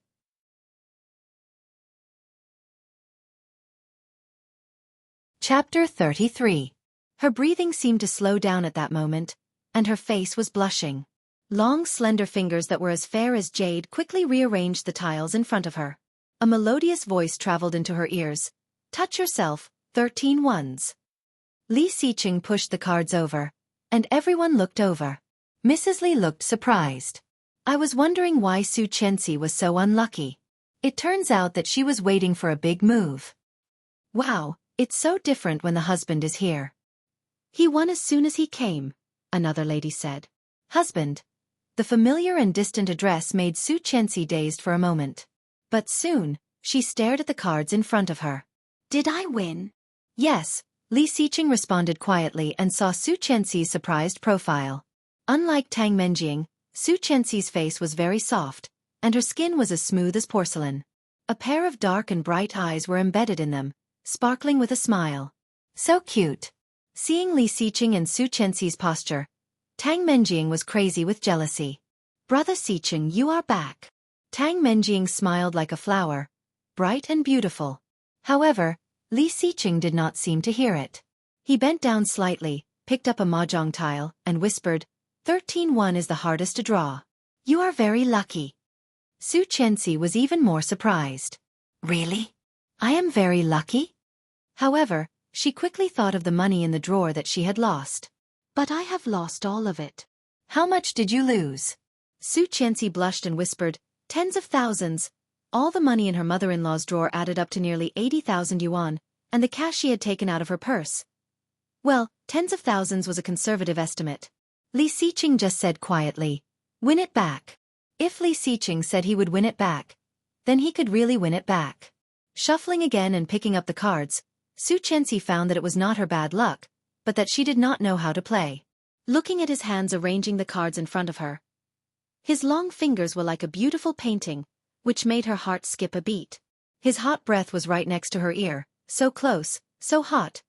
Chapter 33. Her breathing seemed to slow down at that moment, and her face was blushing. Long slender fingers that were as fair as jade quickly rearranged the tiles in front of her. A melodious voice traveled into her ears. Touch yourself, 13 ones. Li Xiqing pushed the cards over, and everyone looked over. Mrs. Li looked surprised. I was wondering why Xueqi was so unlucky. It turns out that she was waiting for a big move. Wow, it's so different when the husband is here. He won as soon as he came, another lady said. Husband. The familiar and distant address made Xueqi dazed for a moment. But soon, she stared at the cards in front of her. Did I win? Yes, Li Xiqing responded quietly and saw Xueqi's surprised profile. Unlike Tang Menjing, Xueqi's face was very soft, and her skin was as smooth as porcelain. A pair of dark and bright eyes were embedded in them, sparkling with a smile. So cute. Seeing Li Xiqing and Xueqi's posture, Tang Menjing was crazy with jealousy. Brother Xiqing, you are back. Tang Menjing smiled like a flower, bright and beautiful. However, Li Xiqing did not seem to hear it. He bent down slightly, picked up a mahjong tile, and whispered, 13-1 is the hardest to draw. You are very lucky. Xueqi was even more surprised. Really? I am very lucky? However, she quickly thought of the money in the drawer that she had lost. But I have lost all of it. How much did you lose? Xueqi blushed and whispered, tens of thousands. All the money in her mother-in-law's drawer added up to nearly 80,000 yuan, and the cash she had taken out of her purse. Well, tens of thousands was a conservative estimate. Li Xiqing just said quietly, win it back. If Li Xiqing said he would win it back, then he could really win it back. Shuffling again and picking up the cards, Xueqi found that it was not her bad luck, but that she did not know how to play. Looking at his hands arranging the cards in front of her, his long fingers were like a beautiful painting, which made her heart skip a beat. His hot breath was right next to her ear, so close, so hot.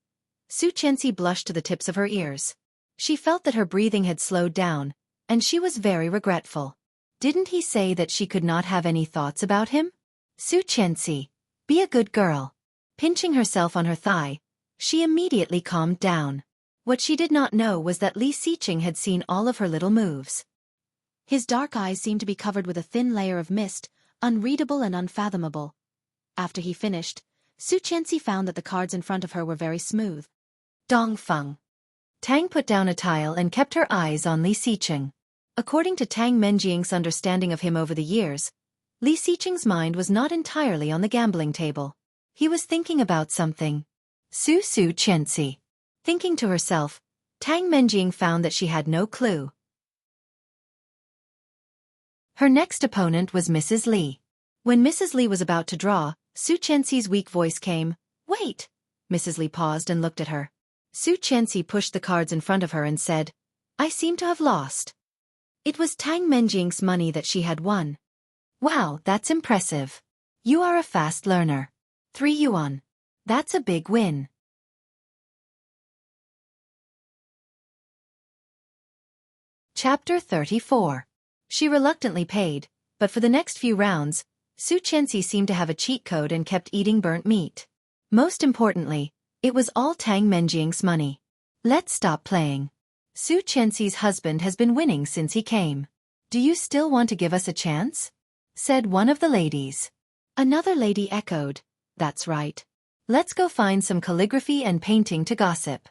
Xueqi blushed to the tips of her ears. She felt that her breathing had slowed down, and she was very regretful. Didn't he say that she could not have any thoughts about him? Xueqi, be a good girl. Pinching herself on her thigh, she immediately calmed down. What she did not know was that Li Xiqing had seen all of her little moves. His dark eyes seemed to be covered with a thin layer of mist, unreadable and unfathomable. After he finished, Xueqi found that the cards in front of her were very smooth. Dongfeng. Tang put down a tile and kept her eyes on Li Xiqing. According to Tang Menjing's understanding of him over the years, Li Xiqing's mind was not entirely on the gambling table. He was thinking about something. Xueqi. Thinking to herself, Tang Menjing found that she had no clue. Her next opponent was Mrs. Li. When Mrs. Li was about to draw, Xueqi's weak voice came. Wait! Mrs. Li paused and looked at her. Xueqi pushed the cards in front of her and said, I seem to have lost. It was Tang Menjing's money that she had won. Wow, that's impressive. You are a fast learner. 3 yuan. That's a big win. Chapter 34. She reluctantly paid, but for the next few rounds, Xueqi seemed to have a cheat code and kept eating burnt meat. Most importantly, it was all Tang Menjing's money. Let's stop playing. Xueqi's husband has been winning since he came. Do you still want to give us a chance? Said one of the ladies. Another lady echoed, that's right. Let's go find some calligraphy and painting to gossip.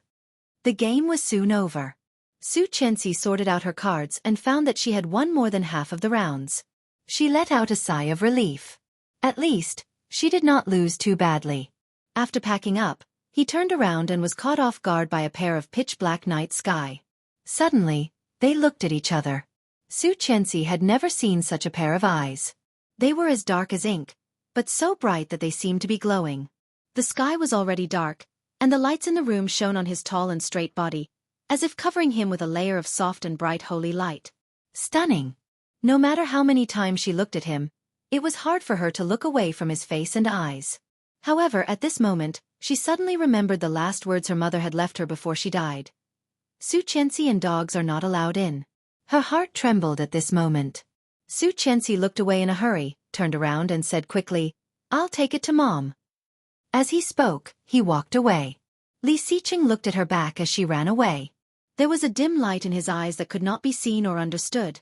The game was soon over. Xueqi sorted out her cards and found that she had won more than half of the rounds. She let out a sigh of relief. At least, she did not lose too badly. After packing up, he turned around and was caught off guard by a pair of pitch-black night sky. Suddenly, they looked at each other. Xueqi had never seen such a pair of eyes. They were as dark as ink, but so bright that they seemed to be glowing. The sky was already dark, and the lights in the room shone on his tall and straight body, as if covering him with a layer of soft and bright holy light. Stunning! No matter how many times she looked at him, it was hard for her to look away from his face and eyes. However, at this moment, she suddenly remembered the last words her mother had left her before she died. Xueqi and dogs are not allowed in. Her heart trembled at this moment. Xueqi looked away in a hurry, turned around and said quickly, I'll take it to Mom. As he spoke, he walked away. Li Xiqing looked at her back as she ran away. There was a dim light in his eyes that could not be seen or understood,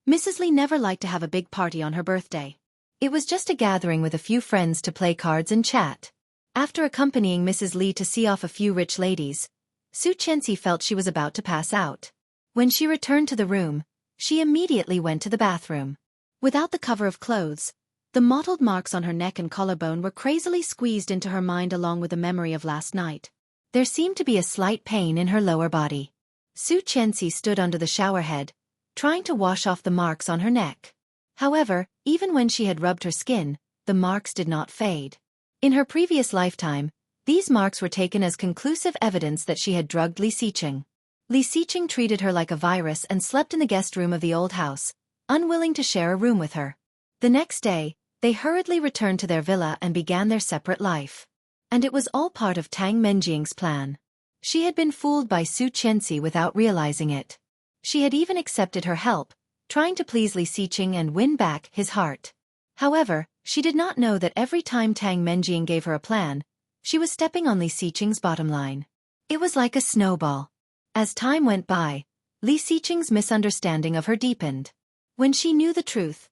Mrs. Lee never liked to have a big party on her birthday. It was just a gathering with a few friends to play cards and chat. After accompanying Mrs. Lee to see off a few rich ladies, Xueqi felt she was about to pass out. When she returned to the room, she immediately went to the bathroom. Without the cover of clothes, the mottled marks on her neck and collarbone were crazily squeezed into her mind along with the memory of last night. There seemed to be a slight pain in her lower body. Xueqi stood under the showerhead, trying to wash off the marks on her neck. However, even when she had rubbed her skin, the marks did not fade. In her previous lifetime, these marks were taken as conclusive evidence that she had drugged Li Xiqing. Li Xiqing treated her like a virus and slept in the guest room of the old house, unwilling to share a room with her. The next day, they hurriedly returned to their villa and began their separate life. And it was all part of Tang Menjing's plan. She had been fooled by Xueqi without realizing it. She had even accepted her help, trying to please Li Xiqing and win back his heart. However, she did not know that every time Tang Menjing gave her a plan, she was stepping on Li Xiqing's bottom line. It was like a snowball. As time went by, Li Xiqing's misunderstanding of her deepened. When she knew the truth,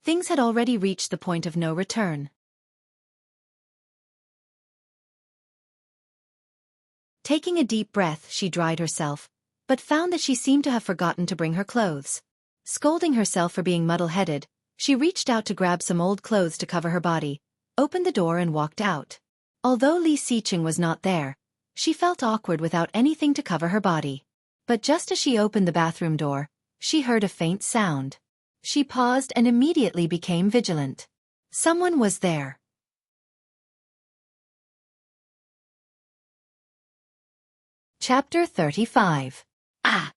things had already reached the point of no return. Taking a deep breath, she dried herself, but found that she seemed to have forgotten to bring her clothes. Scolding herself for being muddle-headed, she reached out to grab some old clothes to cover her body, opened the door and walked out. Although Li Xiqing was not there, she felt awkward without anything to cover her body. But just as she opened the bathroom door, she heard a faint sound. She paused and immediately became vigilant. Someone was there. Chapter 35. Ah!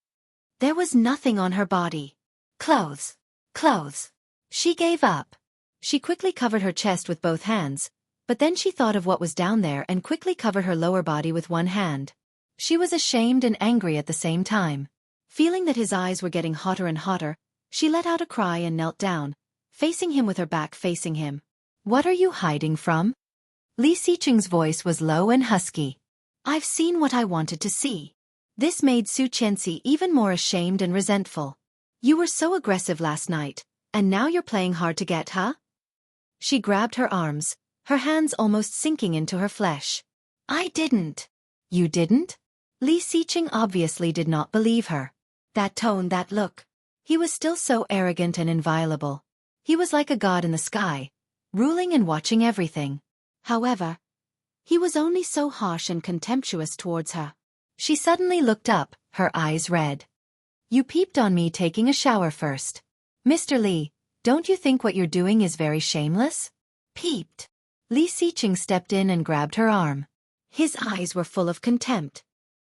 There was nothing on her body. Clothes. Clothes. She gave up. She quickly covered her chest with both hands, but then she thought of what was down there and quickly covered her lower body with one hand. She was ashamed and angry at the same time. Feeling that his eyes were getting hotter and hotter, she let out a cry and knelt down, facing him with her back facing him. What are you hiding from? Li Xiqing's voice was low and husky. I've seen what I wanted to see. This made Xueqi even more ashamed and resentful. You were so aggressive last night, and now you're playing hard to get, huh? She grabbed her arms, her hands almost sinking into her flesh. I didn't. You didn't? Li Xiqing obviously did not believe her. That tone, that look. He was still so arrogant and inviolable. He was like a god in the sky, ruling and watching everything. However, he was only so harsh and contemptuous towards her. She suddenly looked up, her eyes red. You peeped on me taking a shower first. Mr. Li, don't you think what you're doing is very shameless? Peeped. Li Xiqing stepped in and grabbed her arm. His eyes were full of contempt.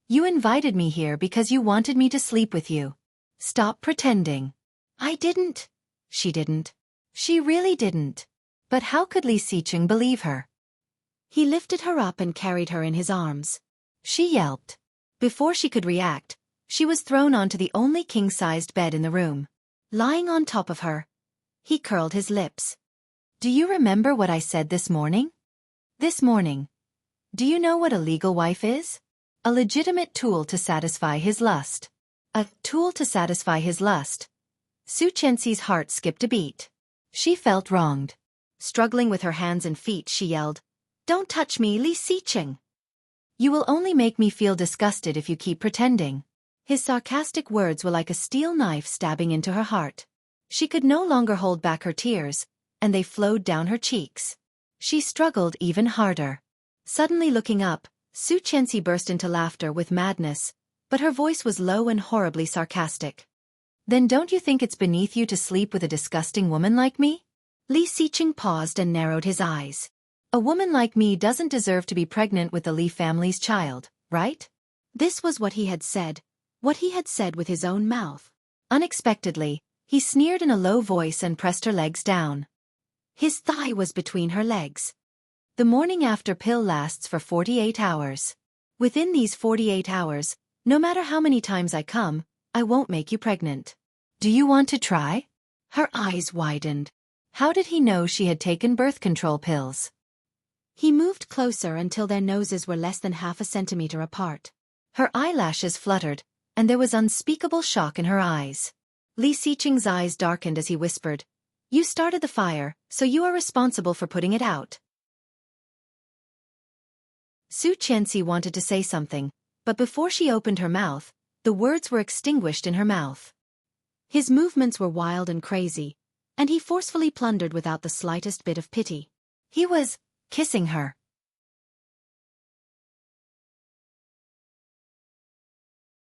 You invited me here because you wanted me to sleep with you. Stop pretending. I didn't. She didn't. She really didn't. But how could Li Xiqing believe her? He lifted her up and carried her in his arms. She yelped. Before she could react, she was thrown onto the only king-sized bed in the room. Lying on top of her, he curled his lips. Do you remember what I said this morning? This morning. Do you know what a legal wife is? A legitimate tool to satisfy his lust. A tool to satisfy his lust. Xueqi's heart skipped a beat. She felt wronged. Struggling with her hands and feet, she yelled, Don't touch me, Li Xiqing. You will only make me feel disgusted if you keep pretending. His sarcastic words were like a steel knife stabbing into her heart. She could no longer hold back her tears, and they flowed down her cheeks. She struggled even harder. Suddenly looking up, Xueqi burst into laughter with madness, but her voice was low and horribly sarcastic. Then don't you think it's beneath you to sleep with a disgusting woman like me? Li Xiqing paused and narrowed his eyes. A woman like me doesn't deserve to be pregnant with the Li family's child, right? This was what he had said with his own mouth. Unexpectedly, he sneered in a low voice and pressed her legs down. His thigh was between her legs. The morning after pill lasts for 48 hours. Within these 48 hours, no matter how many times I come, I won't make you pregnant. Do you want to try? Her eyes widened. How did he know she had taken birth control pills? He moved closer until their noses were less than half a centimeter apart. Her eyelashes fluttered, and there was unspeakable shock in her eyes. Li Xiqing's eyes darkened as he whispered, "You started the fire, so you are responsible for putting it out." Xueqi wanted to say something, but before she opened her mouth, the words were extinguished in her mouth. His movements were wild and crazy, and he forcefully plundered without the slightest bit of pity. He was kissing her.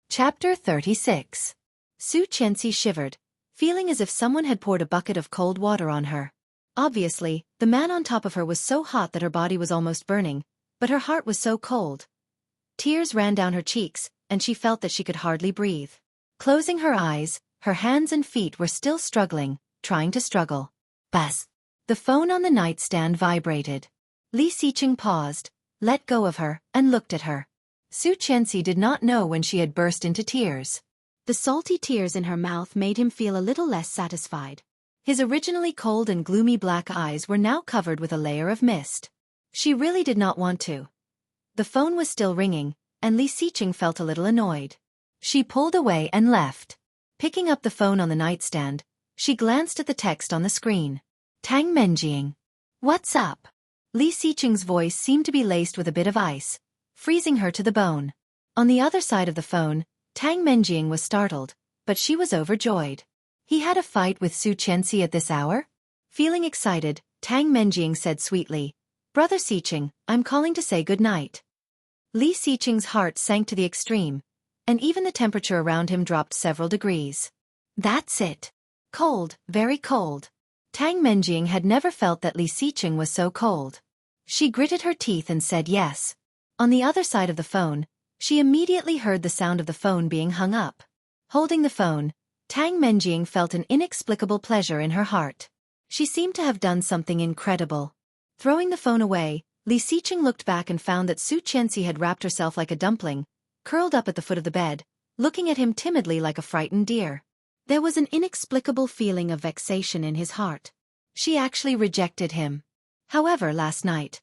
Chapter 36. Xueqi shivered, feeling as if someone had poured a bucket of cold water on her. Obviously, the man on top of her was so hot that her body was almost burning, but her heart was so cold. Tears ran down her cheeks, and she felt that she could hardly breathe. Closing her eyes, her hands and feet were still struggling, trying to struggle. Buzz! The phone on the nightstand vibrated. Li Xiqing paused, let go of her, and looked at her. Xueqi did not know when she had burst into tears. The salty tears in her mouth made him feel a little less satisfied. His originally cold and gloomy black eyes were now covered with a layer of mist. She really did not want to. The phone was still ringing, and Li Xiqing felt a little annoyed. She pulled away and left. Picking up the phone on the nightstand, she glanced at the text on the screen. Tang Menjing. What's up? Li Xiqing's voice seemed to be laced with a bit of ice, freezing her to the bone. On the other side of the phone, Tang Menjing was startled, but she was overjoyed. He had a fight with Xueqi at this hour? Feeling excited, Tang Menjing said sweetly, "Brother Xiqing, I'm calling to say good night." Li Xiqing's heart sank to the extreme, and even the temperature around him dropped several degrees. That's it. Cold, very cold. Tang Menjing had never felt that Li Xiqing was so cold. She gritted her teeth and said yes. On the other side of the phone, she immediately heard the sound of the phone being hung up. Holding the phone, Tang Menjing felt an inexplicable pleasure in her heart. She seemed to have done something incredible. Throwing the phone away, Li Xiqing looked back and found that Xueqi had wrapped herself like a dumpling, curled up at the foot of the bed, looking at him timidly like a frightened deer. There was an inexplicable feeling of vexation in his heart. She actually rejected him. However, last night,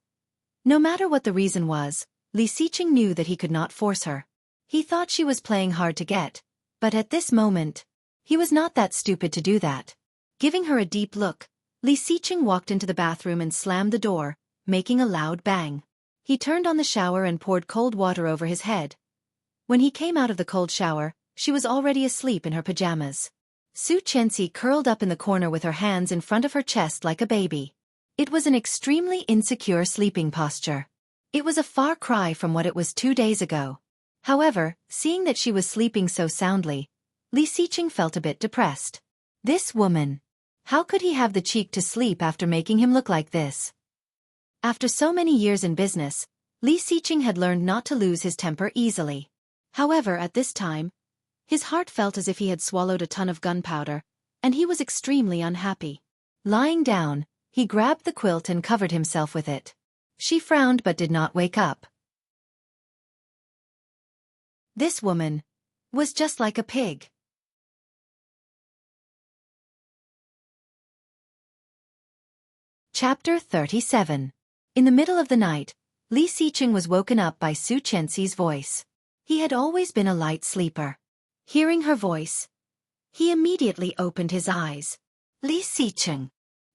no matter what the reason was, Li Xiqing knew that he could not force her. He thought she was playing hard to get, but at this moment, he was not that stupid to do that. Giving her a deep look, Li Xiqing walked into the bathroom and slammed the door, making a loud bang. He turned on the shower and poured cold water over his head. When he came out of the cold shower, she was already asleep in her pajamas. Xueqi curled up in the corner with her hands in front of her chest like a baby. It was an extremely insecure sleeping posture. It was a far cry from what it was 2 days ago. However, seeing that she was sleeping so soundly, Li Xiqing felt a bit depressed. This woman. How could he have the cheek to sleep after making him look like this? After so many years in business, Li Xiqing had learned not to lose his temper easily. However, at this time, his heart felt as if he had swallowed a ton of gunpowder, and he was extremely unhappy. Lying down, he grabbed the quilt and covered himself with it. She frowned but did not wake up. This woman was just like a pig. Chapter 37. In the middle of the night, Li Xiqing was woken up by Xueqi's voice. He had always been a light sleeper. Hearing her voice, he immediately opened his eyes. Li Xiqing.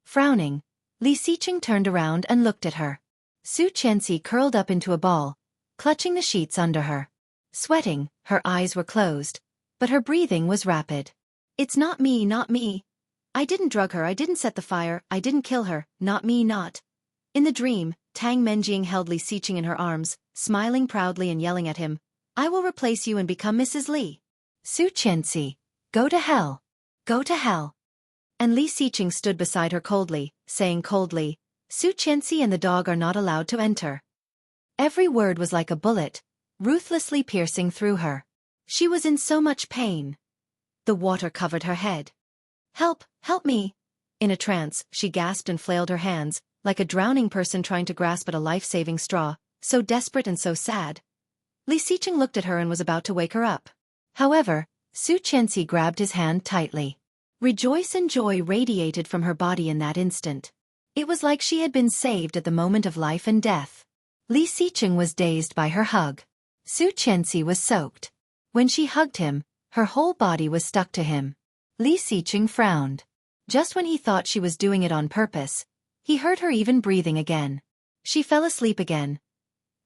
Frowning, Li Xiqing turned around and looked at her. Xueqi curled up into a ball, clutching the sheets under her. Sweating, her eyes were closed, but her breathing was rapid. "It's not me, not me. I didn't drug her, I didn't set the fire, I didn't kill her, not me, not." In the dream, Tang Menjing held Li Xiqing in her arms, smiling proudly and yelling at him, "I will replace you and become Mrs. Li." Xueqi, go to hell. Go to hell. And Li Xiqing stood beside her coldly, saying coldly, "Xueqi and the dog are not allowed to enter." Every word was like a bullet, ruthlessly piercing through her. She was in so much pain. The water covered her head. "Help, help me." In a trance, she gasped and flailed her hands, like a drowning person trying to grasp at a life-saving straw, so desperate and so sad. Li Xiqing looked at her and was about to wake her up. However, Xueqi grabbed his hand tightly. Rejoice and joy radiated from her body in that instant. It was like she had been saved at the moment of life and death. Li Xiqing was dazed by her hug. Xueqi was soaked. When she hugged him, her whole body was stuck to him. Li Xiqing frowned. Just when he thought she was doing it on purpose, he heard her even breathing again. She fell asleep again.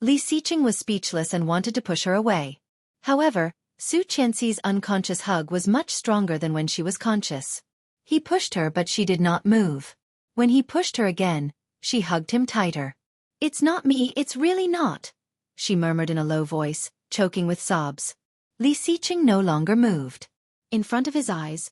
Li Xiqing was speechless and wanted to push her away. However, Su Qianxi's unconscious hug was much stronger than when she was conscious. He pushed her but she did not move. When he pushed her again, she hugged him tighter. "It's not me, it's really not," she murmured in a low voice, choking with sobs. Li Xiqing no longer moved. In front of his eyes,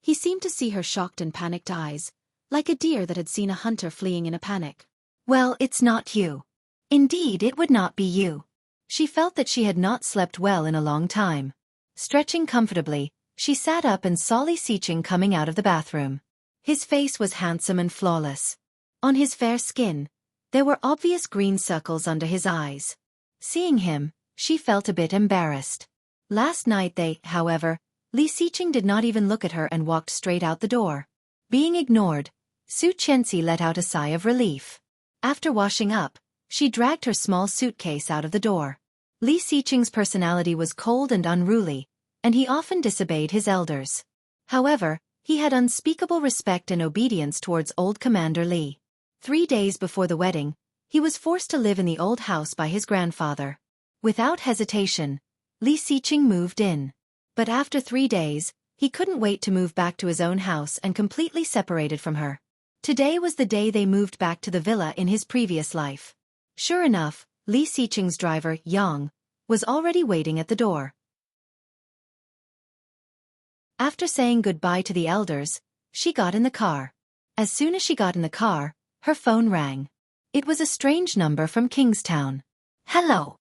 he seemed to see her shocked and panicked eyes, like a deer that had seen a hunter fleeing in a panic. "Well, it's not you. Indeed, it would not be you." She felt that she had not slept well in a long time. Stretching comfortably, she sat up and saw Li Xiqing coming out of the bathroom. His face was handsome and flawless. On his fair skin, there were obvious green circles under his eyes. Seeing him, she felt a bit embarrassed. Last night however, Li Xiqing did not even look at her and walked straight out the door. Being ignored, Su Qianxi let out a sigh of relief. After washing up, she dragged her small suitcase out of the door. Li Xiqing's personality was cold and unruly, and he often disobeyed his elders. However, he had unspeakable respect and obedience towards old Commander Li. 3 days before the wedding, he was forced to live in the old house by his grandfather. Without hesitation, Li Xiqing moved in. But after 3 days, he couldn't wait to move back to his own house and completely separated from her. Today was the day they moved back to the villa in his previous life. Sure enough, Li Xiqing's driver, Yang, was already waiting at the door. After saying goodbye to the elders, she got in the car. As soon as she got in the car, her phone rang. It was a strange number from Kingstown. "Hello."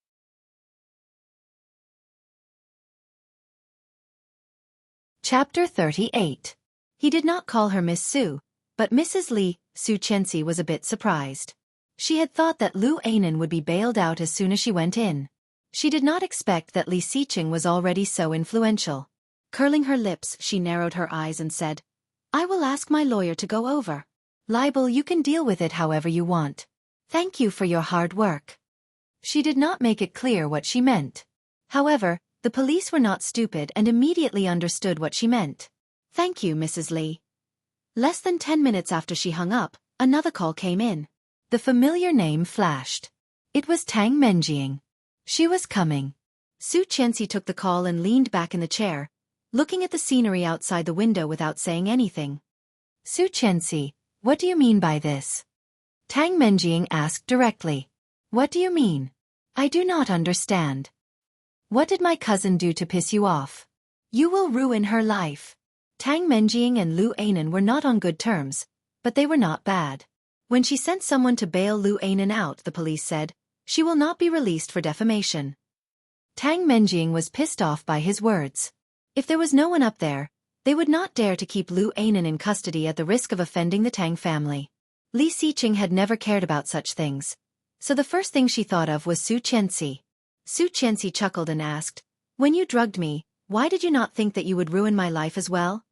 Chapter 38. He did not call her Miss Su, but Mrs. Li. Su Qianxi was a bit surprised. She had thought that Lu Anan would be bailed out as soon as she went in. She did not expect that Li Xiqing was already so influential. Curling her lips, she narrowed her eyes and said, "I will ask my lawyer to go over. Libel, you can deal with it however you want. Thank you for your hard work." She did not make it clear what she meant. However, the police were not stupid and immediately understood what she meant. "Thank you, Mrs. Li." Less than 10 minutes after she hung up, another call came in. The familiar name flashed. It was Tang Menjing. She was coming. Su Qianxi took the call and leaned back in the chair, looking at the scenery outside the window without saying anything. "Su Qianxi, what do you mean by this?" Tang Menjing asked directly. "What do you mean? I do not understand. What did my cousin do to piss you off? You will ruin her life." Tang Menjing and Lu Anan were not on good terms, but they were not bad. When she sent someone to bail Lu Anan out, the police said, she will not be released for defamation. Tang Menjing was pissed off by his words. If there was no one up there, they would not dare to keep Lu Anan in custody at the risk of offending the Tang family. Li Xiqing had never cared about such things, so the first thing she thought of was Su Qianxi. Su Qianxi chuckled and asked, "When you drugged me, why did you not think that you would ruin my life as well?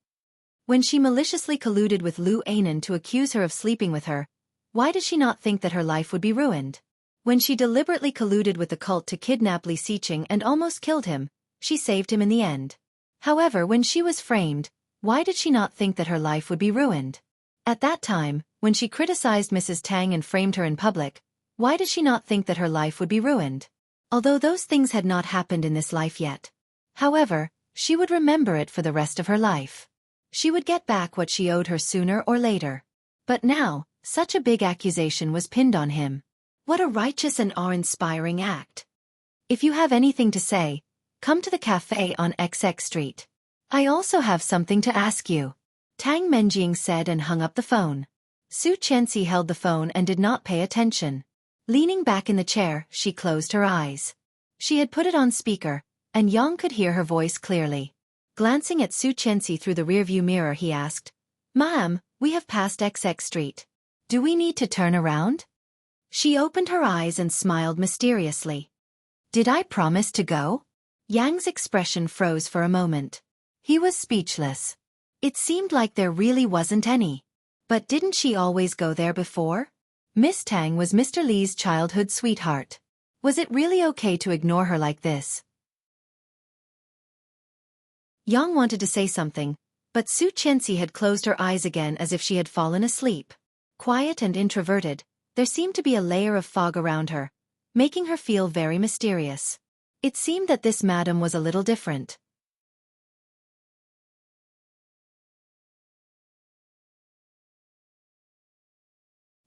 When she maliciously colluded with Lu Anan to accuse her of sleeping with her, why did she not think that her life would be ruined? When she deliberately colluded with the cult to kidnap Li Xiqing and almost killed him, she saved him in the end. However, when she was framed, why did she not think that her life would be ruined? At that time, when she criticized Mrs. Tang and framed her in public, why did she not think that her life would be ruined? Although those things had not happened in this life yet. However, she would remember it for the rest of her life. She would get back what she owed her sooner or later. But now, such a big accusation was pinned on him. What a righteous and awe-inspiring act. If you have anything to say, come to the cafe on XX Street. I also have something to ask you. Tang Menjing said and hung up the phone. Su Qianxi held the phone and did not pay attention. Leaning back in the chair, she closed her eyes. She had put it on speaker, and Yang could hear her voice clearly. Glancing at Su Qianxi through the rearview mirror, he asked, "Ma'am, we have passed XX Street. Do we need to turn around?" She opened her eyes and smiled mysteriously. "Did I promise to go?" Yang's expression froze for a moment. He was speechless. It seemed like there really wasn't any. But didn't she always go there before? Miss Tang was Mr. Li's childhood sweetheart. Was it really okay to ignore her like this? Yang wanted to say something, But Xueqi had closed her eyes again as if she had fallen asleep. Quiet and introverted, there seemed to be a layer of fog around her, making her feel very mysterious. It seemed that this madam was a little different.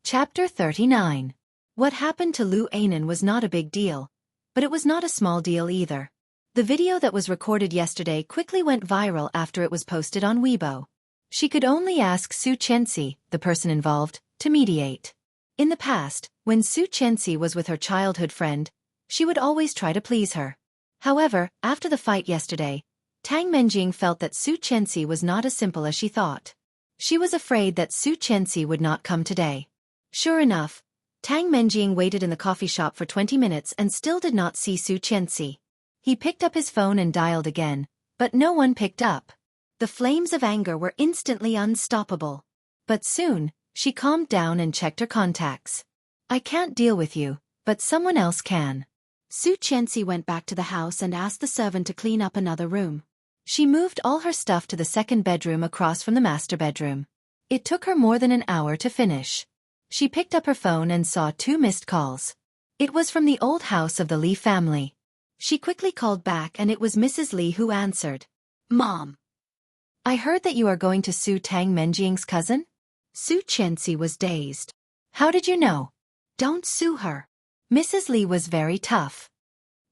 Chapter 39. What happened to Lu Anan was not a big deal, but it was not a small deal either. The video that was recorded yesterday quickly went viral after it was posted on Weibo. She could only ask Xueqi, the person involved, to mediate. In the past, when Xueqi was with her childhood friend, she would always try to please her. However, after the fight yesterday, Tang Menjing felt that Xueqi was not as simple as she thought. She was afraid that Xueqi would not come today. Sure enough, Tang Menjing waited in the coffee shop for 20 minutes and still did not see Xueqi. He picked up his phone and dialed again, but no one picked up. The flames of anger were instantly unstoppable. But soon, she calmed down and checked her contacts. I can't deal with you, but someone else can. Xueqi went back to the house and asked the servant to clean up another room. She moved all her stuff to the second bedroom across from the master bedroom. It took her more than an hour to finish. She picked up her phone and saw 2 missed calls. It was from the old house of the Li family. She quickly called back and it was Mrs. Li who answered. Mom. I heard that you are going to sue Tang Menjing's cousin? Xueqi was dazed. How did you know? Don't sue her. Mrs. Li was very tough.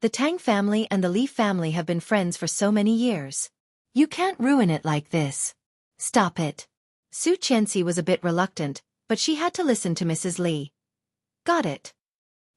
The Tang family and the Li family have been friends for so many years. You can't ruin it like this. Stop it. Xueqi was a bit reluctant, but she had to listen to Mrs. Li. Got it.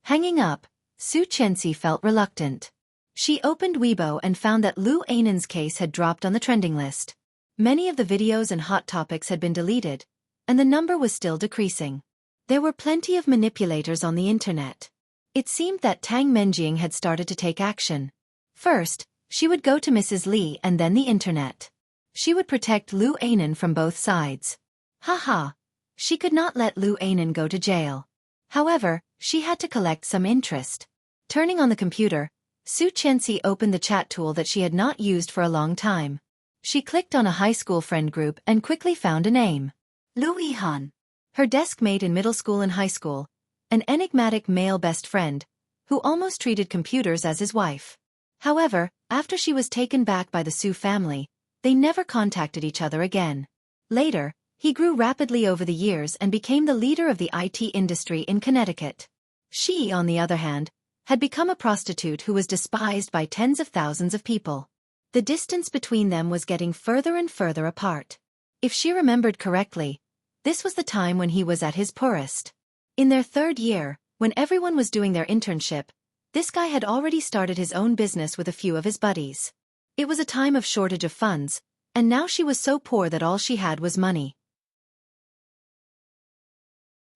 Hanging up, Xueqi felt reluctant. She opened Weibo and found that Lu Anan's case had dropped on the trending list. Many of the videos and hot topics had been deleted, and the number was still decreasing. There were plenty of manipulators on the internet. It seemed that Tang Menjing had started to take action. First, she would go to Mrs. Li and then the internet. She would protect Lu Anan from both sides. Haha. She could not let Lu Anan go to jail. However, she had to collect some interest. Turning on the computer, Xueqi opened the chat tool that she had not used for a long time. She clicked on a high school friend group and quickly found a name. Lu Yihan. Her desk mate in middle school and high school, an enigmatic male best friend, who almost treated computers as his wife. However, after she was taken back by the Su family, they never contacted each other again. Later, he grew rapidly over the years and became the leader of the IT industry in Connecticut. She, on the other hand, had become a prostitute who was despised by tens of thousands of people. The distance between them was getting further and further apart. If she remembered correctly, this was the time when he was at his poorest. In their 3rd year, when everyone was doing their internship, this guy had already started his own business with a few of his buddies. It was a time of shortage of funds, and now she was so poor that all she had was money.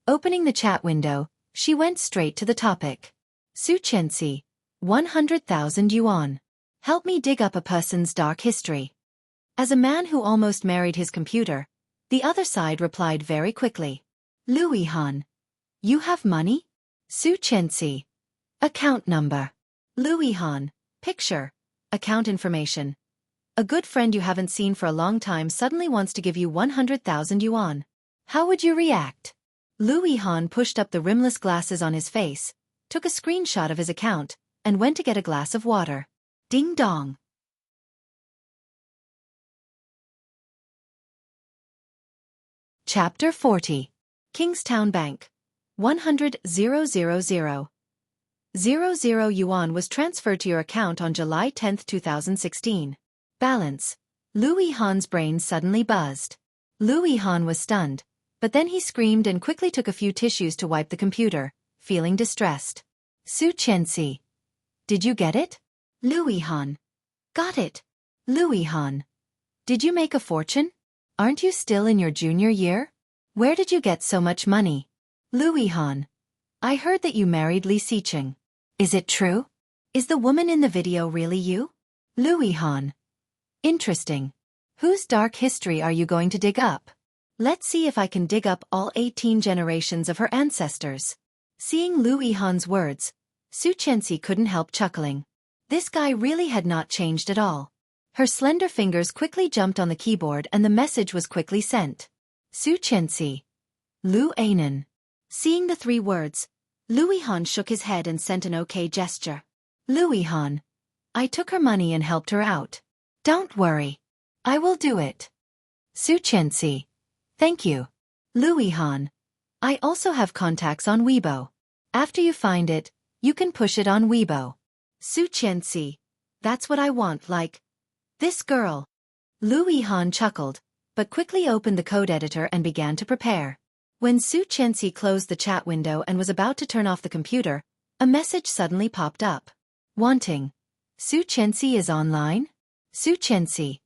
Opening the chat window, she went straight to the topic. Xueqi, 100,000 yuan. Help me dig up a person's dark history. As a man who almost married his computer, the other side replied very quickly. Lu Yihan. You have money? Xueqi. Account number. Lu Yihan. Picture. Account information. A good friend you haven't seen for a long time suddenly wants to give you 100,000 yuan. How would you react? Lu Yihan pushed up the rimless glasses on his face, took a screenshot of his account, and went to get a glass of water. Ding dong. Chapter 40. Kingstown Bank. 100,000. 00 yuan was transferred to your account on July 10, 2016. Balance. Lu Yihan's brain suddenly buzzed. Lu Yihan was stunned, but then he screamed and quickly took a few tissues to wipe the computer, feeling distressed. Xueqi. Did you get it? Lu Yihan. Got it. Lu Yihan. Did you make a fortune? Aren't you still in your junior year? Where did you get so much money? Lu Yihan. I heard that you married Li Xiqing. Is it true? Is the woman in the video really you? Lu Yihan. Interesting. Whose dark history are you going to dig up? Let's see if I can dig up all 18 generations of her ancestors. Seeing Lu Yihan's words, Xueqi couldn't help chuckling. This guy really had not changed at all. Her slender fingers quickly jumped on the keyboard and the message was quickly sent. Xueqi. Lu Anan. Seeing the 3 words, Louis Han shook his head and sent an okay gesture. Louis Han. I took her money and helped her out. Don't worry. I will do it. Xueqi. Thank you. Louis Han. I also have contacts on Weibo. After you find it, you can push it on Weibo. Xueqi. That's what I want, like this girl. Louis Han chuckled, but quickly opened the code editor and began to prepare. When Xueqi closed the chat window and was about to turn off the computer, a message suddenly popped up. Wanting. Xueqi is online? Xueqi.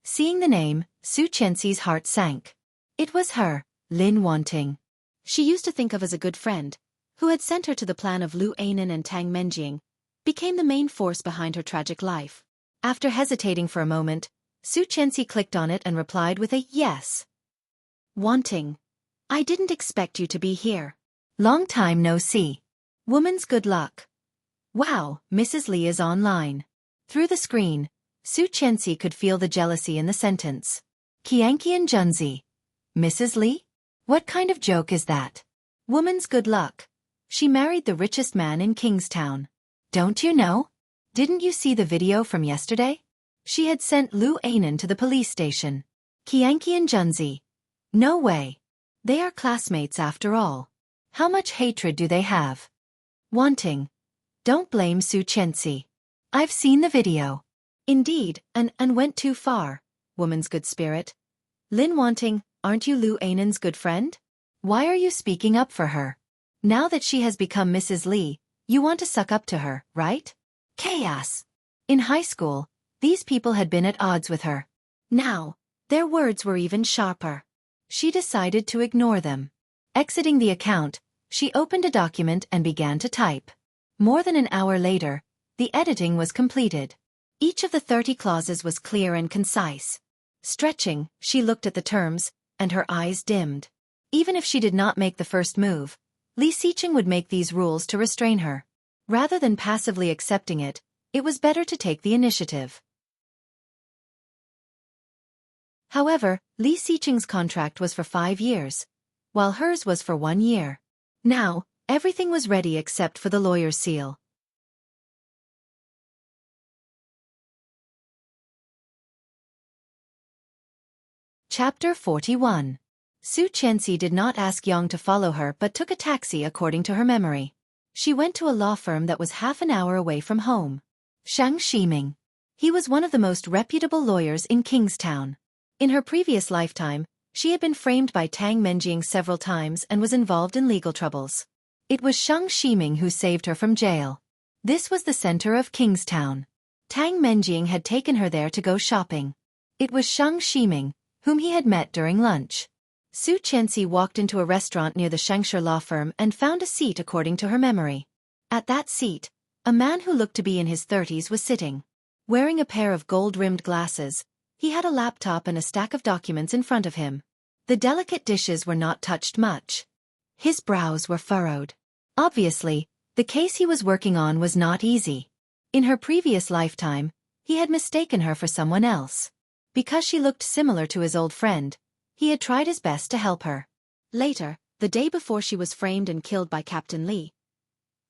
Seeing the name, Xueqi's heart sank. It was her, Lin Wanting. She used to think of as a good friend, who had sent her to the plan of Lu Anan and Tang Menjing, became the main force behind her tragic life. After hesitating for a moment, Xueqi clicked on it and replied with a yes. Wanting. I didn't expect you to be here. Long time no see. Woman's good luck. Wow, Mrs. Li is online. Through the screen, Xueqi could feel the jealousy in the sentence. Qianqian Junzi. Mrs. Li? What kind of joke is that? Woman's good luck. She married the richest man in Kingstown. Don't you know? Didn't you see the video from yesterday? She had sent Lu Anan to the police station. Qianqian Junzi. No way. They are classmates after all. How much hatred do they have? Wanting. Don't blame Xueqi. I've seen the video. Indeed, and went too far. Woman's good spirit. Lin Wanting, aren't you Lu Anan's good friend? Why are you speaking up for her? Now that she has become Mrs. Li, you want to suck up to her, right? Chaos. In high school, these people had been at odds with her. Now, their words were even sharper. She decided to ignore them. Exiting the account, she opened a document and began to type. More than an hour later, the editing was completed. Each of the 30 clauses was clear and concise. Stretching, she looked at the terms, and her eyes dimmed. Even if she did not make the first move, Li Xiqing would make these rules to restrain her. Rather than passively accepting it, it was better to take the initiative. However, Li Xiqing's contract was for 5 years, while hers was for 1 year. Now, everything was ready except for the lawyer's seal. Chapter 41. Xueqi did not ask Yang to follow her but took a taxi according to her memory. She went to a law firm that was half an hour away from home. Shang Ximing. He was one of the most reputable lawyers in Kingstown. In her previous lifetime, she had been framed by Tang Menjing several times and was involved in legal troubles. It was Shang Ximing who saved her from jail. This was the center of Kingstown. Tang Menjing had taken her there to go shopping. It was Shang Ximing, whom he had met during lunch. Xueqi walked into a restaurant near the Shangshi law firm and found a seat according to her memory. At that seat, a man who looked to be in his 30s was sitting. Wearing a pair of gold-rimmed glasses, he had a laptop and a stack of documents in front of him. The delicate dishes were not touched much. His brows were furrowed. Obviously, the case he was working on was not easy. In her previous lifetime, he had mistaken her for someone else. Because she looked similar to his old friend, he had tried his best to help her. Later, the day before she was framed and killed by Captain Li,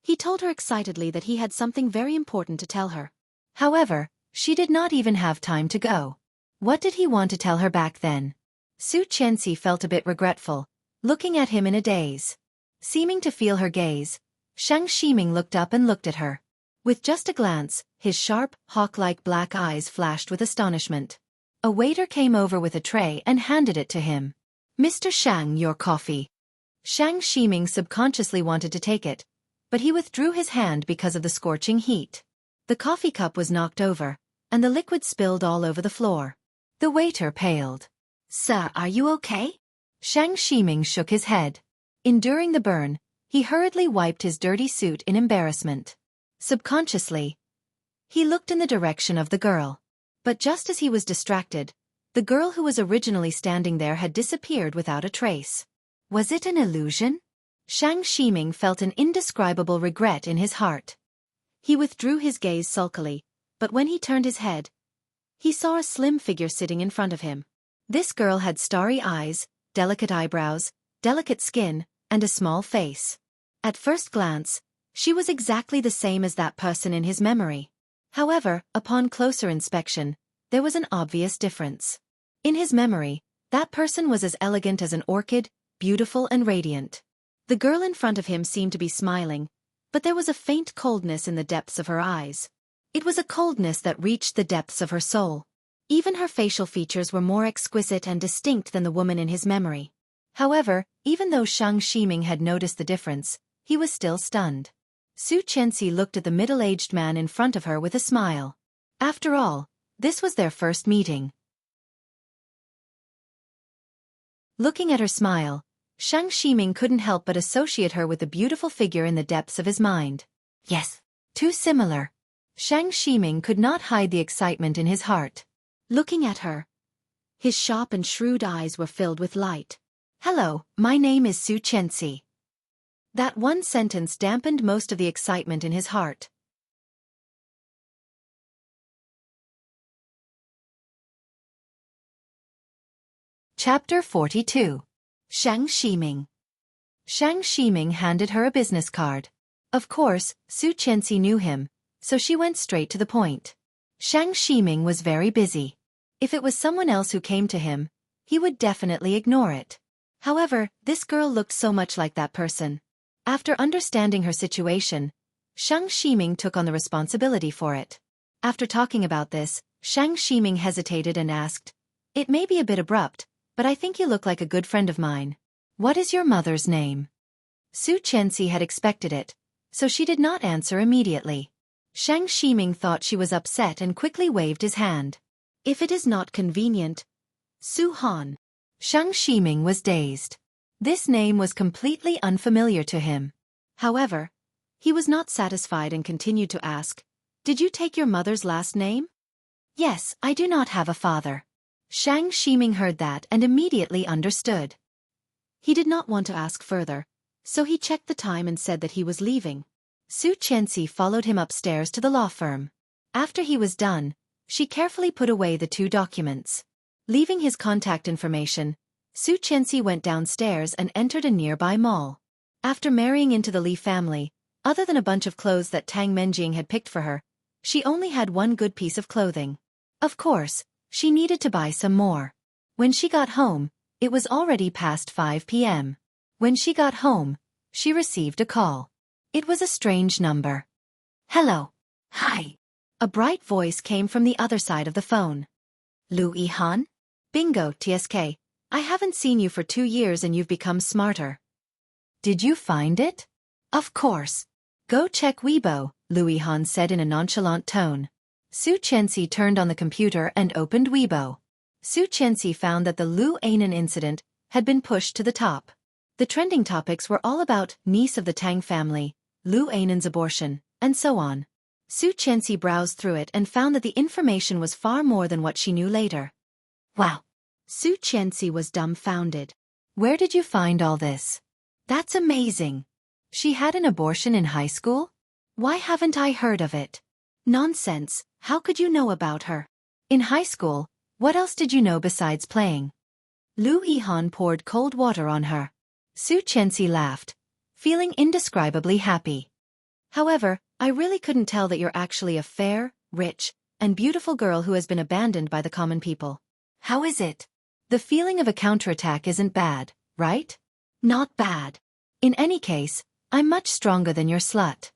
he told her excitedly that he had something very important to tell her. However, she did not even have time to go. What did he want to tell her back then? Xueqi felt a bit regretful, looking at him in a daze. Seeming to feel her gaze, Shang Ximing looked up and looked at her. With just a glance, his sharp, hawk-like black eyes flashed with astonishment. A waiter came over with a tray and handed it to him. "Mr. Shang, your coffee." Shang Ximing subconsciously wanted to take it, but he withdrew his hand because of the scorching heat. The coffee cup was knocked over, and the liquid spilled all over the floor. The waiter paled. "Sir, are you okay?" Shang Ximing shook his head. Enduring the burn, he hurriedly wiped his dirty suit in embarrassment. Subconsciously, he looked in the direction of the girl. But just as he was distracted, the girl who was originally standing there had disappeared without a trace. Was it an illusion? Shang Ximing felt an indescribable regret in his heart. He withdrew his gaze sulkily, but when he turned his head, He saw a slim figure sitting in front of him. This girl had starry eyes, delicate eyebrows, delicate skin, and a small face. At first glance, she was exactly the same as that person in his memory. However, upon closer inspection, there was an obvious difference. In his memory, that person was as elegant as an orchid, beautiful and radiant. The girl in front of him seemed to be smiling, but there was a faint coldness in the depths of her eyes. It was a coldness that reached the depths of her soul. Even her facial features were more exquisite and distinct than the woman in his memory. However, even though Shang Ximing had noticed the difference, he was still stunned. Xueqi looked at the middle-aged man in front of her with a smile. After all, this was their first meeting. Looking at her smile, Shang Ximing couldn't help but associate her with the beautiful figure in the depths of his mind. Yes, too similar. Shang Ximing could not hide the excitement in his heart. Looking at her, his sharp and shrewd eyes were filled with light. "Hello, my name is Xueqi." That one sentence dampened most of the excitement in his heart. Chapter 42. Shang Ximing. Shang Ximing handed her a business card. Of course, Xueqi knew him, so she went straight to the point. Shang Ximing was very busy. If it was someone else who came to him, he would definitely ignore it. However, this girl looked so much like that person. After understanding her situation, Shang Ximing took on the responsibility for it. After talking about this, Shang Ximing hesitated and asked, "It may be a bit abrupt, but I think you look like a good friend of mine. What is your mother's name?" Xueqi had expected it, so she did not answer immediately. Shang Ximing thought she was upset and quickly waved his hand. "If it is not convenient, Su Han." Shang Ximing was dazed. This name was completely unfamiliar to him. However, he was not satisfied and continued to ask, "Did you take your mother's last name?" "Yes, I do not have a father." Shang Ximing heard that and immediately understood. He did not want to ask further, so he checked the time and said that he was leaving. Xueqi followed him upstairs to the law firm. After he was done, she carefully put away the 2 documents. Leaving his contact information, Xueqi went downstairs and entered a nearby mall. After marrying into the Li family, other than a bunch of clothes that Tang Menjing had picked for her, she only had one good piece of clothing. Of course, she needed to buy some more. When she got home, it was already past 5 p.m. When she got home, she received a call. It was a strange number. "Hello." "Hi." A bright voice came from the other side of the phone. "Lu Yihan?" "Bingo, TSK. I haven't seen you for 2 years and you've become smarter." "Did you find it?" "Of course. Go check Weibo," Lu Yihan said in a nonchalant tone. Xueqi turned on the computer and opened Weibo. Xueqi found that the Lu Anan incident had been pushed to the top. The trending topics were all about niece of the Tang family, Lu Anan's abortion, and so on. Xueqi browsed through it and found that the information was far more than what she knew later. Wow! Xueqi was dumbfounded. "Where did you find all this? That's amazing. She had an abortion in high school? Why haven't I heard of it?" "Nonsense, how could you know about her? In high school, what else did you know besides playing?" Lu Yihan poured cold water on her. Xueqi laughed, feeling indescribably happy. "However, I really couldn't tell that you're actually a fair, rich, and beautiful girl who has been abandoned by the common people. How is it? The feeling of a counterattack isn't bad, right?" "Not bad. In any case, I'm much stronger than your slut."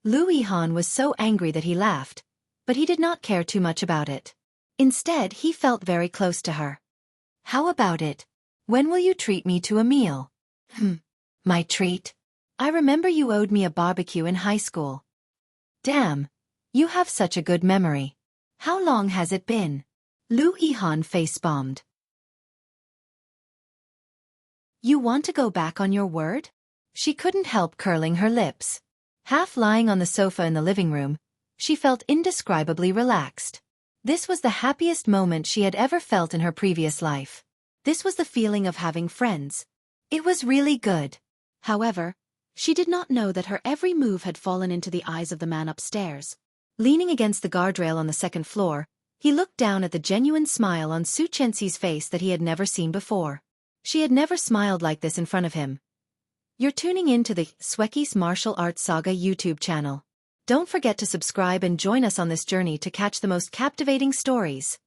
Lu Yihan was so angry that he laughed, but he did not care too much about it. Instead, he felt very close to her. "How about it? When will you treat me to a meal?" My treat? I remember you owed me a barbecue in high school." "Damn, you have such a good memory. How long has it been?" Lu Yihan face-bombed. "You want to go back on your word?" She couldn't help curling her lips. Half lying on the sofa in the living room, she felt indescribably relaxed. This was the happiest moment she had ever felt in her previous life. This was the feeling of having friends. It was really good. However, she did not know that her every move had fallen into the eyes of the man upstairs. Leaning against the guardrail on the second floor, He looked down at the genuine smile on Xueqi's face that he had never seen before. She had never smiled like this in front of him. You're tuning in to the Xueqi's Martial Arts Saga YouTube channel. Don't forget to subscribe and join us on this journey to catch the most captivating stories.